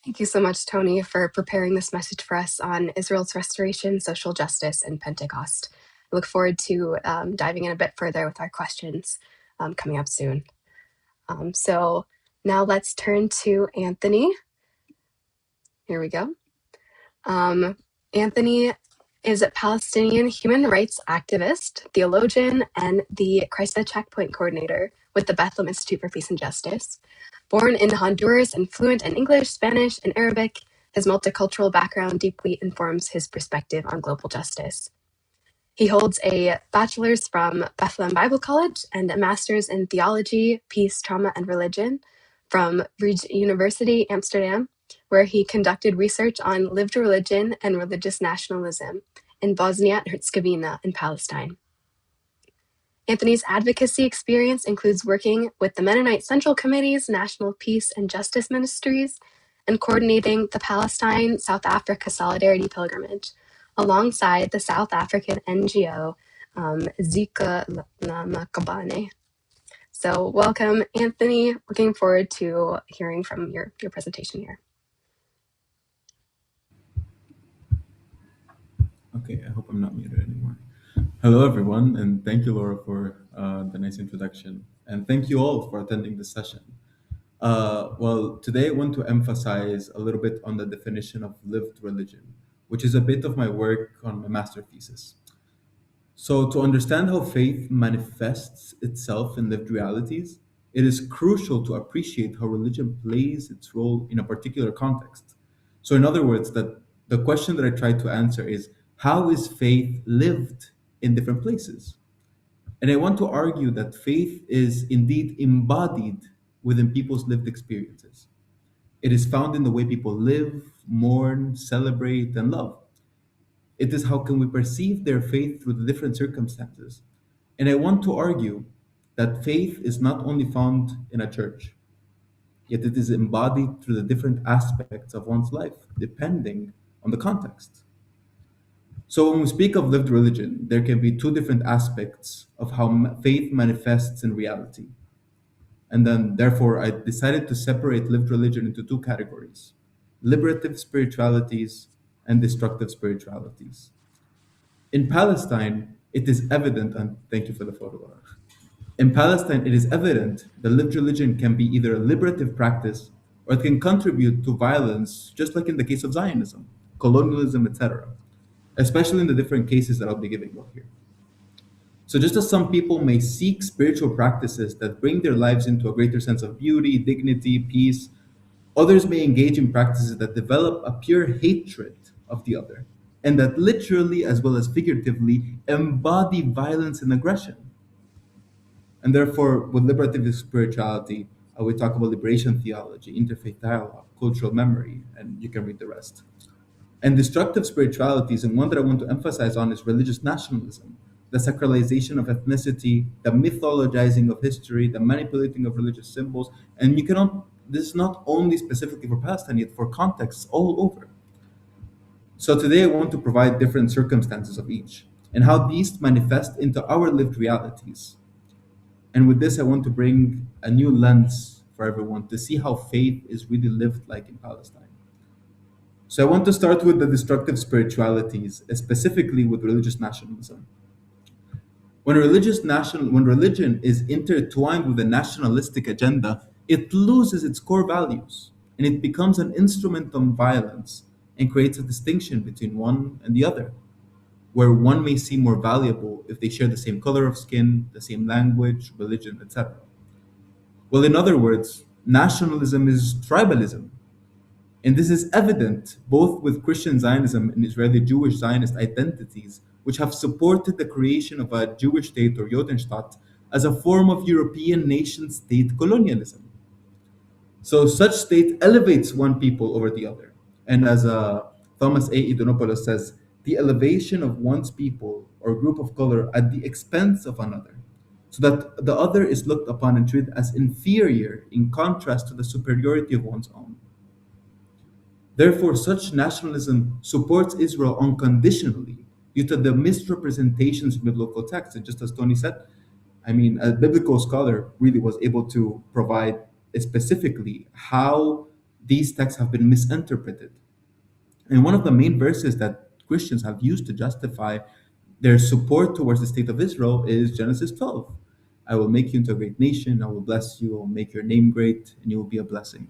S6: Thank you so much, Tony, for preparing this message for us on Israel's restoration, social justice, and Pentecost. I look forward to diving in a bit further with our questions coming up soon. So now let's turn to Anthony. Here we go. Anthony is a Palestinian human rights activist, theologian, and the Christ at Checkpoint coordinator with the Bethlehem Institute for Peace and Justice. Born in Honduras and fluent in English, Spanish, and Arabic, his multicultural background deeply informs his perspective on global justice. He holds a bachelor's from Bethlehem Bible College and a master's in theology, peace, trauma, and religion from Vrije University, Amsterdam, where he conducted research on lived religion and religious nationalism in Bosnia and Herzegovina and Palestine. Anthony's advocacy experience includes working with the Mennonite Central Committee's National Peace and Justice Ministries and coordinating the Palestine-South Africa Solidarity Pilgrimage alongside the South African NGO Zika Namakabane. So welcome, Anthony. Looking forward to hearing from your presentation here.
S8: Okay, I hope I'm not muted anymore. Hello, everyone, and thank you, Laura, for the nice introduction. And thank you all for attending this session. Well, today I want to emphasize a little bit on the definition of lived religion, which is a bit of my work on my master thesis. So to understand how faith manifests itself in lived realities, it is crucial to appreciate how religion plays its role in a particular context. So in other words, that the question that I try to answer is, how is faith lived in different places? And I want to argue that faith is indeed embodied within people's lived experiences. It is found in the way people live, mourn, celebrate, and love. It is how can we perceive their faith through the different circumstances. And I want to argue that faith is not only found in a church, yet it is embodied through the different aspects of one's life, depending on the context. So when we speak of lived religion, there can be two different aspects of how faith manifests in reality. And then, therefore, I decided to separate lived religion into two categories: liberative spiritualities and destructive spiritualities. In Palestine, it is evident, and thank you for the photo, Laura. In Palestine, it is evident that lived religion can be either a liberative practice or it can contribute to violence, just like in the case of Zionism, colonialism, etc., especially in the different cases that I'll be giving you here. So just as some people may seek spiritual practices that bring their lives into a greater sense of beauty, dignity, peace, others may engage in practices that develop a pure hatred of the other, and that literally as well as figuratively embody violence and aggression. And therefore, with liberative spirituality, we talk about liberation theology, interfaith dialogue, cultural memory, and you can read the rest. And destructive spiritualities, and one that I want to emphasize on, is religious nationalism, the sacralization of ethnicity, the mythologizing of history, the manipulating of religious symbols. And you cannot, this is not only specifically for Palestine, yet for contexts all over. So today I want to provide different circumstances of each and how these manifest into our lived realities. And with this, I want to bring a new lens for everyone to see how faith is really lived like in Palestine. So I want to start with the destructive spiritualities, specifically with religious nationalism. When religion is intertwined with a nationalistic agenda, it loses its core values and it becomes an instrument of violence and creates a distinction between one and the other, where one may seem more valuable if they share the same color of skin, the same language, religion, etc. Well, in other words, nationalism is tribalism. And this is evident both with Christian Zionism and Israeli Jewish Zionist identities, which have supported the creation of a Jewish state or Judenstaat as a form of European nation state colonialism. So such state elevates one people over the other. And as Thomas A. Idonopoulos says, the elevation of one's people or group of color at the expense of another, so that the other is looked upon and treated as inferior in contrast to the superiority of one's own. Therefore, such nationalism supports Israel unconditionally due to the misrepresentations of biblical texts. And just as Tony said, I mean, a biblical scholar really was able to provide specifically how these texts have been misinterpreted. And one of the main verses that Christians have used to justify their support towards the state of Israel is Genesis 12. I will make you into a great nation, I will bless you, I will make your name great, and you will be a blessing.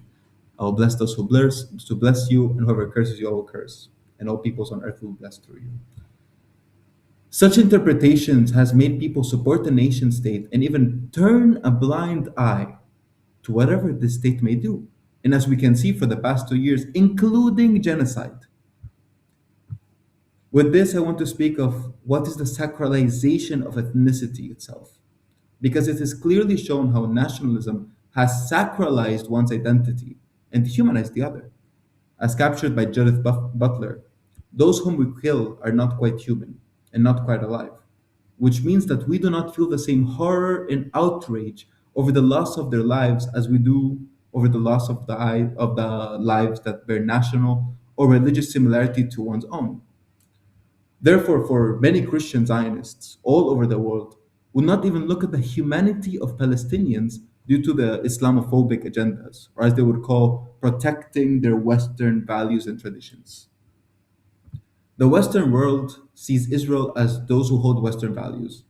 S8: I will bless those who bless you, and whoever curses you, I will curse. And all peoples on earth will be blessed through you. Such interpretations has made people support the nation state and even turn a blind eye to whatever this state may do. And as we can see for the past 2 years, including genocide. With this, I want to speak of what is the sacralization of ethnicity itself, because it is clearly shown how nationalism has sacralized one's identity and dehumanized the other. As captured by Judith Butler, those whom we kill are not quite human and not quite alive, which means that we do not feel the same horror and outrage over the loss of their lives as we do over the loss of the lives that bear national or religious similarity to one's own. Therefore, for many Christian Zionists all over the world, would not even look at the humanity of Palestinians due to the Islamophobic agendas, or as they would call, protecting their Western values and traditions. The Western world sees Israel as those who hold Western values,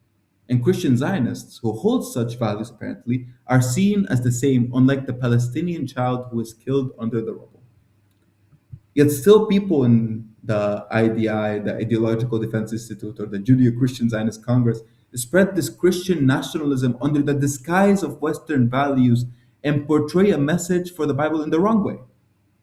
S8: and Christian Zionists who hold such values apparently are seen as the same, unlike the Palestinian child who is killed under the rubble. Yet still people in the IDI, the Ideological Defense Institute, or the Judeo-Christian Zionist Congress spread this Christian nationalism under the disguise of Western values and portray a message for the Bible in the wrong way.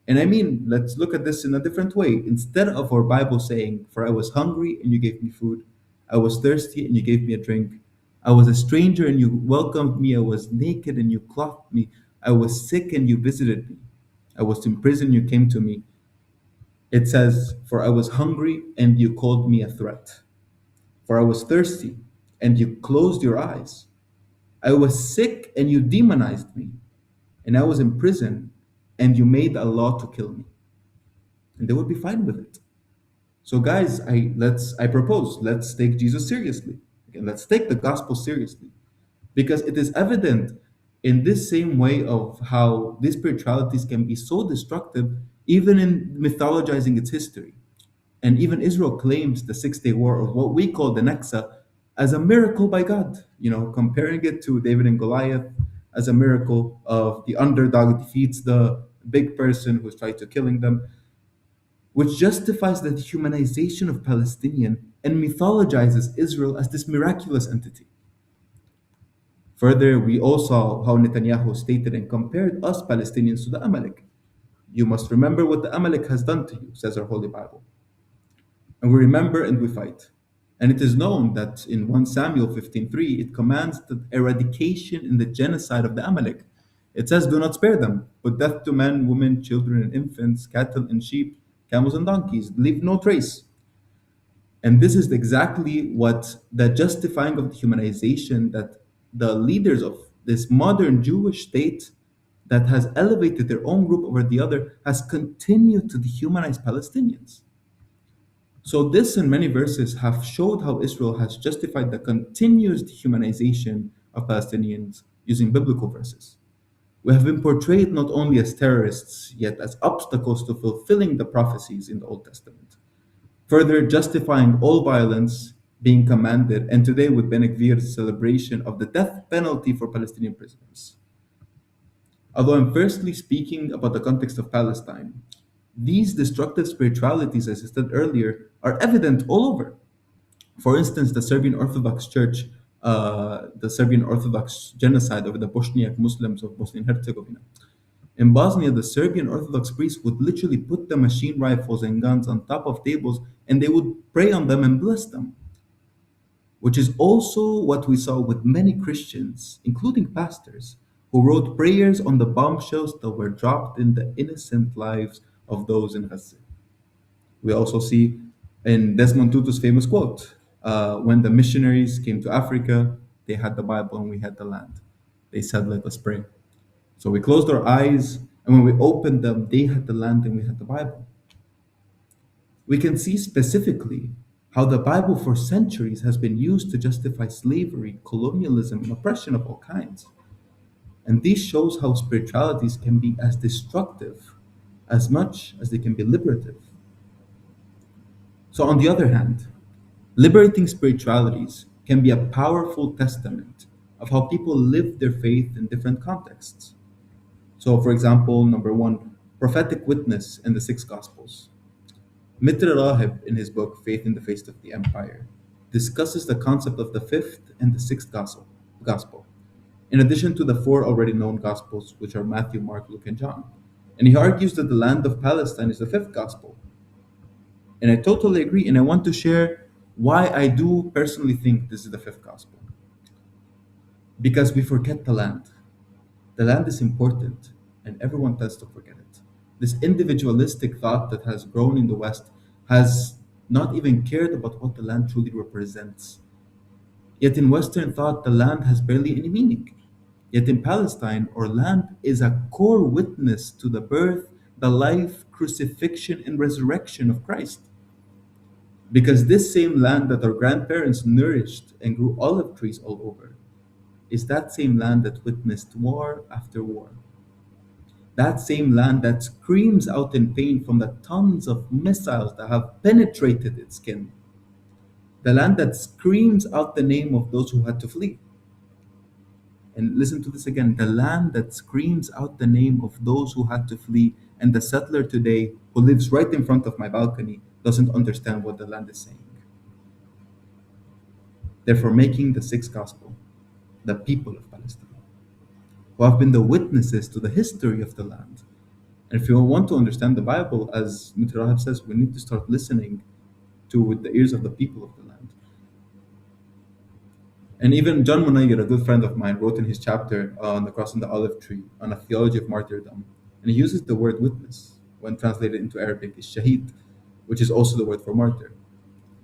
S8: And I mean, let's look at this in a different way. Instead of our Bible saying, "For I was hungry and you gave me food, I was thirsty and you gave me a drink, I was a stranger and you welcomed me, I was naked and you clothed me, I was sick and you visited me, I was in prison, you came to me," it says, "For I was hungry and you called me a threat. For I was thirsty and you closed your eyes. I was sick and you demonized me. And I was in prison and you made a law to kill me." And they would be fine with it. So guys, I propose, let's take Jesus seriously. Again, let's take the gospel seriously. Because it is evident in this same way of how these spiritualities can be so destructive, even in mythologizing its history. And even Israel claims the Six-Day War, or what we call the Naksa, as a miracle by God, comparing it to David and Goliath as a miracle of the underdog defeats the big person who's tried to killing them, which justifies the dehumanization of Palestinian and mythologizes Israel as this miraculous entity. Further, we all saw how Netanyahu stated and compared us Palestinians to the Amalek. "You must remember what the Amalek has done to you," says our Holy Bible. And we remember and we fight. And it is known that in 1 Samuel 15:3, it commands the eradication and the genocide of the Amalek. It says, "Do not spare them, put death to men, women, children, and infants, cattle and sheep, camels and donkeys, leave no trace." And this is exactly what the justifying of dehumanization that the leaders of this modern Jewish state that has elevated their own group over the other has continued to dehumanize Palestinians. So this and many verses have showed how Israel has justified the continuous dehumanization of Palestinians using biblical verses. We have been portrayed not only as terrorists, yet as obstacles to fulfilling the prophecies in the Old Testament, further justifying all violence being commanded, and today with Ben Gvir's celebration of the death penalty for Palestinian prisoners. Although I'm firstly speaking about the context of Palestine, these destructive spiritualities, as I said earlier, are evident all over. For instance, the Serbian Orthodox Church, the Serbian Orthodox genocide over the Bosniak Muslims of Bosnia and Herzegovina. In Bosnia, the Serbian Orthodox priests would literally put the machine rifles and guns on top of tables and they would pray on them and bless them, which is also what we saw with many Christians, including pastors, who wrote prayers on the bombshells that were dropped in the innocent lives of those in Gaza. We also see in Desmond Tutu's famous quote, when the missionaries came to Africa, they had the Bible and we had the land. They said, let us pray. So we closed our eyes, and when we opened them, they had the land and we had the Bible. We can see specifically how the Bible for centuries has been used to justify slavery, colonialism, and oppression of all kinds. And this shows how spiritualities can be as destructive as much as they can be liberative. So, on the other hand, liberating spiritualities can be a powerful testament of how people live their faith in different contexts. So, for example, number one, prophetic witness in the six Gospels. Mitra Rahib, in his book Faith in the Face of the Empire, discusses the concept of the fifth and the sixth gospel, in addition to the four already known Gospels, which are Matthew, Mark, Luke, and John. And he argues that the land of Palestine is the fifth Gospel. And I totally agree, and I want to share why I do personally think this is the fifth Gospel. Because we forget the land. The land is important, and everyone tends to forget it. This individualistic thought that has grown in the West has not even cared about what the land truly represents. Yet in Western thought, the land has barely any meaning. Yet in Palestine, our land is a core witness to the birth, the life, crucifixion, and resurrection of Christ. Because this same land that our grandparents nourished and grew olive trees all over is that same land that witnessed war after war. That same land that screams out in pain from the tons of missiles that have penetrated its skin. The land that screams out the name of those who had to flee. And listen to this again, the land that screams out the name of those who had to flee, and the settler today who lives right in front of my balcony doesn't understand what the land is saying. Therefore, making the sixth gospel the people of Palestine, who have been the witnesses to the history of the land. And if you want to understand the Bible, as Mr. Rahab says, we need to start listening to with the ears of the people of the land. And even John Munayir, a good friend of mine, wrote in his chapter on the cross and the olive tree on a theology of martyrdom, and he uses the word witness when translated into Arabic is shahid, which is also the word for martyr,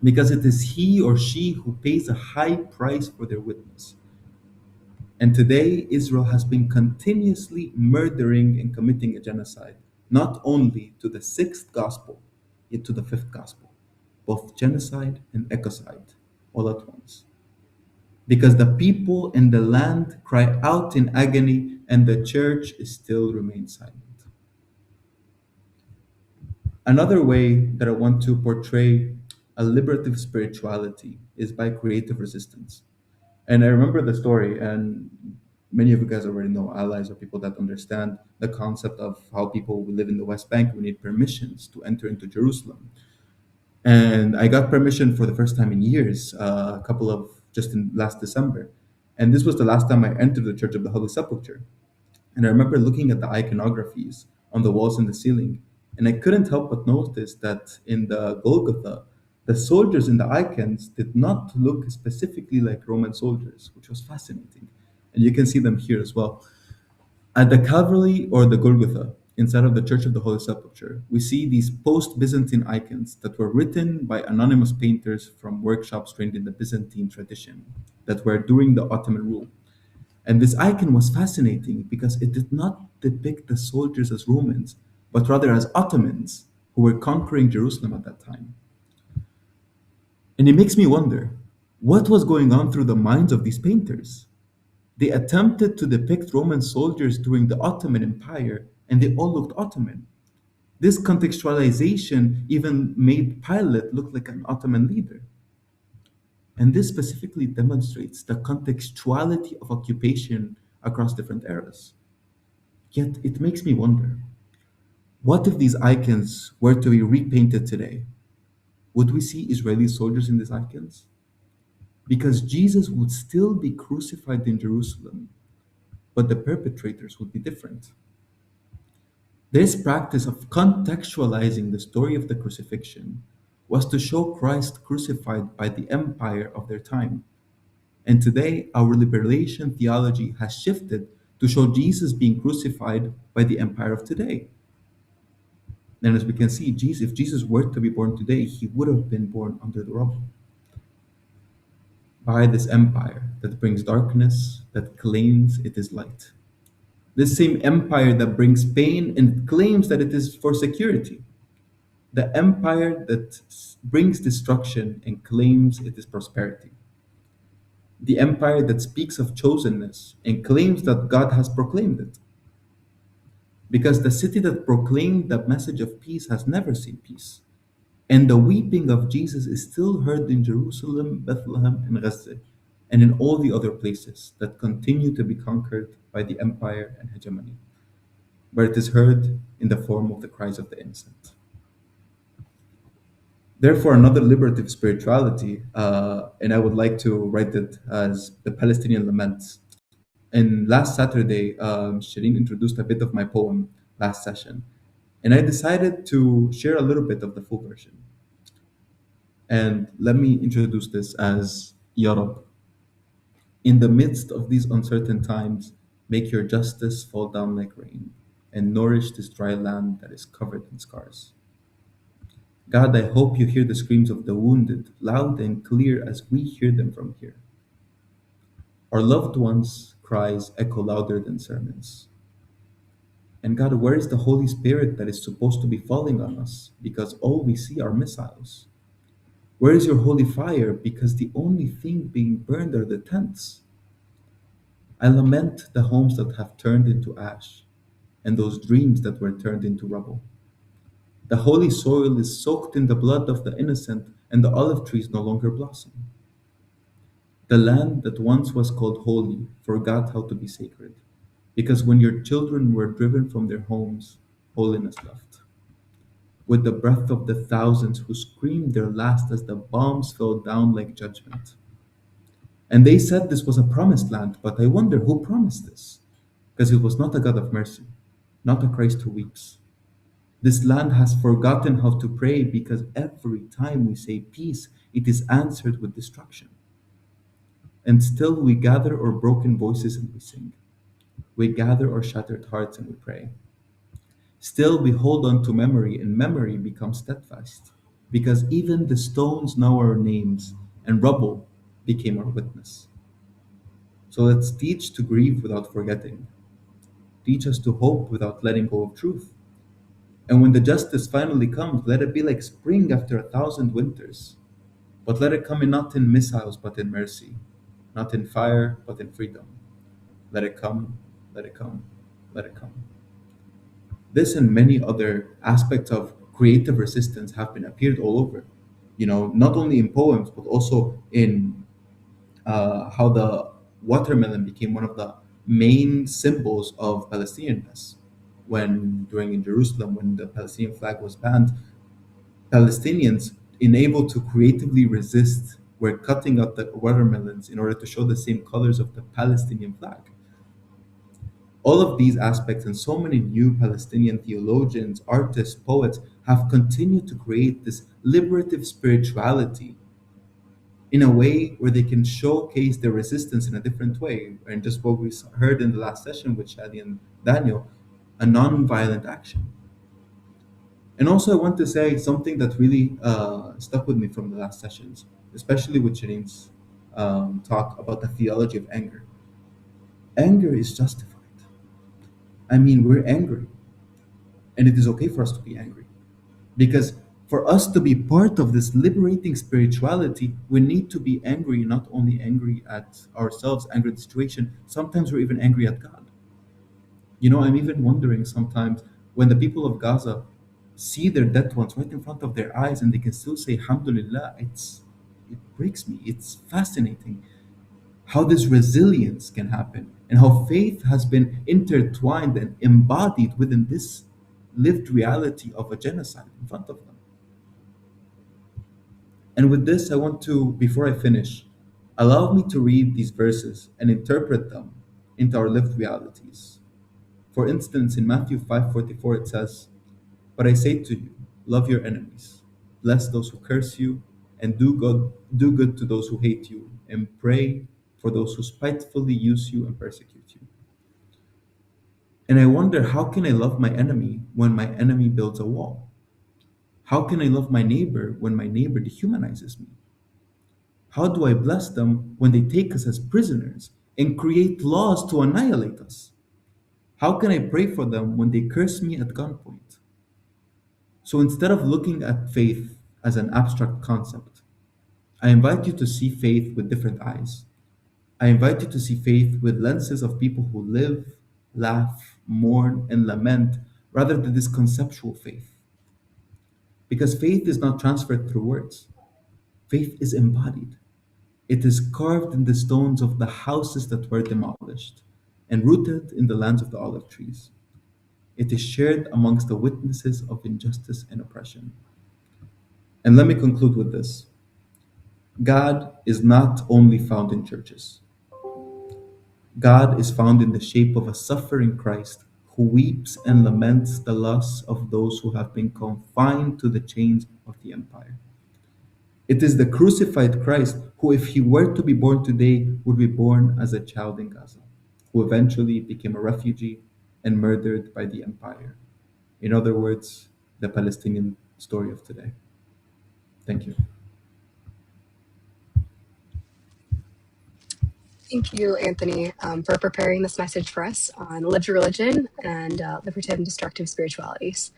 S8: because it is he or she who pays a high price for their witness. And today, Israel has been continuously murdering and committing a genocide, not only to the sixth gospel, yet to the fifth gospel, both genocide and ecocide, all at once. Because the people and the land cry out in agony, and the church still remains silent. Another way that I want to portray a liberative spirituality is by creative resistance. And I remember the story, and many of you guys already know allies or people that understand the concept of how people who live in the West Bank, we need permissions to enter into Jerusalem. And I got permission for the first time in years, just in last December. And this was the last time I entered the Church of the Holy Sepulchre. And I remember looking at the iconographies on the walls and the ceiling, and I couldn't help but notice that in the Golgotha, the soldiers in the icons did not look specifically like Roman soldiers, which was fascinating. And you can see them here as well. At the Calvary or the Golgotha, inside of the Church of the Holy Sepulchre, we see these post-Byzantine icons that were written by anonymous painters from workshops trained in the Byzantine tradition that were during the Ottoman rule. And this icon was fascinating because it did not depict the soldiers as Romans, but rather as Ottomans who were conquering Jerusalem at that time. And it makes me wonder, what was going on through the minds of these painters? They attempted to depict Roman soldiers during the Ottoman Empire, and they all looked Ottoman. This contextualization even made Pilate look like an Ottoman leader. And this specifically demonstrates the contextuality of occupation across different eras. Yet it makes me wonder, what if these icons were to be repainted today? Would we see Israeli soldiers in these icons? Because Jesus would still be crucified in Jerusalem, but the perpetrators would be different. This practice of contextualizing the story of the crucifixion was to show Christ crucified by the empire of their time. And today, our liberation theology has shifted to show Jesus being crucified by the empire of today. And as we can see, if Jesus were to be born today, he would have been born under the rubble by this empire that brings darkness, that claims it is light. This same empire that brings pain and claims that it is for security. The empire that brings destruction and claims it is prosperity. The empire that speaks of chosenness and claims that God has proclaimed it. Because the city that proclaimed the message of peace has never seen peace. And the weeping of Jesus is still heard in Jerusalem, Bethlehem, and Gaza, and in all the other places that continue to be conquered by the empire and hegemony, where it is heard in the form of the cries of the innocent. Therefore, another liberative spirituality, and I would like to write it as the Palestinian laments. And last Saturday, Shireen introduced a bit of my poem last session, and I decided to share a little bit of the full version. And let me introduce this as Ya Rab. In the midst of these uncertain times, make your justice fall down like rain and nourish this dry land that is covered in scars. God, I hope you hear the screams of the wounded loud and clear as we hear them from here. Our loved ones' cries echo louder than sermons. And God, where is the Holy Spirit that is supposed to be falling on us? Because all we see are missiles. Where is your holy fire? Because the only thing being burned are the tents. I lament the homes that have turned into ash and those dreams that were turned into rubble. The holy soil is soaked in the blood of the innocent, and the olive trees no longer blossom. The land that once was called holy forgot how to be sacred, because when your children were driven from their homes, holiness left. With the breath of the thousands who screamed their last as the bombs fell down like judgment. And they said this was a promised land, but I wonder who promised this? Because it was not a God of mercy, not a Christ who weeps. This land has forgotten how to pray because every time we say peace, it is answered with destruction. And still we gather our broken voices and we sing. We gather our shattered hearts and we pray. Still we hold on to memory, and memory becomes steadfast, because even the stones know our names, and rubble became our witness. So let's teach to grieve without forgetting. Teach us to hope without letting go of truth. And when the justice finally comes, let it be like spring after 1,000 winters. But let it come not in missiles, but in mercy. Not in fire, but in freedom. Let it come, let it come, let it come. This and many other aspects of creative resistance have been appeared all over. Not only in poems, but also in how the watermelon became one of the main symbols of Palestinianness. During in Jerusalem, when the Palestinian flag was banned, Palestinians, unable to creatively resist, were cutting up the watermelons in order to show the same colors of the Palestinian flag. All of these aspects and so many new Palestinian theologians, artists, poets have continued to create this liberative spirituality in a way where they can showcase their resistance in a different way. And just what we heard in the last session with Shadia and Daniel, a non-violent action. And also I want to say something that really stuck with me from the last sessions, especially with Shireen's talk about the theology of anger. Anger is justified. I mean, we're angry. And it is okay for us to be angry. Because For us to be part of this liberating spirituality, we need to be angry, not only angry at ourselves, angry at the situation, sometimes we're even angry at God. You know, I'm even wondering sometimes when the people of Gaza see their dead ones right in front of their eyes and they can still say, Alhamdulillah, it breaks me. It's fascinating how this resilience can happen and how faith has been intertwined and embodied within this lived reality of a genocide in front of them. And with this, I want to, before I finish, allow me to read these verses and interpret them into our lived realities. For instance, in Matthew 5:44, it says, "But I say to you, love your enemies, bless those who curse you, and do good to those who hate you, and pray for those who spitefully use you and persecute you." And I wonder, how can I love my enemy when my enemy builds a wall? How can I love my neighbor when my neighbor dehumanizes me? How do I bless them when they take us as prisoners and create laws to annihilate us? How can I pray for them when they curse me at gunpoint? So instead of looking at faith as an abstract concept, I invite you to see faith with different eyes. I invite you to see faith with lenses of people who live, laugh, mourn, and lament rather than this conceptual faith. Because faith is not transferred through words, faith is embodied. It is carved in the stones of the houses that were demolished and rooted in the lands of the olive trees. It is shared amongst the witnesses of injustice and oppression. And let me conclude with this: God is not only found in churches, God is found in the shape of a suffering Christ who weeps and laments the loss of those who have been confined to the chains of the empire. It is the crucified Christ who, if he were to be born today, would be born as a child in Gaza, who eventually became a refugee and murdered by the empire. In other words, the Palestinian story of today. Thank you.
S6: Thank you, Anthony, for preparing this message for us on lived religion and liberative and destructive spiritualities.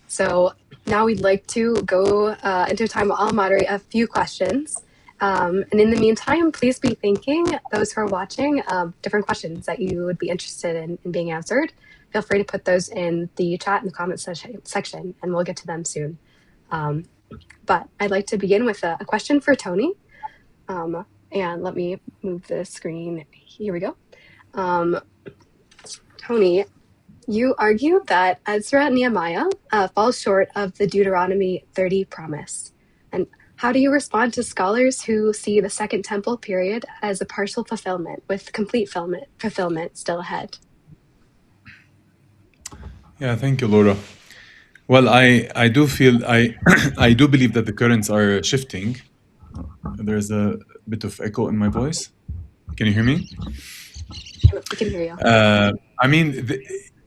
S6: So now we'd like to go into a time where I'll moderate a few questions. And in the meantime, please be thinking, those who are watching, different questions that you would be interested in being answered. Feel free to put those in the chat in the comments section, and we'll get to them soon. But I'd like to begin with a question for Tony. And let me move the screen. Here we go. Tony, you argue that Ezra and Nehemiah falls short of the Deuteronomy 30 promise. And how do you respond to scholars who see the Second Temple period as a partial fulfillment with complete fulfillment still ahead?
S7: Yeah, thank you, Laura. Well, I do feel I do believe that the currents are shifting. There's a bit of echo in my voice. Can you hear me?
S6: We can hear you.
S7: I mean,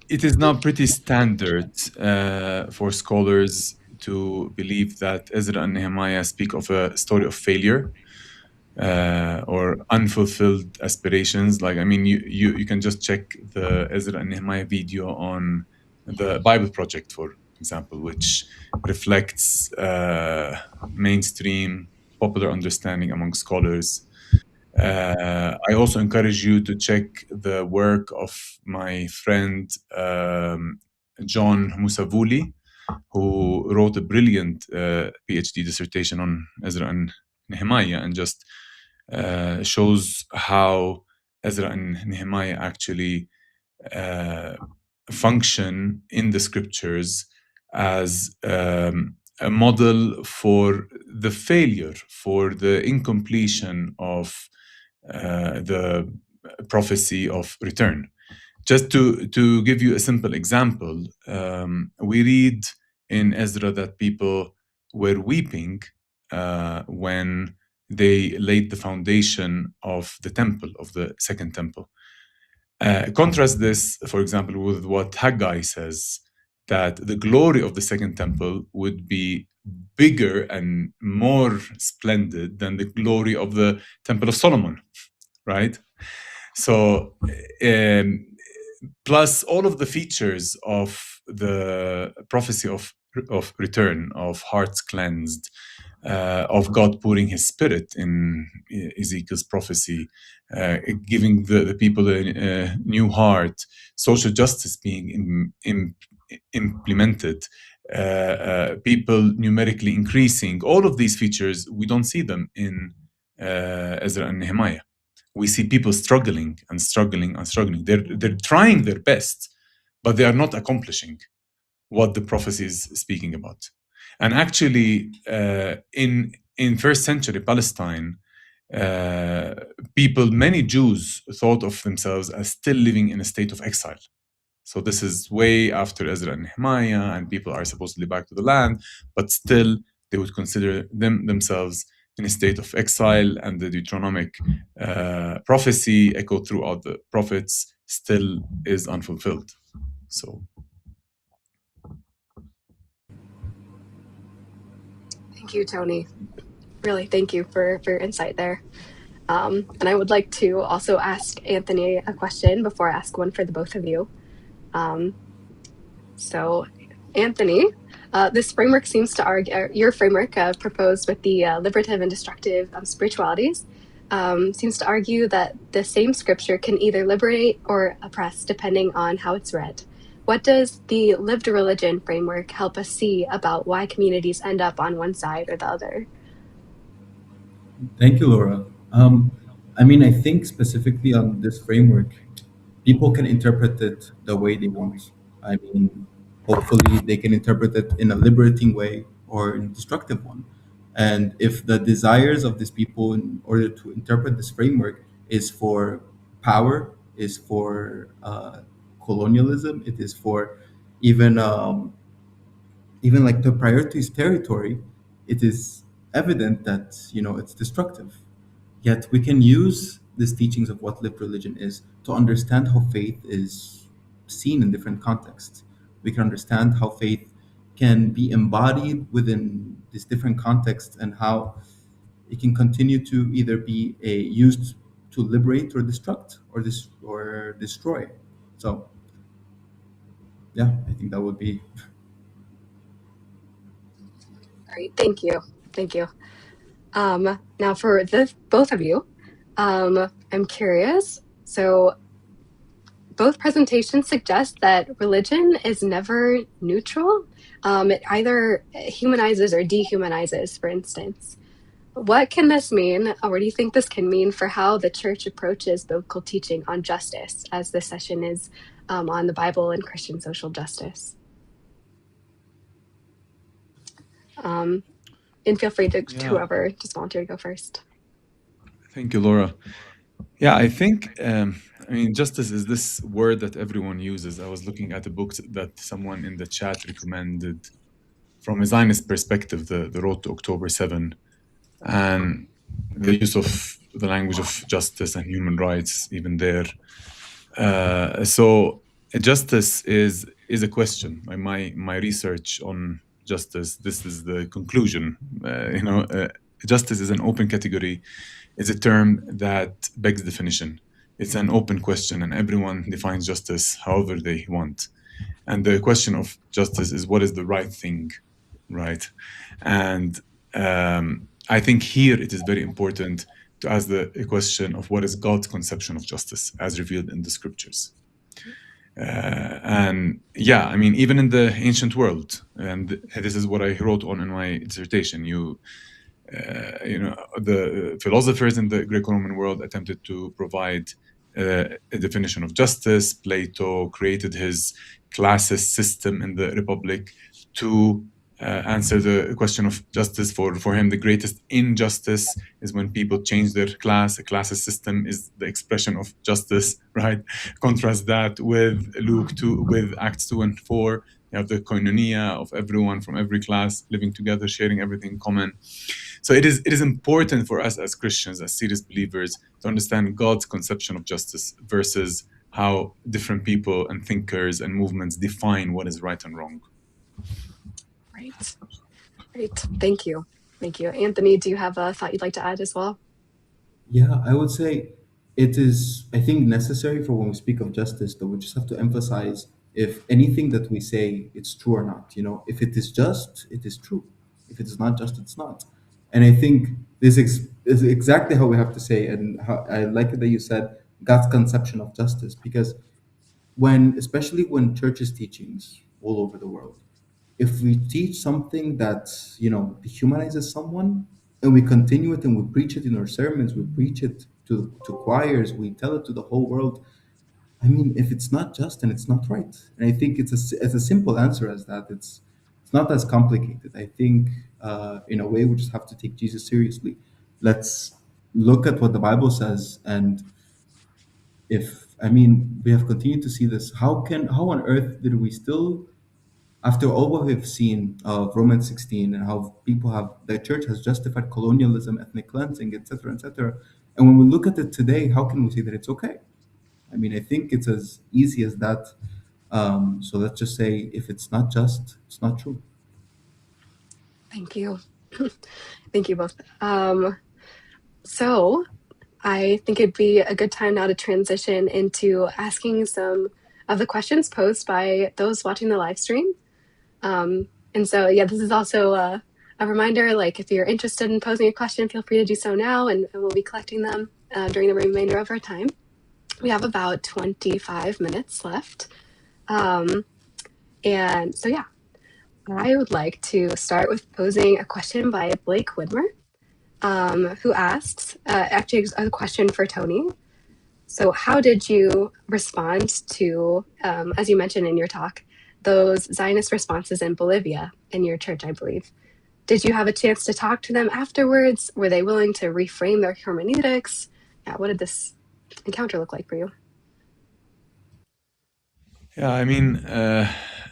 S7: it is now pretty standard for scholars to believe that Ezra and Nehemiah speak of a story of failure or unfulfilled aspirations. Like, I mean, you can just check the Ezra and Nehemiah video on the Bible Project, for example, which reflects mainstream popular understanding among scholars. I also encourage you to check the work of my friend John Musavuli, who wrote a brilliant PhD dissertation on Ezra and Nehemiah, and just shows how Ezra and Nehemiah actually function in the scriptures as a model for the failure, for the incompletion of the prophecy of return. Just to give you a simple example, we read in Ezra that people were weeping when they laid the foundation of the temple, of the second temple. Contrast this, for example, with what Haggai says, that the glory of the second temple would be bigger and more splendid than the glory of the Temple of Solomon, right? So, plus all of the features of the prophecy of return, of hearts cleansed, of God pouring His Spirit in Ezekiel's prophecy, giving the people a new heart, social justice being implemented, people numerically increasing. All of these features, we don't see them in Ezra and Nehemiah. We see people struggling and struggling and struggling. They're trying their best, but they are not accomplishing what the prophecy is speaking about. And actually, in first century Palestine, many Jews thought of themselves as still living in a state of exile. So this is way after Ezra and Nehemiah, and people are supposedly back to the land, but still they would consider themselves in a state of exile, and the Deuteronomic prophecy echoed throughout the prophets still is unfulfilled. So
S6: Thank you, Tony. Really, thank you for your insight there. And I would like to also ask Anthony a question before I ask one for the both of you. So, Anthony, this framework seems to argue, your framework proposed with the liberative and destructive spiritualities, seems to argue that the same scripture can either liberate or oppress depending on how it's read. What does the lived religion framework help us see about why communities end up on one side or the other?
S8: Thank you, Laura. I think specifically on this framework, people can interpret it the way they want. Hopefully they can interpret it in a liberating way or in a destructive one. And if the desires of these people in order to interpret this framework is for power, is for colonialism, it is for even like the priorities territory, it is evident that it's destructive. Yet we can use these teachings of what lived religion is to understand how faith is seen in different contexts. We can understand how faith can be embodied within these different contexts, and how it can continue to either be used to liberate or destruct or destroy. So yeah, I think that would be.
S6: Great, thank you. Now for both of you, I'm curious. So both presentations suggest that religion is never neutral. It either humanizes or dehumanizes, for instance. What can this mean, or what do you think this can mean for how the church approaches biblical teaching on justice, as this session is on the Bible and Christian social justice? And feel free to whoever just volunteer to go first.
S7: Thank you, Laura. Yeah, I think, justice is this word that everyone uses. I was looking at a book that someone in the chat recommended from a Zionist perspective, the Road to October 7, and the use of the language of justice and human rights even there. So justice is a question. My research on justice, this is the conclusion. Justice is an open category. It's a term that begs definition. It's an open question, and everyone defines justice however they want. And the question of justice is, what is the right thing, right? And I think here it is very important to ask the question of what is God's conception of justice as revealed in the scriptures. Even in the ancient world, and this is what I wrote on in my dissertation, the philosophers in the Greco-Roman world attempted to provide a definition of justice. Plato created his classist system in the Republic to answer the question of justice. For him, the greatest injustice is when people change their class. A classist system is the expression of justice, right? Contrast that with with Acts 2 and 4. You have the koinonia of everyone from every class living together, sharing everything in common. So it is important for us as Christians, as serious believers, to understand God's conception of justice versus how different people and thinkers and movements define what is right and wrong.
S6: Great. Thank you. Anthony, do you have a thought you'd like to add as well?
S8: Yeah, I would say it is, I think, necessary for when we speak of justice, that we just have to emphasize if anything that we say it's true or not. If it is just, it is true. If it is not just, it's not. And I think this is exactly how we have to say, and how I like it that you said God's conception of justice, because especially when churches teachings all over the world, if we teach something that dehumanizes someone, and we continue it and we preach it in our sermons, we preach it to choirs, we tell it to the whole world. I mean, if it's not just, and it's not right. And I think it's a simple answer as that. It's not as complicated. I think in a way we just have to take Jesus seriously. Let's look at what the Bible says, and if I mean we have continued to see this, how on earth did we still, after all what we've seen of Romans 16 and how the church has justified colonialism, ethnic cleansing, etc., etc., and when we look at it today, how can we say that it's okay? I mean, I think it's as easy as that. So let's just say, if it's not just, it's not true.
S6: Thank you. Thank you both. So I think it'd be a good time now to transition into asking some of the questions posed by those watching the live stream. And so, yeah, this is also a reminder, like if you're interested in posing a question, feel free to do so now, and we'll be collecting them during the remainder of our time. We have about 25 minutes left. And so, yeah, I would like to start with posing a question by Blake Widmer, who asks, actually a question for Tony. So how did you respond to, as you mentioned in your talk, those Zionist responses in Bolivia in your church, I believe? Did you have a chance to talk to them afterwards? Were they willing to reframe their hermeneutics? Yeah, what did this encounter look like for you?
S7: Yeah, I mean,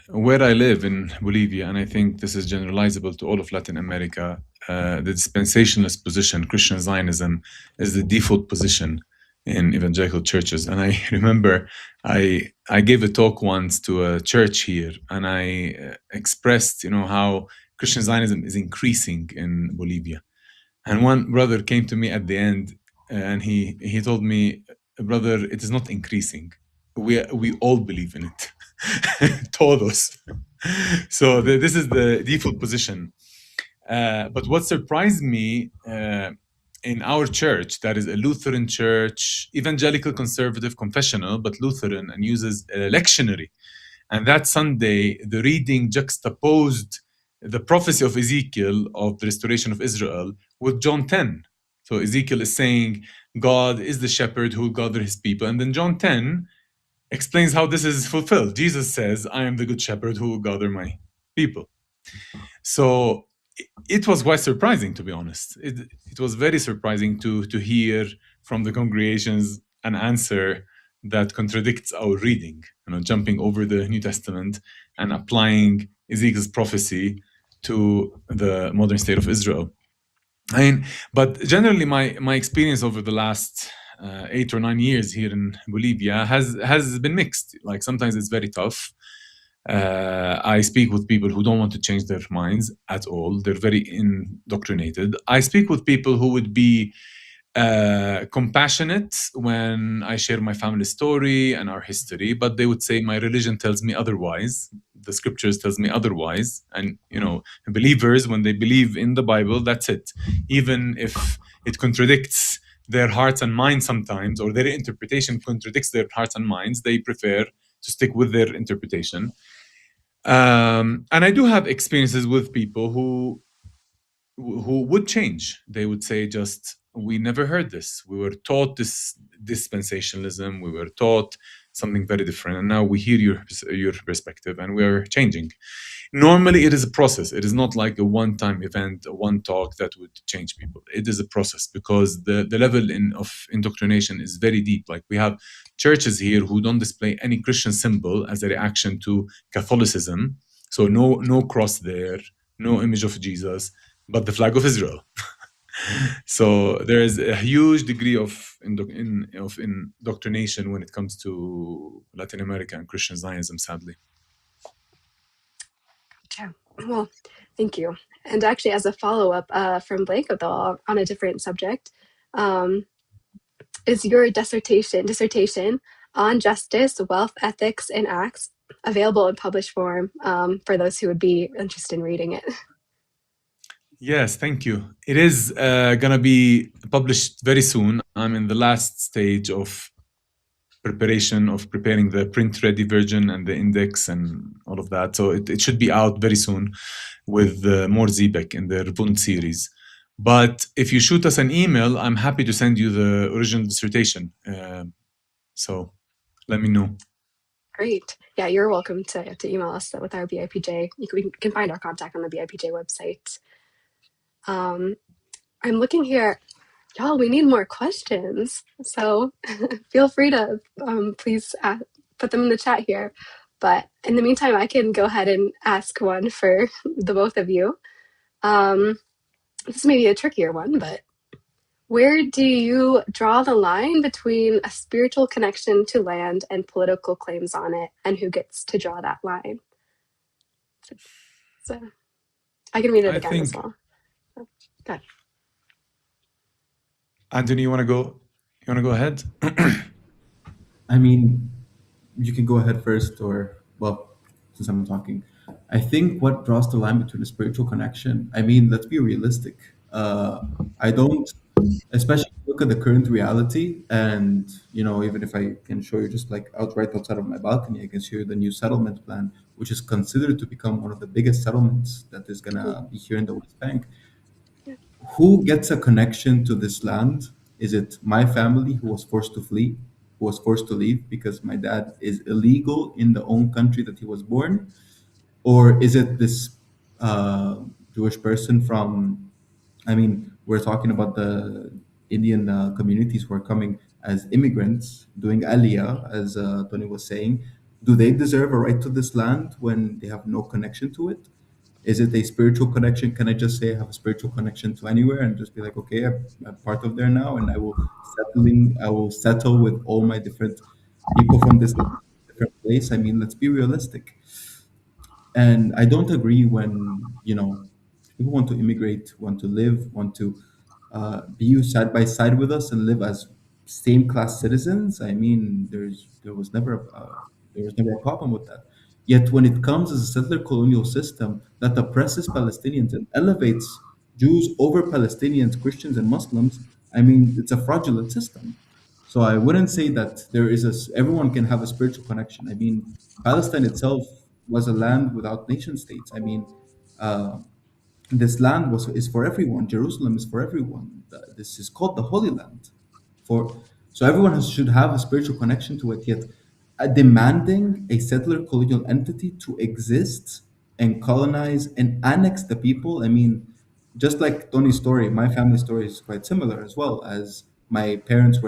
S7: where I live in Bolivia, and I think this is generalizable to all of Latin America, the dispensationalist position, Christian Zionism, is the default position in evangelical churches. And I remember I gave a talk once to a church here, and I expressed, how Christian Zionism is increasing in Bolivia. And one brother came to me at the end, and he told me, brother, it is not increasing. We all believe in it. Todos. So this is the default position. But what surprised me in our church, that is a Lutheran church, evangelical, conservative, confessional, but Lutheran, and uses a lectionary. And that Sunday, the reading juxtaposed the prophecy of Ezekiel of the restoration of Israel with John 10. So Ezekiel is saying, God is the shepherd who will gather his people. And then John 10 explains how this is fulfilled. Jesus says, I am the good shepherd who will gather my people. So it was quite surprising, to be honest. It was very surprising to hear from the congregations an answer that contradicts our reading, jumping over the New Testament and applying Ezekiel's prophecy to the modern state of Israel. But generally, my experience over the last 8 or 9 years here in Bolivia has been mixed. Like sometimes it's very tough. I speak with people who don't want to change their minds at all. They're very indoctrinated. I speak with people who would be compassionate when I share my family story and our history, but they would say my religion tells me otherwise. The scriptures tells me otherwise. And, believers, when they believe in the Bible, that's it. Even if it contradicts their hearts and minds sometimes, or their interpretation contradicts their hearts and minds, they prefer to stick with their interpretation. And I do have experiences with people who would change. They would say, just, we never heard this. We were taught this dispensationalism. We were taught something very different. And now we hear your perspective and we are changing. Normally, it is a process. It is not like a one-time event, a one talk that would change people. It is a process because the level of indoctrination is very deep. Like we have churches here who don't display any Christian symbol as a reaction to Catholicism. So no cross there, no image of Jesus, but the flag of Israel. So there is a huge degree of indoctrination when it comes to Latin America and Christian Zionism, sadly.
S6: Yeah. Well, thank you. And actually, as a follow-up from Blake, though on a different subject, is your dissertation on justice, wealth, ethics, and acts available in published form for those who would be interested in reading it.
S7: Yes, thank you. It is going to be published very soon. I'm in the last stage of preparing the print-ready version and the index and all of that. So it should be out very soon with more Zebek in the Revund series. But if you shoot us an email, I'm happy to send you the original dissertation. So let me know.
S6: Great. Yeah, you're welcome to email us with our BIPJ. You can find our contact on the BIPJ website. I'm looking here. Y'all, we need more questions. So feel free to please put them in the chat here. But in the meantime, I can go ahead and ask one for the both of you. This may be a trickier one, but where do you draw the line between a spiritual connection to land and political claims on it, and who gets to draw that line? So I can read it again as well. Go ahead.
S7: Anthony, you want to go? You want to go ahead?
S8: I mean, you can go ahead first, or, well, since I'm talking. I think what draws the line between a spiritual connection, I mean, let's be realistic. I don't, especially if you look at the current reality, and, even if I can show you just like right outside of my balcony, I can show you the new settlement plan, which is considered to become one of the biggest settlements that is going to be here in the West Bank. Who gets a connection to this land? Is it my family who was forced to flee, who was forced to leave because my dad is illegal in the own country that he was born? Or is it this Jewish person from, I mean, we're talking about the Indian communities who are coming as immigrants, doing aliyah, as Tony was saying. Do they deserve a right to this land when they have no connection to it? Is it a spiritual connection? Can I just say I have a spiritual connection to anywhere and just be like, okay, I'm part of there now, and I will settle with all my different people from this different place? I mean, let's be realistic. And I don't agree when, people want to immigrate, want to live, want to be side by side with us and live as same class citizens. I mean, there was never a problem with that. Yet when it comes as a settler colonial system that oppresses Palestinians and elevates Jews over Palestinians, Christians, and Muslims, I mean, it's a fraudulent system. So I wouldn't say that everyone can have a spiritual connection. I mean, Palestine itself was a land without nation states. I mean, uh, this land is for everyone. Jerusalem is for everyone. This is called the Holy Land. So everyone should have a spiritual connection to it. Yet, demanding a settler colonial entity to exist and colonize and annex the people. I mean, just like Tony's story, my family story is quite similar as well. As my parents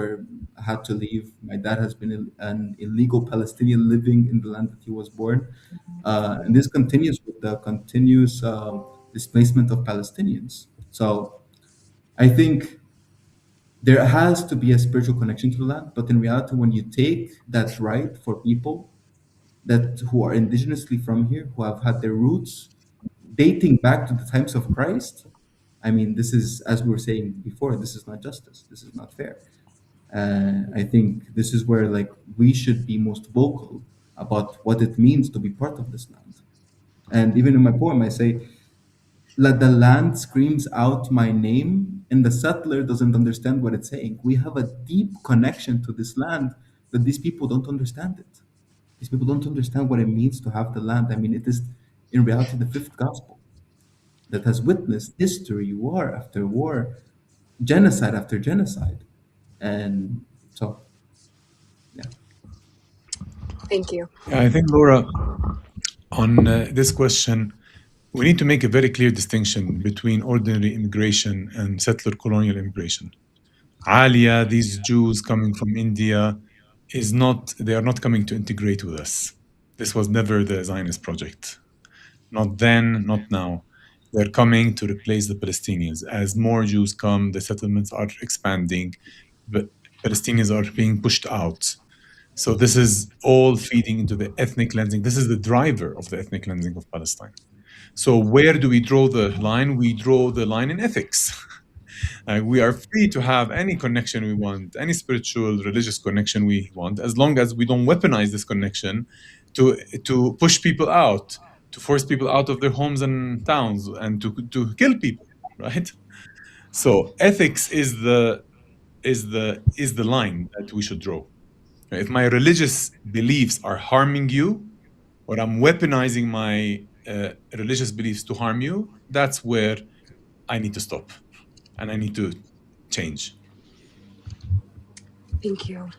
S8: had to leave. My dad has been an illegal Palestinian living in the land that he was born, and this continues with the continuous displacement of Palestinians. So I think there has to be a spiritual connection to the land, but in reality, when you take that right for people who are indigenously from here, who have had their roots dating back to the times of Christ, I mean, this is, as we were saying before, this is not justice. This is not fair. I think this is where we should be most vocal about what it means to be part of this land. And even in my poem, I say, "Let the land screams out my name, and the settler doesn't understand what it's saying." We have a deep connection to this land that these people don't understand it. These people don't understand what it means to have the land. I mean, it is in reality the fifth gospel that has witnessed history, war after war, genocide after genocide. And so, yeah.
S6: Thank you.
S7: Yeah, I think, Laura, on this question, we need to make a very clear distinction between ordinary immigration and settler colonial immigration. Alia, these Jews coming from India, they are not coming to integrate with us. This was never the Zionist project. Not then, not now. They're coming to replace the Palestinians. As more Jews come, the settlements are expanding, but Palestinians are being pushed out. So this is all feeding into the ethnic cleansing. This is the driver of the ethnic cleansing of Palestine. So where do we draw the line? We draw the line in ethics. We are free to have any connection we want, any spiritual, religious connection we want, as long as we don't weaponize this connection to push people out, to force people out of their homes and towns, and to kill people, right? So ethics is the line that we should draw. If my religious beliefs are harming you, or I'm weaponizing my religious beliefs to harm you, that's where I need to stop and I need to change.
S6: Thank you.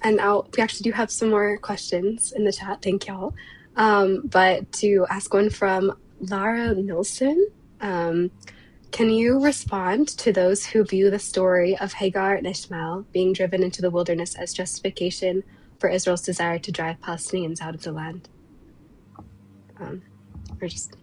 S6: And we actually do have some more questions in the chat. Thank y'all. But to ask one from Lara Nilsson, can you respond to those who view the story of Hagar and Ishmael being driven into the wilderness as justification for Israel's desire to drive Palestinians out of the land?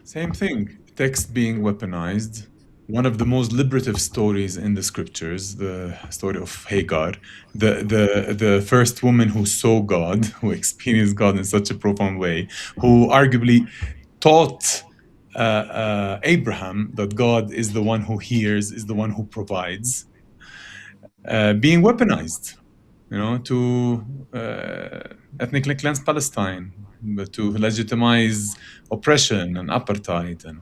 S7: Same thing. Text being weaponized. One of the most liberative stories in the scriptures, the story of Hagar, the first woman who saw God, who experienced God in such a profound way, who arguably taught Abraham that God is the one who hears, is the one who provides, being weaponized, to ethnically cleanse Palestine, but to legitimize oppression and apartheid, and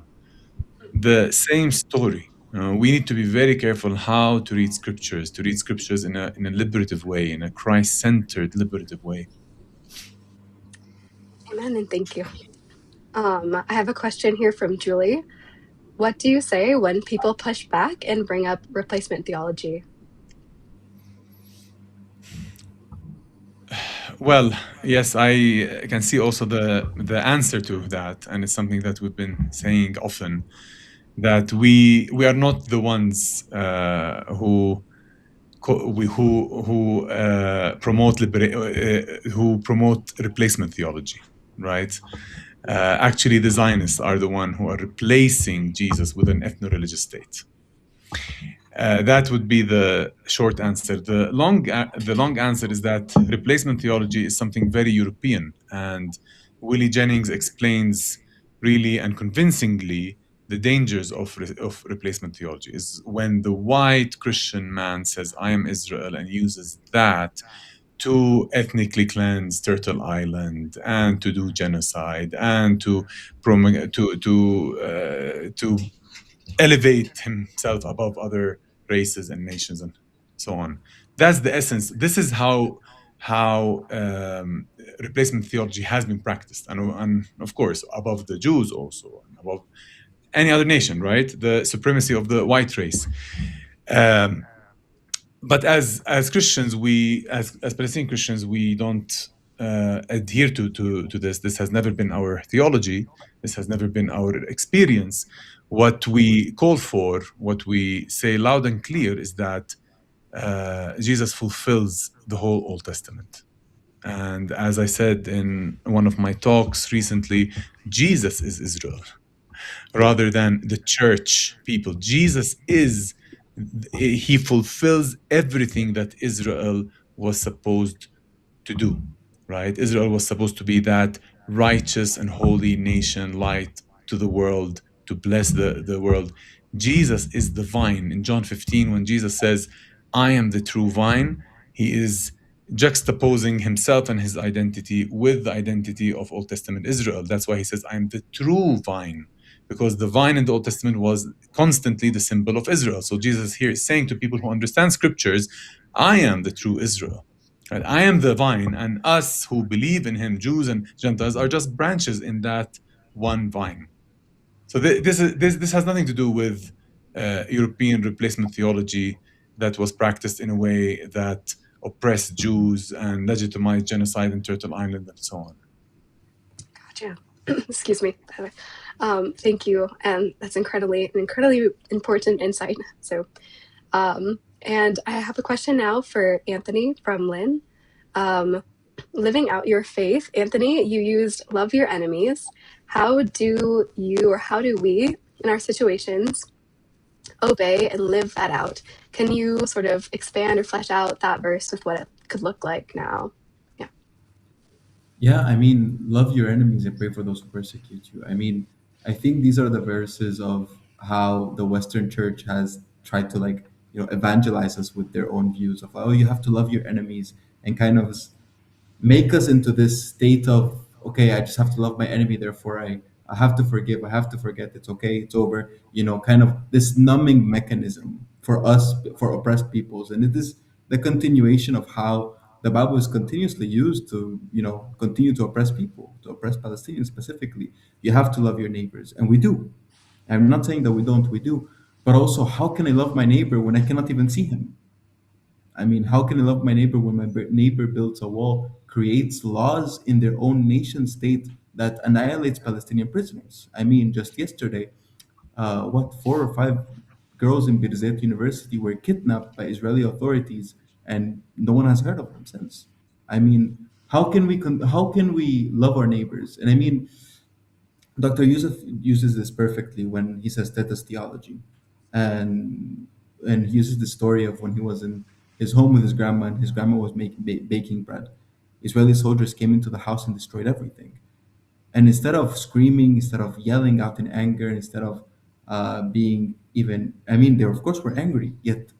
S7: the same story. We need to be very careful how to read scriptures in a liberative way, in a Christ-centered liberative way.
S6: Amen, and thank you. I have a question here from Julie. What do you say when people push back and bring up replacement theology?
S7: Well, yes, I can see also the answer to that, and it's something that we've been saying often, that we are not the ones who promote replacement theology, right? Actually, the Zionists are the one who are replacing Jesus with an ethno-religious state. That would be the short answer. The long answer is that replacement theology is something very European, and Willie Jennings explains really and convincingly the dangers of replacement theology is when the white Christian man says, I am Israel, and uses that to ethnically cleanse Turtle Island and to do genocide and to elevate himself above other races and nations and so on. That's the essence. This is how replacement theology has been practiced, and of course above the Jews also, and above any other nation, right? The supremacy of the white race. But as Christians, as Palestinian Christians, we don't adhere to this. This has never been our theology. This has never been our experience. What we call for, what we say loud and clear, is that Jesus fulfills the whole Old Testament. And as I said in one of my talks recently, Jesus is Israel rather than the church people. Jesus he fulfills everything that Israel was supposed to do, right? Israel was supposed to be that righteous and holy nation, light to the world, to bless the world. Jesus is the vine. In John 15, when Jesus says, I am the true vine, he is juxtaposing himself and his identity with the identity of Old Testament Israel. That's why he says, I am the true vine, because the vine in the Old Testament was constantly the symbol of Israel. So Jesus here is saying to people who understand scriptures, I am the true Israel. Right? I am the vine, and us who believe in him, Jews and Gentiles, are just branches in that one vine. So this has nothing to do with European replacement theology that was practiced in a way that oppressed Jews and legitimized genocide in Turtle Island and so on.
S6: Gotcha. Excuse me. Thank you, and that's an incredibly important insight. So, and I have a question now for Anthony from Lynn. Living out your faith, Anthony, you used love your enemies. How do we, in our situations, obey and live that out? Can you sort of expand or flesh out that verse with what it could look like now?
S8: Yeah, I mean, love your enemies and pray for those who persecute you. I mean, I think these are the verses of how the Western church has tried to evangelize us with their own views of, oh, you have to love your enemies, and kind of make us into this state of, okay, I just have to love my enemy, therefore I have to forgive, I have to forget, it's okay, it's over, kind of this numbing mechanism for us, for oppressed peoples. And it is the continuation of how the Bible is continuously used to, continue to oppress people, to oppress Palestinians specifically. You have to love your neighbors, and we do. I'm not saying that we don't, we do. But also, how can I love my neighbor when I cannot even see him? I mean, how can I love my neighbor when my neighbor builds a wall, creates laws in their own nation state that annihilates Palestinian prisoners? I mean, just yesterday, four or five girls in Birzeit University were kidnapped by Israeli authorities, and no one has heard of them since. I mean, how can we love our neighbors? And I mean, Dr. Yusuf uses this perfectly when he says Teta's theology. And he uses the story of when he was in his home with his grandma, and his grandma was making baking bread. Israeli soldiers came into the house and destroyed everything. And instead of screaming, instead of yelling out in anger, instead of being even, I mean, they of course were angry, yet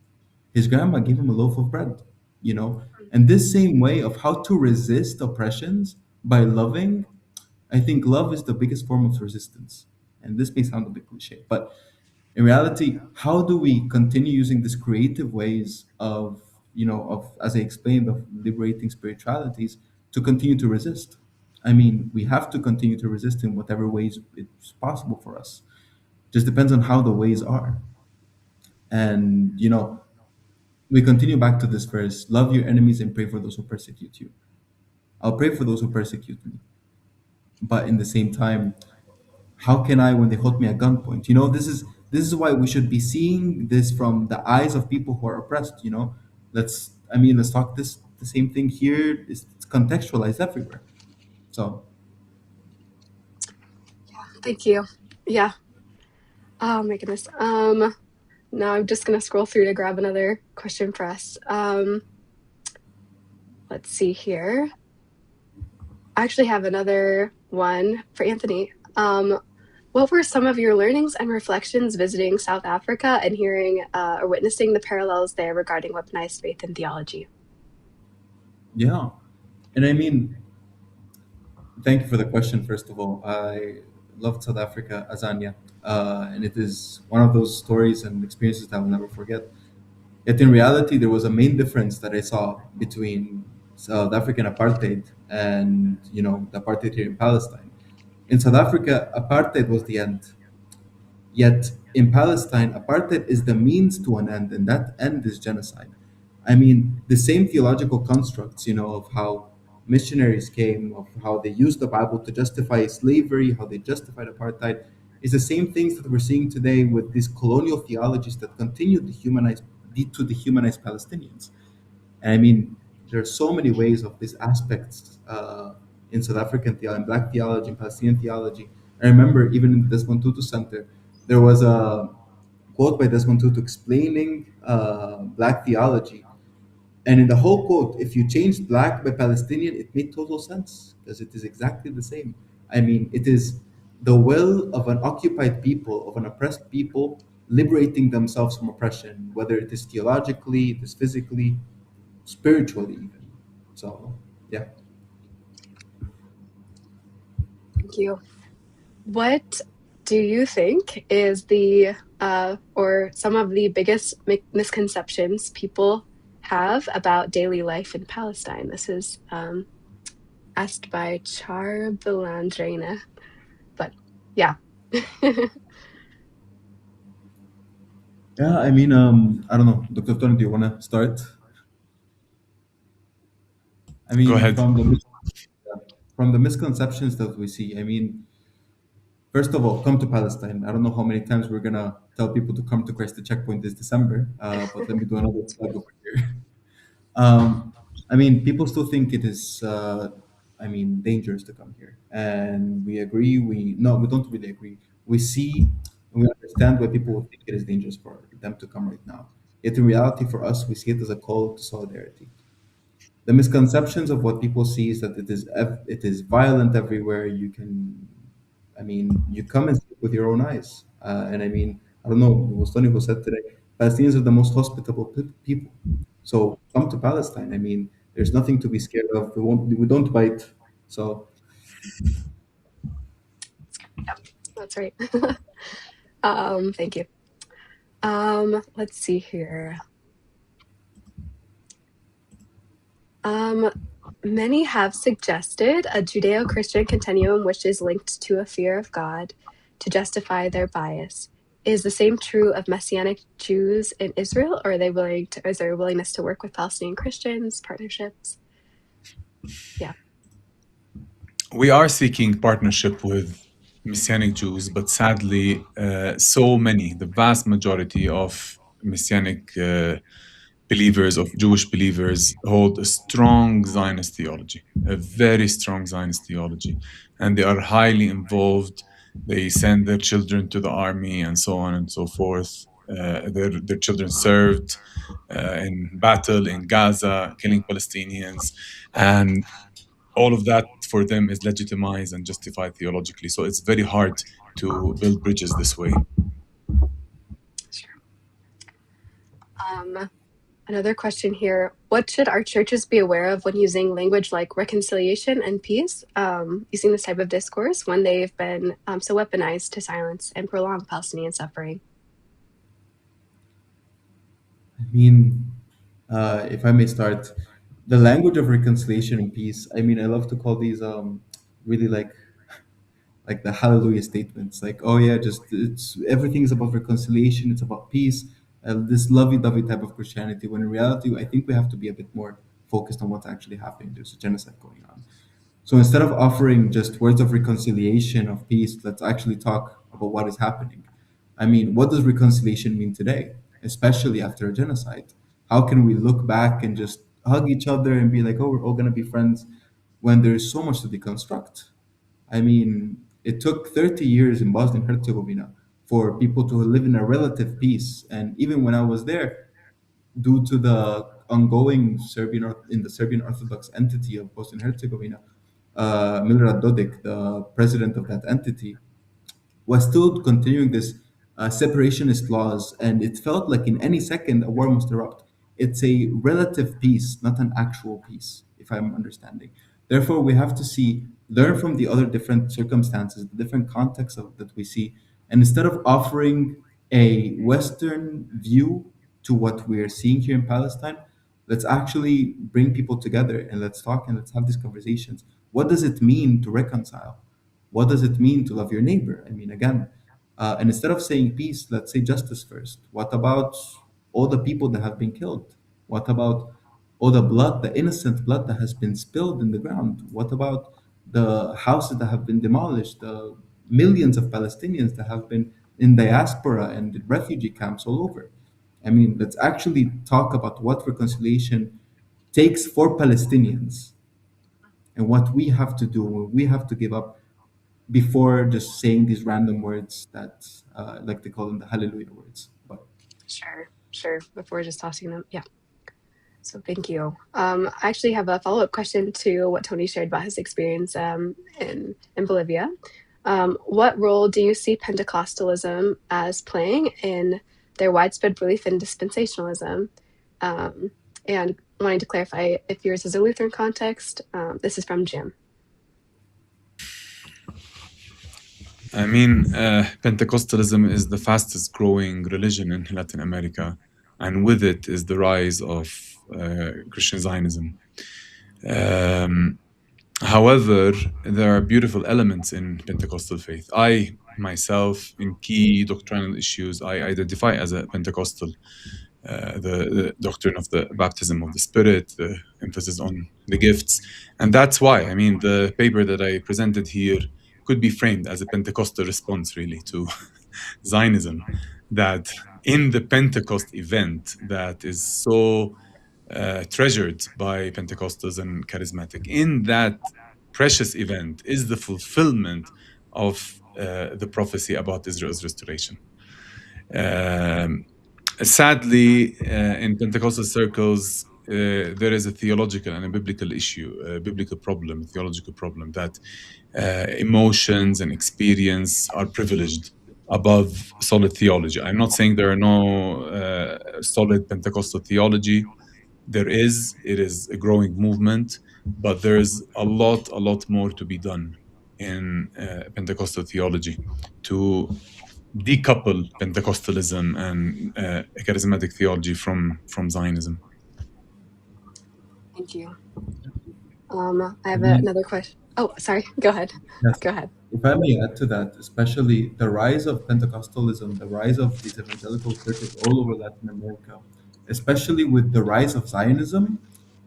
S8: his grandma gave him a loaf of bread, you know? And this same way of how to resist oppressions by loving, I think love is the biggest form of resistance. And this may sound a bit cliche, but in reality, how do we continue using these creative ways of, as I explained, of liberating spiritualities to continue to resist? I mean, we have to continue to resist in whatever ways it's possible for us. Just depends on how the ways are. And, we continue back to this verse: love your enemies and pray for those who persecute you. I'll pray for those who persecute me. But in the same time, how can I when they hold me at gunpoint? This is why we should be seeing this from the eyes of people who are oppressed. Let's talk this the same thing here. It's contextualized everywhere. So
S6: Thank you. Yeah. Oh my goodness. Now I'm just gonna scroll through to grab another question for us. Let's see here. I actually have another one for Anthony. What were some of your learnings and reflections visiting South Africa and hearing or witnessing the parallels there regarding weaponized faith and theology?
S8: yeah, and I mean, thank you for the question. First of all, I loved South Africa, Azania, and it is one of those stories and experiences that I will never forget. Yet in reality, there was a main difference that I saw between South African apartheid and the apartheid here in Palestine. In South Africa, apartheid was the end. Yet in Palestine, apartheid is the means to an end, and that end is genocide. I mean, the same theological constructs, of how missionaries came, of how they used the Bible to justify slavery, how they justified apartheid, is the same things that we're seeing today with these colonial theologies that continue to dehumanize Palestinians. And I mean, there are so many ways of these aspects in South African theology, in Black theology, in Palestinian theology. I remember even in the Desmond Tutu Center, there was a quote by Desmond Tutu explaining Black theology. And in the whole quote, if you changed Black by Palestinian, it made total sense because it is exactly the same. I mean, it is the will of an occupied people, of an oppressed people, liberating themselves from oppression, whether it is theologically, it is physically, spiritually even. So yeah.
S6: Thank you. What do you think is the or some of the biggest misconceptions people have about daily life in Palestine? This is asked by Char Belandrena. But yeah.
S8: Yeah, I mean, I don't know, Dr. Tony, do you want to start? I
S7: Go
S8: mean,
S7: ahead.
S8: from the misconceptions that we see, I mean, first of all, come to Palestine. I don't know how many times we're gonna tell people to come to Christ the Checkpoint this December, but let me do another plug over here. Um, I mean, people still think it is, dangerous to come here, and we agree. We don't really agree. We see, and we understand why people would think it is dangerous for them to come right now. Yet in reality, for us, we see it as a call to solidarity. The misconceptions of what people see is that it is violent everywhere. You come and see it with your own eyes. And I mean, I don't know, it was Tony who said today, Palestinians are the most hospitable people. So come to Palestine. I mean, There's nothing to be scared of. We don't bite. So
S6: Yeah, that's right. Thank you. Let's see here. Many have suggested a Judeo-Christian continuum which is linked to a fear of God to justify their bias. Is the same true of Messianic Jews in Israel, or are they is there a willingness to work with Palestinian Christians, partnerships? Yeah.
S7: We are seeking partnership with Messianic Jews, but sadly, so many, the vast majority of Messianic believers, of Jewish believers, hold a strong Zionist theology, a very strong Zionist theology, and they are highly involved. They send their children to the army and so on and so forth. Their children served in battle in Gaza, killing Palestinians, and all of that for them is legitimized and justified theologically. So it's very hard to build bridges this way.
S6: Another question here. What should our churches be aware of when using language like reconciliation and peace, using this type of discourse when they've been so weaponized to silence and prolong Palestinian suffering?
S8: I mean, if I may start, the language of reconciliation and peace. I mean, I love to call these really like the hallelujah statements, like, oh yeah, just it's everything's about reconciliation, it's about peace, this lovey-dovey type of Christianity, when in reality I think we have to be a bit more focused on what's actually happening. There's a genocide going on. So instead of offering just words of reconciliation, of peace, let's actually talk about what is happening. I mean, what does reconciliation mean today, especially after a genocide? How can we look back and just hug each other and be like, oh, we're all going to be friends, when there's so much to deconstruct? I mean, it took 30 years in Bosnia and Herzegovina for people to live in a relative peace. And even when I was there, due to the ongoing in the Serbian Orthodox entity of Bosnia and Herzegovina, Milorad Dodik, the president of that entity, was still continuing this separationist laws, and it felt like in any second a war must erupt. It's a relative peace, not an actual peace, if I'm understanding. Therefore, we have to learn from the other different circumstances, the different contexts that we see, and instead of offering a Western view to what we're seeing here in Palestine, let's actually bring people together and let's talk and let's have these conversations. What does it mean to reconcile? What does it mean to love your neighbor? I mean, again, and instead of saying peace, let's say justice first. What about all the people that have been killed? What about all the blood, the innocent blood that has been spilled in the ground? What about the houses that have been demolished, the millions of Palestinians that have been in diaspora and in refugee camps all over? I mean, let's actually talk about what reconciliation takes for Palestinians and what we have to do, what we have to give up before just saying these random words that, like they call them, the hallelujah words. But
S6: Sure. Before just tossing them. Yeah. So thank you. I actually have a follow-up question to what Tony shared about his experience in Bolivia. What role do you see Pentecostalism as playing in their widespread belief in dispensationalism? And wanting to clarify if yours is a Lutheran context. This is from Jim.
S7: I mean, Pentecostalism is the fastest growing religion in Latin America, and with it is the rise of Christian Zionism. However, there are beautiful elements in Pentecostal faith. I myself, in key doctrinal issues, I identify as a Pentecostal. The doctrine of the baptism of the Spirit, the emphasis on the gifts. And that's why, I mean, the paper that I presented here could be framed as a Pentecostal response, really, to Zionism, that in the Pentecost event that is so treasured by Pentecostals and charismatic, in that precious event is the fulfillment of the prophecy about Israel's restoration. Sadly, in Pentecostal circles, there is a theological and a biblical issue, a biblical problem, a theological problem, that emotions and experience are privileged above solid theology. I'm not saying there are no solid Pentecostal theology. It is a growing movement, but there's a lot more to be done in Pentecostal theology to decouple Pentecostalism and charismatic theology from Zionism.
S6: Thank you. I have another question. Oh, sorry. Go ahead.
S8: Yes.
S6: Go ahead.
S8: If I may add to that, especially the rise of Pentecostalism, the rise of these evangelical churches all over Latin America, especially with the rise of Zionism,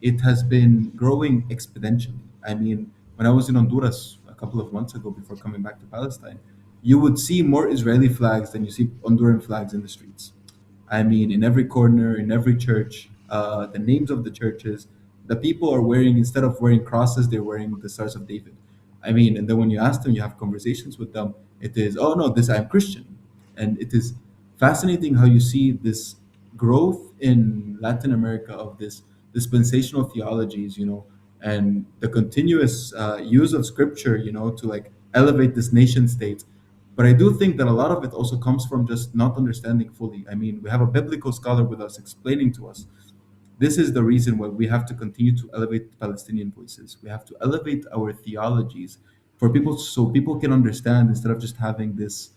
S8: it has been growing exponentially. I mean, when I was in Honduras a couple of months ago before coming back to Palestine, you would see more Israeli flags than you see Honduran flags in the streets. I mean, in every corner, in every church, the names of the churches, the people are wearing, instead of wearing crosses, they're wearing the Stars of David. I mean, and then when you ask them, you have conversations with them, it is, oh no, this I'm Christian. And it is fascinating how you see this growth in Latin America of this dispensational theologies, and the continuous use of scripture, to like elevate this nation state. But I do think that a lot of it also comes from just not understanding fully. I mean, we have a biblical scholar with us explaining to us this is the reason why we have to continue to elevate Palestinian voices. We have to elevate our theologies for people, so people can understand, instead of just having this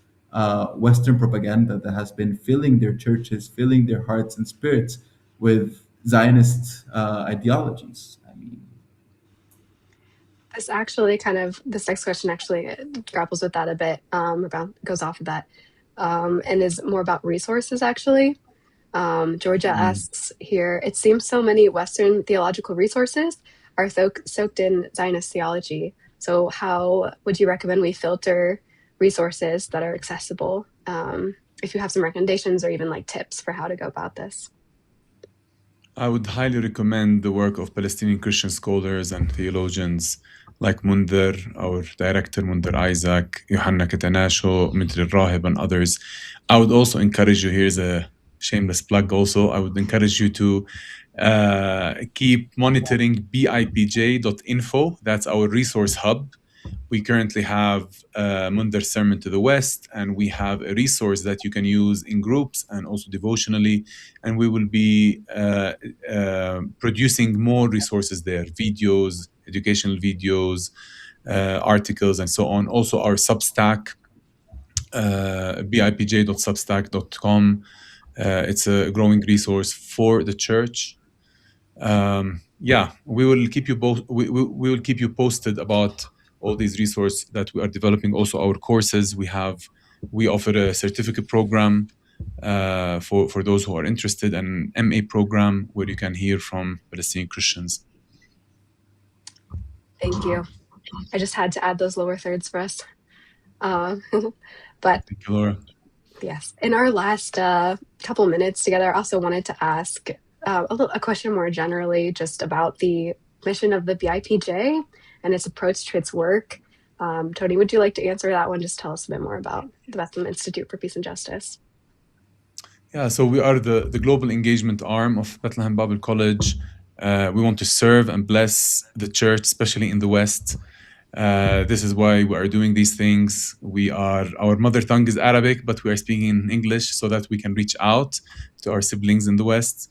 S8: Western propaganda that has been filling their churches, filling their hearts and spirits with Zionist ideologies. I mean,
S6: This next question actually grapples with that a bit, goes off of that, and is more about resources actually. Georgia asks here, it seems so many Western theological resources are soaked in Zionist theology. So how would you recommend we filter resources that are accessible? If you have some recommendations or even like tips for how to go about this.
S7: I would highly recommend the work of Palestinian Christian scholars and theologians like Mundir, our director Mundir Isaac, Yohanna Ketanasho, Mitri Rahib, and others. I would also encourage you, here's a shameless plug also, I would encourage you to keep monitoring bipj.info. That's our resource hub. We currently have Mundir's Sermon to the West, and we have a resource that you can use in groups and also devotionally. And we will be producing more resources there, videos, educational videos, articles, and so on. Also our Substack, bipj.substack.com. It's a growing resource for the church. We will keep you both. We will keep you posted about all these resources that we are developing. Also, our courses. We offer a certificate program for those who are interested, and an MA program where you can hear from Palestinian Christians.
S6: Thank you. I just had to add those lower thirds for us. But
S7: Thank you, Laura.
S6: yes, in our last couple minutes together, I also wanted to ask a question more generally just about the mission of the BIPJ and its approach to its work. Tony, would you like to answer that one? Just tell us a bit more about the Bethlehem Institute for Peace and Justice.
S7: Yeah, so we are the global engagement arm of Bethlehem Bible College. We want to serve and bless the church, especially in the West. This is why we are doing these things. Our mother tongue is Arabic, but we are speaking in English so that we can reach out to our siblings in the West.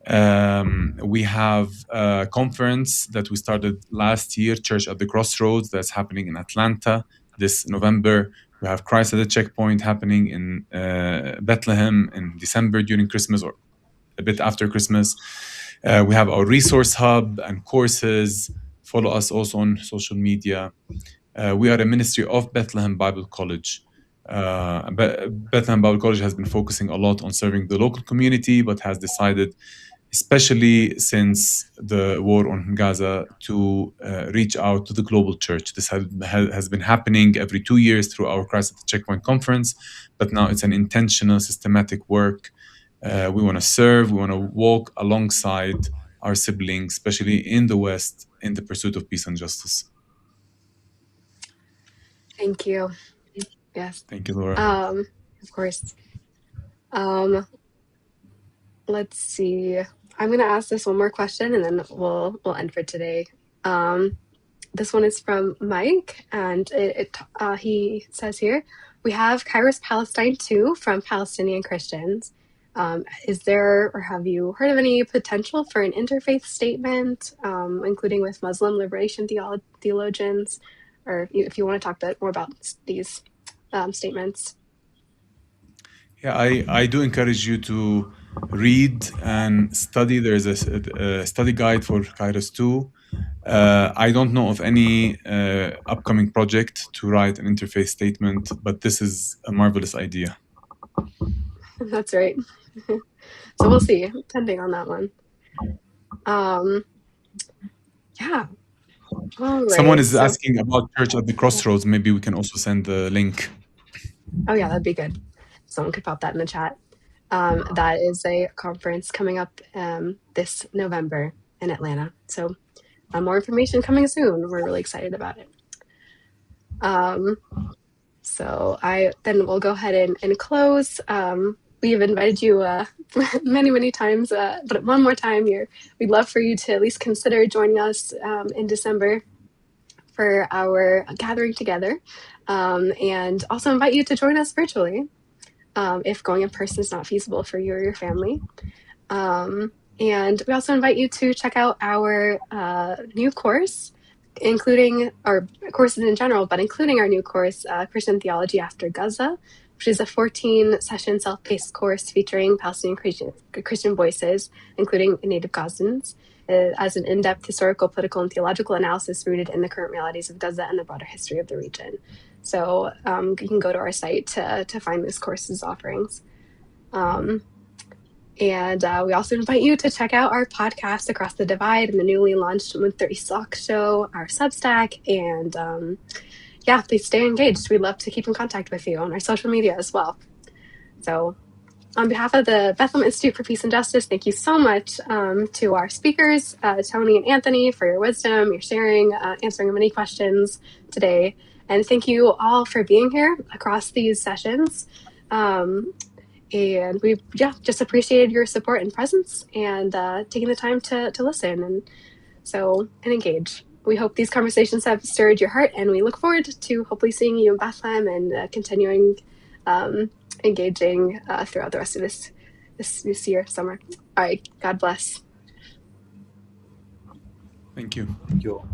S7: We have a conference that we started last year, Church at the Crossroads, that's happening in Atlanta this November. We have Christ at the Checkpoint happening in Bethlehem in December during Christmas or a bit after Christmas. We have our resource hub and courses. Follow us also on social media. We are a ministry of Bethlehem Bible College. Bethlehem Bible College has been focusing a lot on serving the local community, but has decided, especially since the war on Gaza, to reach out to the global church. This has been happening every 2 years through our Christ at the Checkpoint conference, but now it's an intentional, systematic work. We want to serve, we want to walk alongside our siblings, especially in the West, in the pursuit of peace and justice.
S6: Thank you. Yes.
S7: Thank you, Laura.
S6: Of course. Let's see. I'm going to ask this one more question and then we'll end for today. This one is from Mike, and he says here, we have Khair's Palestine 2 from Palestinian Christians. Is there, or have you heard of any potential for an interfaith statement, including with Muslim liberation theologians, or if you want to talk a bit more about these statements?
S7: Yeah, I do encourage you to read and study. There's a study guide for Kairos 2. I don't know of any upcoming project to write an interfaith statement, but this is a marvelous idea.
S6: That's right. So we'll see, pending on that one. Yeah. All right.
S7: Someone is asking about Church at the Crossroads. Maybe we can also send the link.
S6: Oh yeah, that'd be good. Someone could pop that in the chat. That is a conference coming up this November in Atlanta. So more information coming soon. We're really excited about it. So then we'll go ahead and close. We've invited you many times, but one more time, we'd love for you to at least consider joining us in December for our gathering together, and also invite you to join us virtually if going in person is not feasible for you or your family. And we also invite you to check out our new course, including our courses in general, but including our new course, Christian Theology After Gaza, which is a 14-session self-paced course featuring Palestinian Christian voices, including native Gazans, as an in-depth historical, political, and theological analysis rooted in the current realities of Gaza and the broader history of the region. So you can go to our site to find this course's offerings. And we also invite you to check out our podcast, Across the Divide, and the newly launched 1:30 Sock Show, our Substack. And please stay engaged. We'd love to keep in contact with you on our social media as well. So on behalf of the Bethlehem Institute for Peace and Justice, thank you so much to our speakers, Tony and Anthony, for your wisdom, your sharing, answering many questions today. And thank you all for being here across these sessions. And we just appreciated your support and presence and taking the time to listen and engage. We hope these conversations have stirred your heart, and we look forward to hopefully seeing you in Bethlehem and continuing engaging throughout the rest of this year, summer. All right, God bless.
S7: Thank you.
S1: Thank you all.